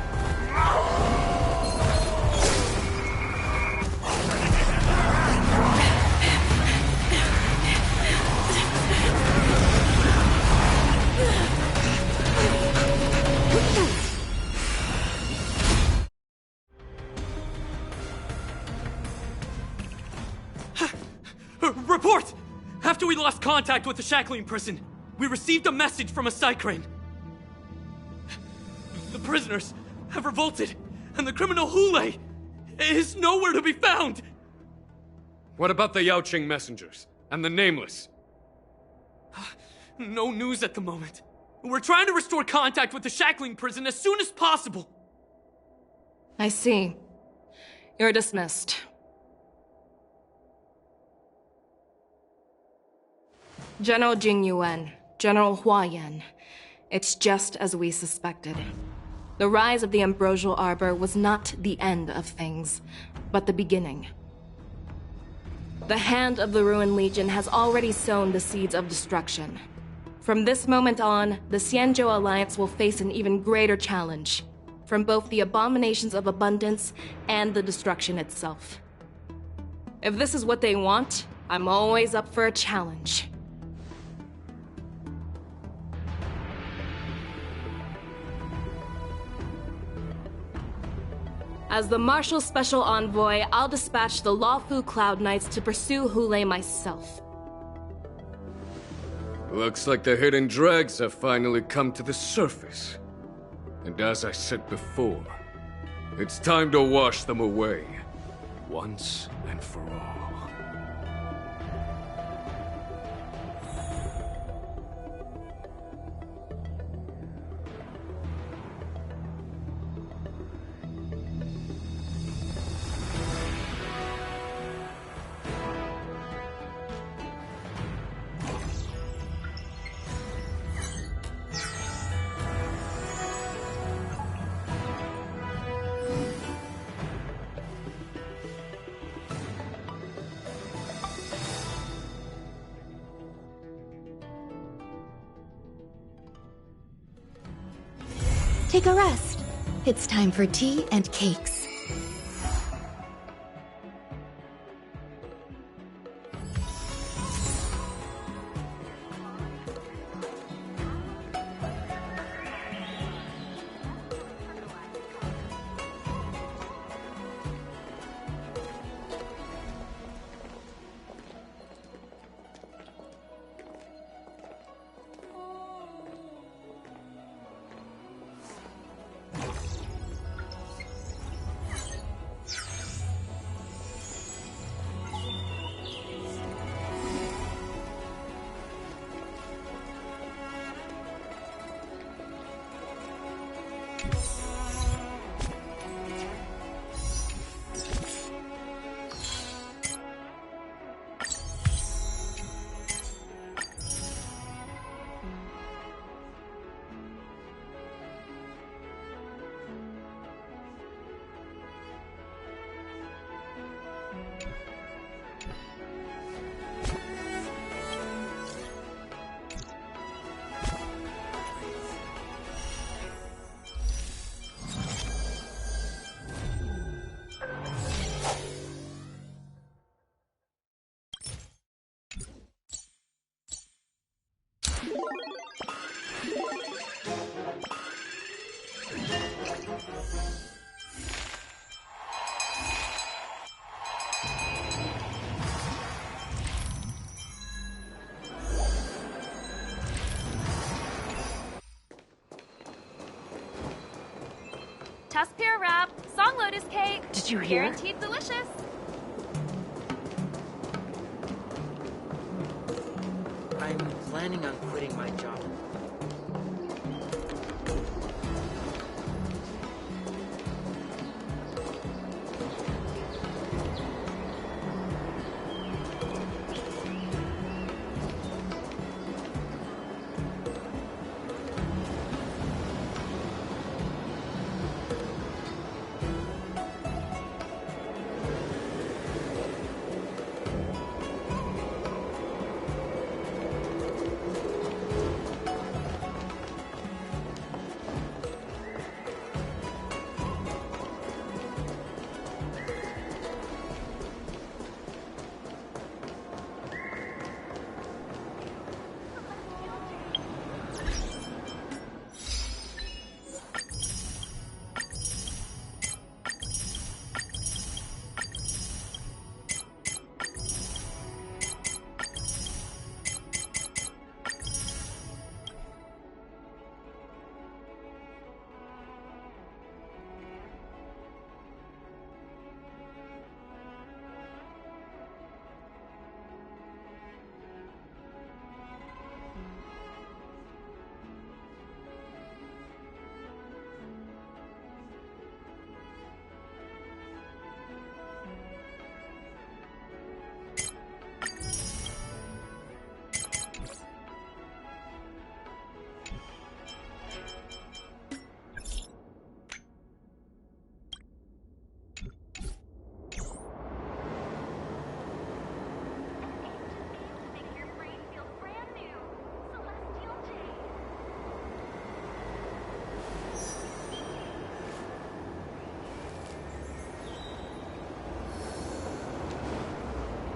Report! After we lost contact with the shackling prison, we received a message from a Psycrane. The prisoners have revolted, and the criminal Hule is nowhere to be found! What about the Yao Qing messengers? And the Nameless? No news at the moment. We're trying to restore contact with the shackling prison as soon as possible. I see. You're dismissed. General Jing Yuan, General Hua Yan. It's just as we suspected. The rise of the Ambrosial Arbor was not the end of things, but the beginning. The hand of the Ruined Legion has already sown the seeds of destruction. From this moment on, the Xianzhou Alliance will face an even greater challenge, from both the abominations of abundance and the destruction itself. If this is what they want, I'm always up for a challenge. As the Marshal Special Envoy, I'll dispatch the Luofu Cloud Knights to pursue Hule myself. Looks like the hidden dregs have finally come to the surface. And as I said before, it's time to wash them away, once and for all. take a rest. It's time for tea and cakes. Tusk pear wrap, song lotus cake. Did you hear? Guaranteed delicious. I'm planning on quitting my job.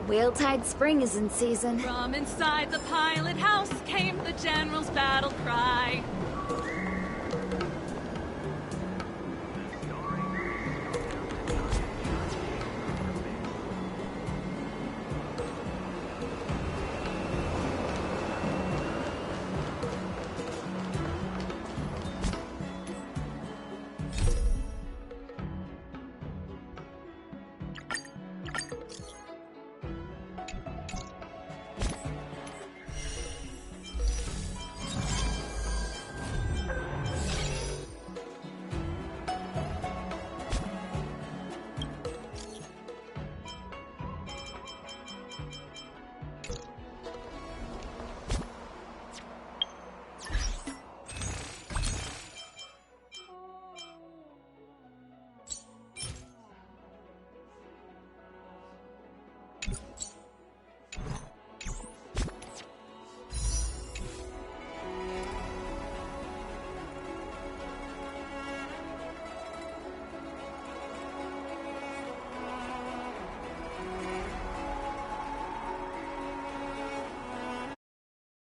Wheeltide Spring is in season. From inside the pilot house came the general's battle cry.